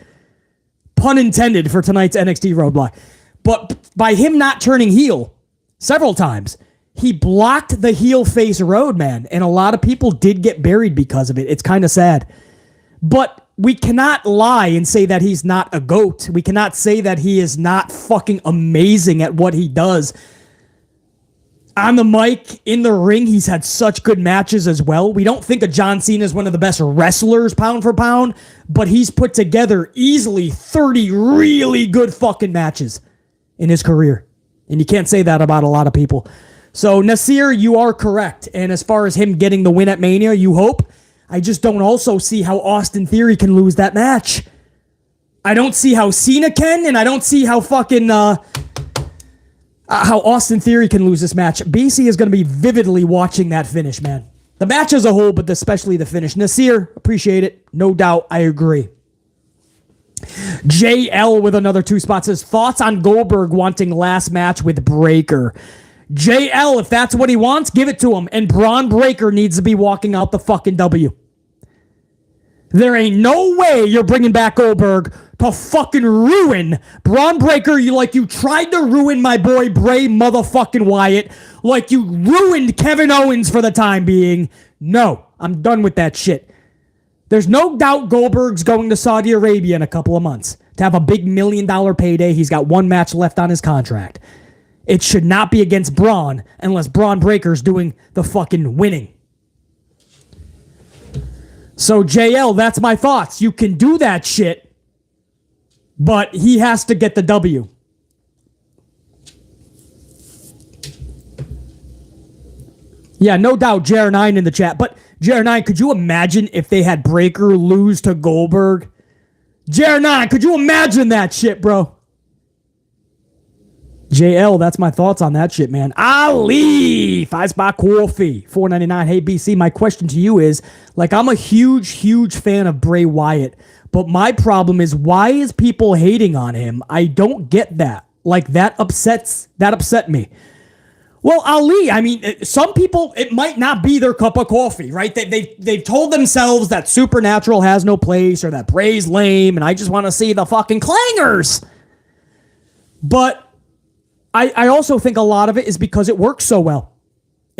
Pun intended for tonight's NXT roadblock. But by him not turning heel several times, he blocked the heel face road, man. And a lot of people did get buried because of it. It's kind of sad. But we cannot lie and say that he's not a GOAT. We cannot say that he is not fucking amazing at what he does. On the mic, in the ring, he's had such good matches as well. We don't think of John Cena as one of the best wrestlers pound for pound, but he's put together easily 30 really good fucking matches in his career. And you can't say that about a lot of people. So, Nasir, you are correct. And as far as him getting the win at Mania, you hope. I just don't also see how Austin Theory can lose that match. I don't see how Cena can, and I don't see how fucking... how Austin Theory can lose this match. BC is going to be vividly watching that finish, man. The match as a whole, but especially the finish. Nasir, appreciate it. No doubt, I agree. JL with another 2 spots says, thoughts on Goldberg wanting last match with Breakker. JL, if that's what he wants, give it to him. And Braun Breakker needs to be walking out the fucking W. There ain't no way you're bringing back Goldberg to fucking ruin Braun Breakker. You tried to ruin my boy Bray motherfucking Wyatt. Like you ruined Kevin Owens for the time being. No, I'm done with that shit. There's no doubt Goldberg's going to Saudi Arabia in a couple of months to have a big $1 million payday. He's got 1 match left on his contract. It should not be against Braun unless Braun Breaker's doing the fucking winning. So, JL, that's my thoughts. You can do that shit, but he has to get the W. Yeah, no doubt, JR9 in the chat. But, JR9, could you imagine if they had Breakker lose to Goldberg? JR9, could you imagine that shit, bro? JL, that's my thoughts on that shit, man. Ali, 5-spot coffee, $4.99. Hey, BC, my question to you is, I'm a huge fan of Bray Wyatt, but my problem is, why is people hating on him? I don't get that. That upset me. Well, Ali, I mean, some people, it might not be their cup of coffee, right? They've told themselves that Supernatural has no place or that Bray's lame, and I just want to see the fucking clangers. But I also think a lot of it is because it works so well.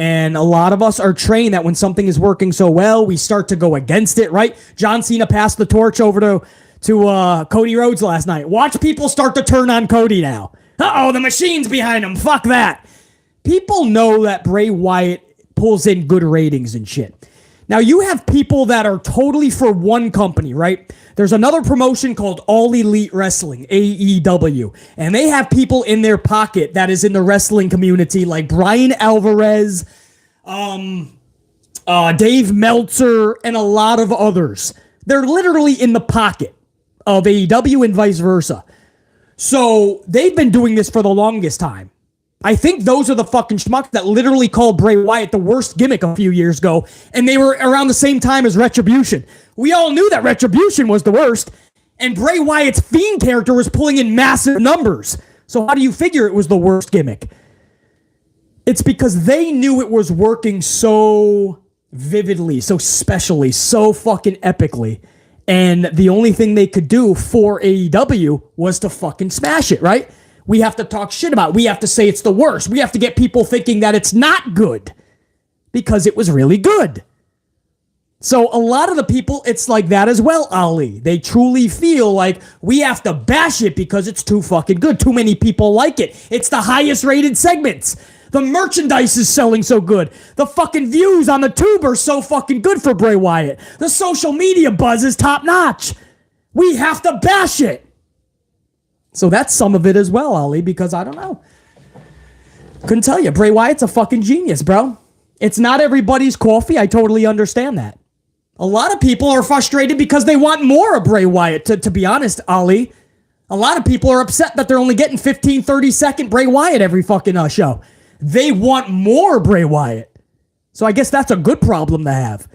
And a lot of us are trained that when something is working so well, we start to go against it, right? John Cena passed the torch over to Cody Rhodes last night. Watch people start to turn on Cody now. Uh-oh, the machine's behind him. Fuck that. People know that Bray Wyatt pulls in good ratings and shit. Now, you have people that are totally for one company, right? There's another promotion called All Elite Wrestling, AEW, and they have people in their pocket that is in the wrestling community, like Brian Alvarez, Dave Meltzer, and a lot of others. They're literally in the pocket of AEW and vice versa. So they've been doing this for the longest time. I think those are the fucking schmucks that literally called Bray Wyatt the worst gimmick a few years ago, and they were around the same time as Retribution. We all knew that Retribution was the worst, and Bray Wyatt's Fiend character was pulling in massive numbers. So how do you figure it was the worst gimmick? It's because they knew it was working so vividly, so specially, so fucking epically, and the only thing they could do for AEW was to fucking smash it, right? We have to talk shit about it. We have to say it's the worst. We have to get people thinking that it's not good because it was really good. So a lot of the people, it's like that as well, Ali. They truly feel like we have to bash it because it's too fucking good. Too many people like it. It's the highest rated segments. The merchandise is selling so good. The fucking views on the tube are so fucking good for Bray Wyatt. The social media buzz is top notch. We have to bash it. So that's some of it as well, Ali, because I don't know. Couldn't tell you. Bray Wyatt's a fucking genius, bro. It's not everybody's coffee. I totally understand that. A lot of people are frustrated because they want more of Bray Wyatt, to be honest, Ali. A lot of people are upset that they're only getting 15, 30-second Bray Wyatt every fucking show. They want more Bray Wyatt. So I guess that's a good problem to have.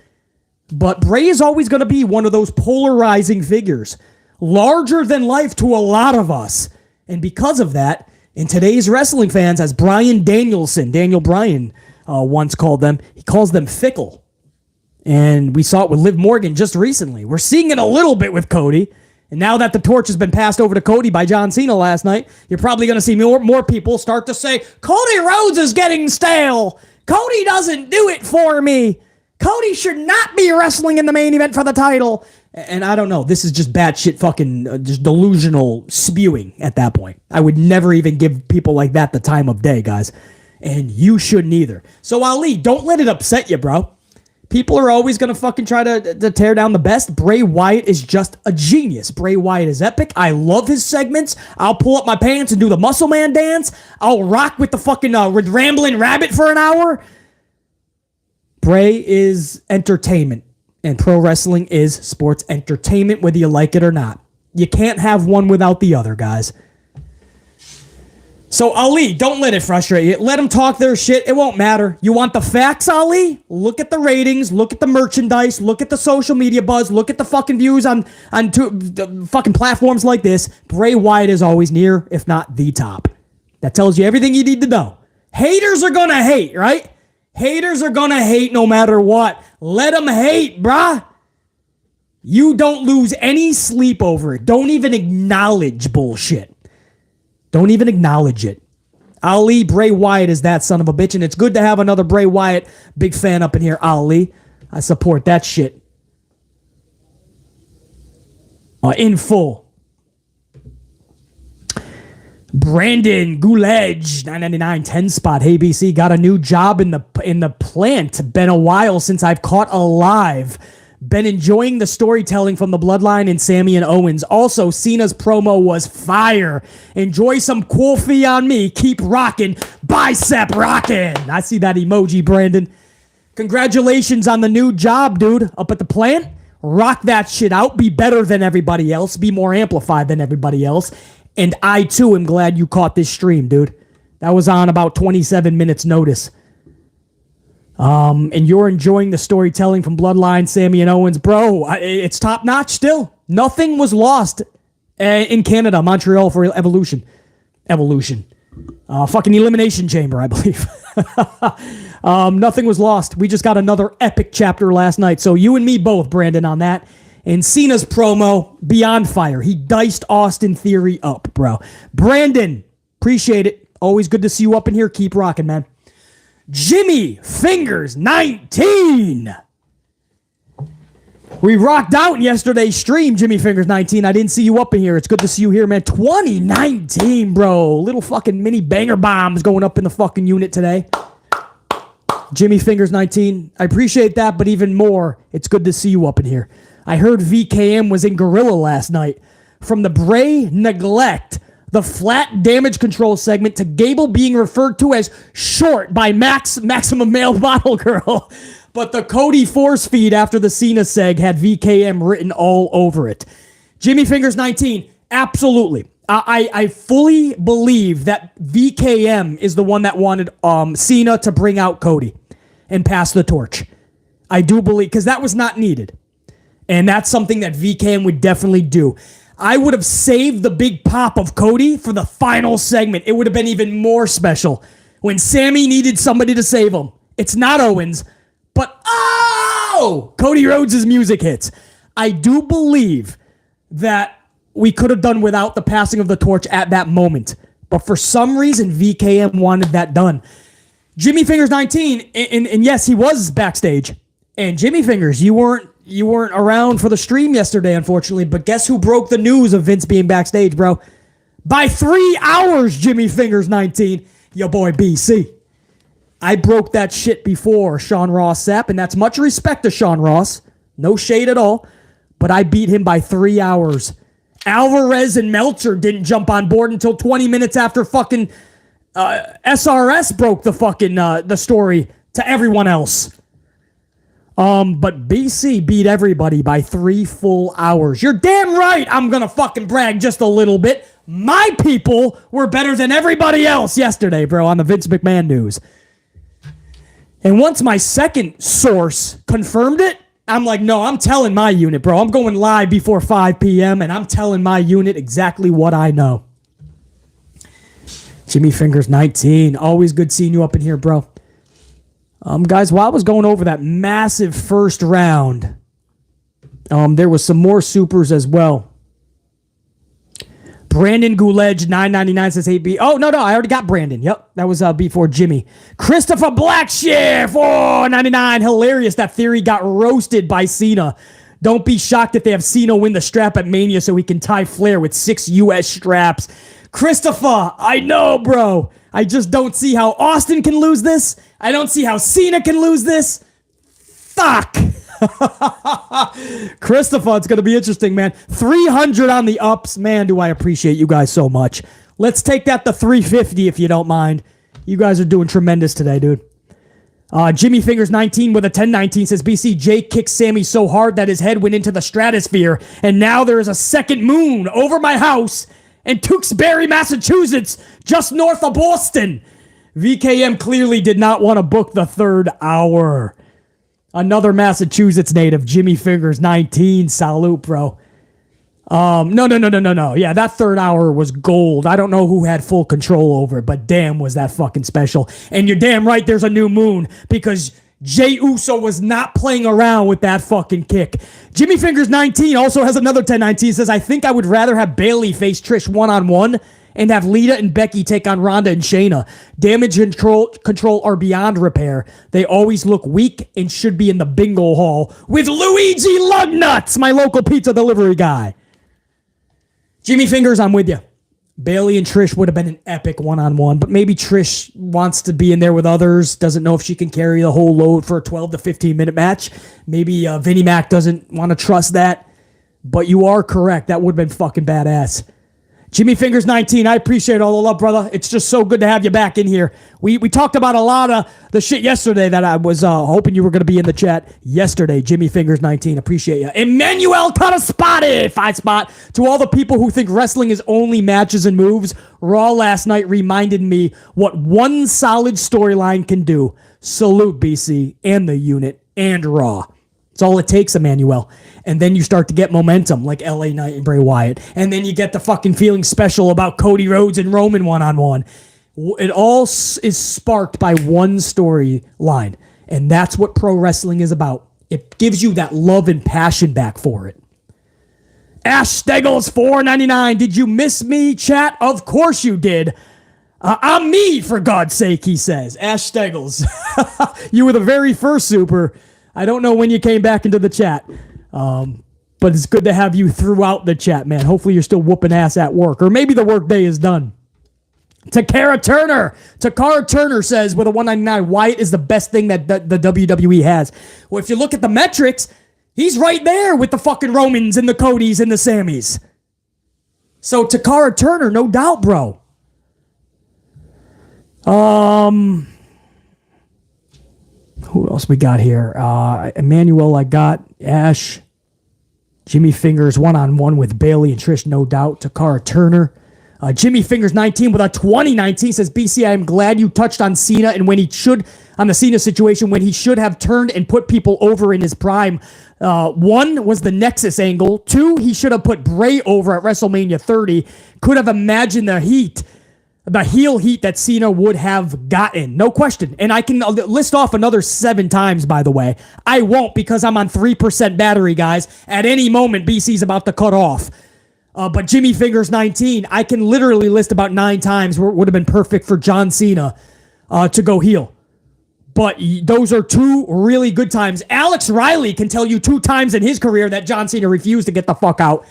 But Bray is always going to be one of those polarizing figures. Larger than life to a lot of us. And because of that, in today's wrestling fans, as Daniel Bryan once called them, he calls them fickle. And we saw it with Liv Morgan just recently. We're seeing it a little bit with Cody. And now that the torch has been passed over to Cody by John Cena last night, you're probably going to see more people start to say, Cody Rhodes is getting stale. Cody doesn't do it for me. Cody should not be wrestling in the main event for the title. And I don't know. This is just batshit fucking just delusional spewing at that point. I would never even give people like that the time of day, guys. And you shouldn't either. So, Ali, don't let it upset you, bro. People are always going to fucking try to tear down the best. Bray Wyatt is just a genius. Bray Wyatt is epic. I love his segments. I'll pull up my pants and do the Muscle Man dance. I'll rock with the fucking Rambling Rabbit for an hour. Bray is entertainment. And pro wrestling is sports entertainment, whether you like it or not. You can't have one without the other, guys. So, Ali, don't let it frustrate you. Let them talk their shit. It won't matter. You want the facts, Ali? Look at the ratings. Look at the merchandise. Look at the social media buzz. Look at the fucking views on fucking platforms like this. Bray Wyatt is always near, if not the top. That tells you everything you need to know. Haters are going to hate, right? Haters are going to hate no matter what. Let them hate, bruh. You don't lose any sleep over it. Don't even acknowledge bullshit. Don't even acknowledge it. Ali, Bray Wyatt is that son of a bitch, and it's good to have another Bray Wyatt big fan up in here, Ali. I support that shit. In full. Brandon Gulej, 999 10 spot. Hey BC, got a new job in the plant. Been a while since I've caught a live. Been enjoying the storytelling from the Bloodline and Sami and Owens. Also, Cena's promo was fire. Enjoy some coffee on me. Keep rocking. Bicep rocking. I see that emoji, Brandon. Congratulations on the new job, dude. Up at the plant. Rock that shit out. Be better than everybody else. Be more amplified than everybody else. And I, too, am glad you caught this stream, dude. That was on about 27 minutes notice. And you're enjoying the storytelling from Bloodline, Sami and Owens. Bro, it's top-notch still. Nothing was lost in Canada, Montreal for Evolution. Fucking Elimination Chamber, I believe. Nothing was lost. We just got another epic chapter last night. So you and me both, Brandon, on that. And Cena's promo, beyond fire. He diced Austin Theory up, bro. Brandon, appreciate it. Always good to see you up in here. Keep rocking, man. Jimmy Fingers 19. We rocked out in yesterday's stream, Jimmy Fingers 19. I didn't see you up in here. It's good to see you here, man. 2019, bro. Little fucking mini banger bombs going up in the fucking unit today. Jimmy Fingers 19. I appreciate that, but even more, it's good to see you up in here. I heard VKM was in Gorilla last night. From the Bray neglect, the flat damage control segment, to Gable being referred to as short by Maximum Male Bottle Girl. But the Cody force feed after the Cena seg had VKM written all over it. Jimmy Fingers 19, absolutely. I fully believe that VKM is the one that wanted Cena to bring out Cody and pass the torch. I do believe, because that was not needed. And that's something that VKM would definitely do. I would have saved the big pop of Cody for the final segment. It would have been even more special when Sami needed somebody to save him. It's not Owens. But, Cody Rhodes' music hits. I do believe that we could have done without the passing of the torch at that moment. But for some reason, VKM wanted that done. Jimmy Fingers 19, and yes, he was backstage. And Jimmy Fingers, you weren't around for the stream yesterday, unfortunately. But guess who broke the news of Vince being backstage, bro? By 3 hours, Jimmy Fingers 19. Your boy BC. I broke that shit before Sean Ross Sapp, and that's much respect to Sean Ross. No shade at all. But I beat him by 3 hours. Alvarez and Meltzer didn't jump on board until 20 minutes after fucking SRS broke the fucking the story to everyone else. But BC beat everybody by 3 full hours. You're damn right I'm gonna fucking brag just a little bit. My people were better than everybody else yesterday, bro, on the Vince McMahon news. And once my second source confirmed it, I'm like, no, I'm telling my unit, bro. I'm going live before 5 p.m., and I'm telling my unit exactly what I know. Jimmy Fingers 19. Always good seeing you up in here, bro. Guys, while I was going over that massive first round, there was some more supers as well. Brandon Gouledge, $9.99 says, hey, B. Oh, no, I already got Brandon. Yep, that was before Jimmy. Christopher Blackshear, $4.99. Hilarious. That theory got roasted by Cena. Don't be shocked if they have Cena win the strap at Mania so he can tie Flair with 6 U.S. straps. Christopher, I know, bro. I just don't see how Austin can lose this. I don't see how Cena can lose this. Fuck. Christopher, it's going to be interesting, man. 300 on the ups. Man, do I appreciate you guys so much. Let's take that to 350 if you don't mind. You guys are doing tremendous today, dude. Jimmy Fingers 19 with a 1019 says, BC, Jey kicked Sami so hard that his head went into the stratosphere, and now there is a second moon over my house in Tewksbury, Massachusetts, just north of Boston. VKM clearly did not want to book the third hour. Another Massachusetts native, Jimmy Fingers 19. Salute, bro. No. Yeah, that third hour was gold. I don't know who had full control over it, but damn, was that fucking special. And you're damn right there's a new moon, because Jey Uso was not playing around with that fucking kick. Jimmy Fingers 19 also has another 1019. Says, I think I would rather have Bayley face Trish one-on-one and have Lita and Becky take on Ronda and Shayna. Damage and control are beyond repair. They always look weak and should be in the bingo hall with Luigi Lugnuts, my local pizza delivery guy. Jimmy Fingers, I'm with you. Bayley and Trish would have been an epic one-on-one, but maybe Trish wants to be in there with others, doesn't know if she can carry the whole load for a 12 to 15-minute match. Maybe Vinnie Mac doesn't want to trust that, but you are correct. That would have been fucking badass. Jimmy Fingers 19, I appreciate all the love, brother. It's just so good to have you back in here. We talked about a lot of the shit yesterday that I was hoping you were going to be in the chat yesterday. Jimmy Fingers 19, appreciate you. Emmanuel Caraspati, 5-spot. To all the people who think wrestling is only matches and moves, Raw last night reminded me what one solid storyline can do. Salute BC and the unit and Raw. It's all it takes, Emmanuel. And then you start to get momentum like LA Knight and Bray Wyatt. And then you get the fucking feeling special about Cody Rhodes and Roman one-on-one. It all is sparked by one storyline. And that's what pro wrestling is about. It gives you that love and passion back for it. Ash Steggles, $4.99. Did you miss me, chat? Of course you did. I'm me, for God's sake, he says. Ash Steggles. You were the very first super. I don't know when you came back into the chat. But it's good to have you throughout the chat, man. Hopefully you're still whooping ass at work. Or maybe the work day is done. Takara Turner says with a 199, Wyatt is the best thing that the WWE has. Well, if you look at the metrics, he's right there with the fucking Romans and the Codys and the Sammys. So Takara Turner, no doubt, bro. Who else we got here? Emmanuel, I got Ash. Jimmy Fingers one-on-one with Bayley and Trish, no doubt. Takara Turner. Jimmy Fingers 19 with a 2019 says, BC, I'm glad you touched on Cena and when he should, on the Cena situation, when he should have turned and put people over in his prime. One was the Nexus angle. Two, he should have put Bray over at WrestleMania 30. Could have imagined the heel heat that Cena would have gotten. No question. And I can list off another 7 times, by the way. I won't because I'm on 3% battery, guys. At any moment, BC's about to cut off. But Jimmy Fingers 19, I can literally list about 9 times where it would have been perfect for John Cena to go heel. But those are 2 really good times. Alex Riley can tell you 2 times in his career that John Cena refused to get the fuck out.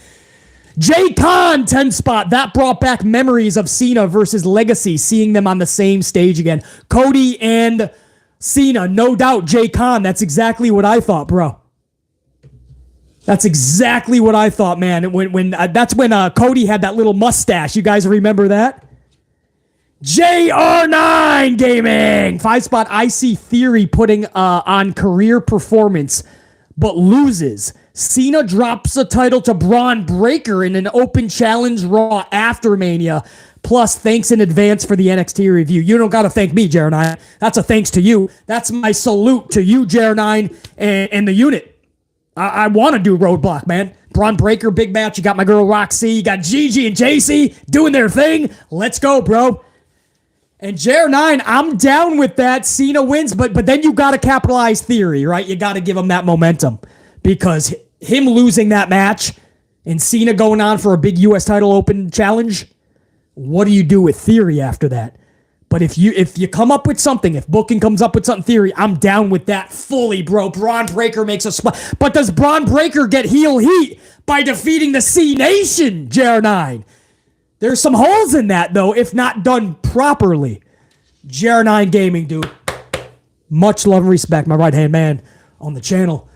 Jay Khan, 10 spot. That brought back memories of Cena versus Legacy, seeing them on the same stage again. Cody and Cena, no doubt. Jay Khan, that's exactly what I thought, bro. That's exactly what I thought, man. That's when Cody had that little mustache. You guys remember that? JR9 Gaming, 5 spot. I see Theory putting on career performance, but loses. Cena drops the title to Braun Breaker in an open challenge Raw after Mania. Plus, thanks in advance for the NXT review. You don't got to thank me, JR9. That's a thanks to you. That's my salute to you, JR9, and the unit. I want to do Roadblock, man. Braun Breaker, big match. You got my girl Roxy. You got Gigi and JC doing their thing. Let's go, bro. And JR9, I'm down with that. Cena wins, but then you got to capitalize Theory, right? You got to give him that momentum. Because him losing that match and Cena going on for a big U.S. title open challenge, what do you do with Theory after that? But if you come up with something, if booking comes up with something, Theory, I'm down with that fully, bro. Braun Breaker makes a spot. But does Braun Breaker get heel heat by defeating the C-Nation, JR9? There's some holes in that, though, if not done properly. JR9 Gaming, dude. Much love and respect, my right-hand man on the channel.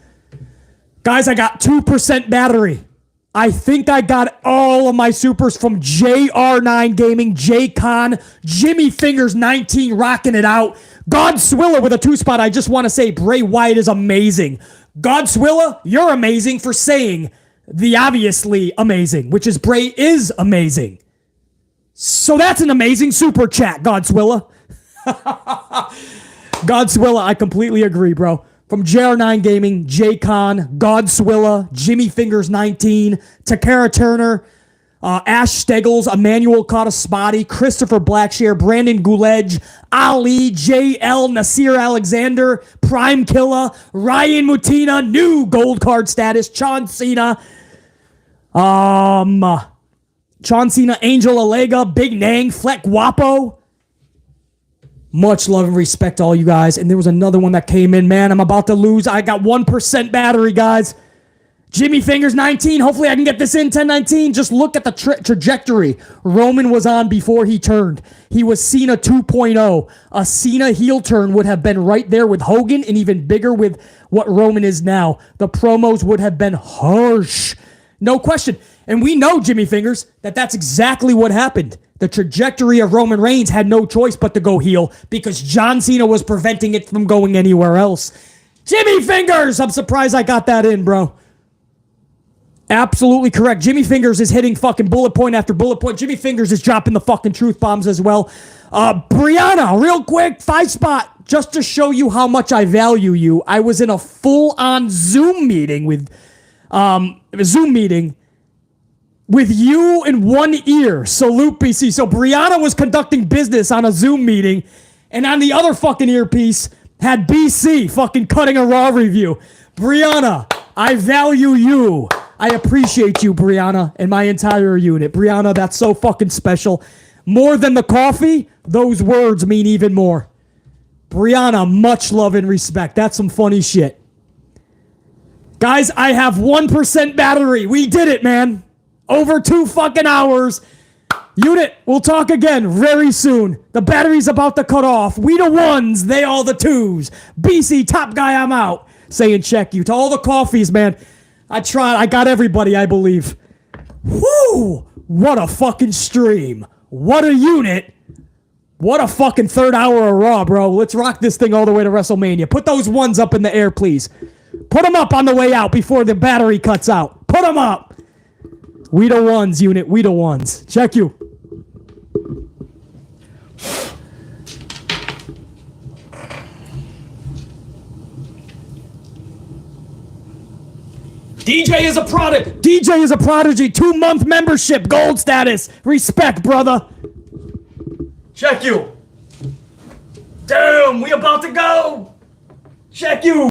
Guys, I got 2% battery. I think I got all of my supers from JR9 Gaming, J Con, Jimmy Fingers 19 rocking it out. Godswilla with a 2 spot. I just want to say Bray Wyatt is amazing. Godswilla, you're amazing for saying the obviously amazing, which is Bray is amazing. So that's an amazing super chat, Godswilla. Godswilla, I completely agree, bro. From JR9 Gaming, J-Con, Godswilla, Jimmy Fingers 19, Takara Turner, Ash Steggles, Emmanuel Spotty, Christopher Blackshare, Brandon Gouledge, Ali, JL, Nasir Alexander, Prime Killa, Ryan Mutina, new gold card status, John Cena, Angel Alega, Big Nang, Fleck Wapo. Much love and respect to all you guys. And there was another one that came in, man. I'm about to lose. I got 1% battery, guys. Jimmy Fingers 19. Hopefully I can get this in 1019. Just look at the trajectory Roman was on before he turned. He was Cena 2.0. A Cena heel turn would have been right there with Hogan and even bigger with what Roman is now. The promos would have been harsh. No question. And we know, Jimmy Fingers, that's exactly what happened. The trajectory of Roman Reigns had no choice but to go heel because John Cena was preventing it from going anywhere else. Jimmy Fingers! I'm surprised I got that in, bro. Absolutely correct. Jimmy Fingers is hitting fucking bullet point after bullet point. Jimmy Fingers is dropping the fucking truth bombs as well. Brianna, real quick, 5 spot. Just to show you how much I value you, I was in a full-on Zoom meeting with you in one ear. Salute, BC. So Brianna was conducting business on a Zoom meeting, and on the other fucking earpiece had BC fucking cutting a Raw review. Brianna, I value you. I appreciate you, Brianna, and my entire unit. Brianna, that's so fucking special. more than the coffee, those words mean even more. Brianna, much love and respect. That's some funny shit. Guys, I have 1% battery. We did it, man. Over 2 fucking hours. Unit, we'll talk again very soon. The battery's about to cut off. We the ones, they all the twos. BC, top guy, I'm out. Saying check you. To all the coffees, man. I tried. I got everybody, I believe. Whoo! What a fucking stream. What a unit. What a fucking 3rd hour of Raw, bro. Let's rock this thing all the way to WrestleMania. Put those ones up in the air, please. Put them up on the way out before the battery cuts out. Put them up. We the ones, unit. We the ones. Check you. DJ is a product. DJ is a prodigy. 2-month membership. Gold status. Respect, brother. Check you. Damn, we about to go. Check you.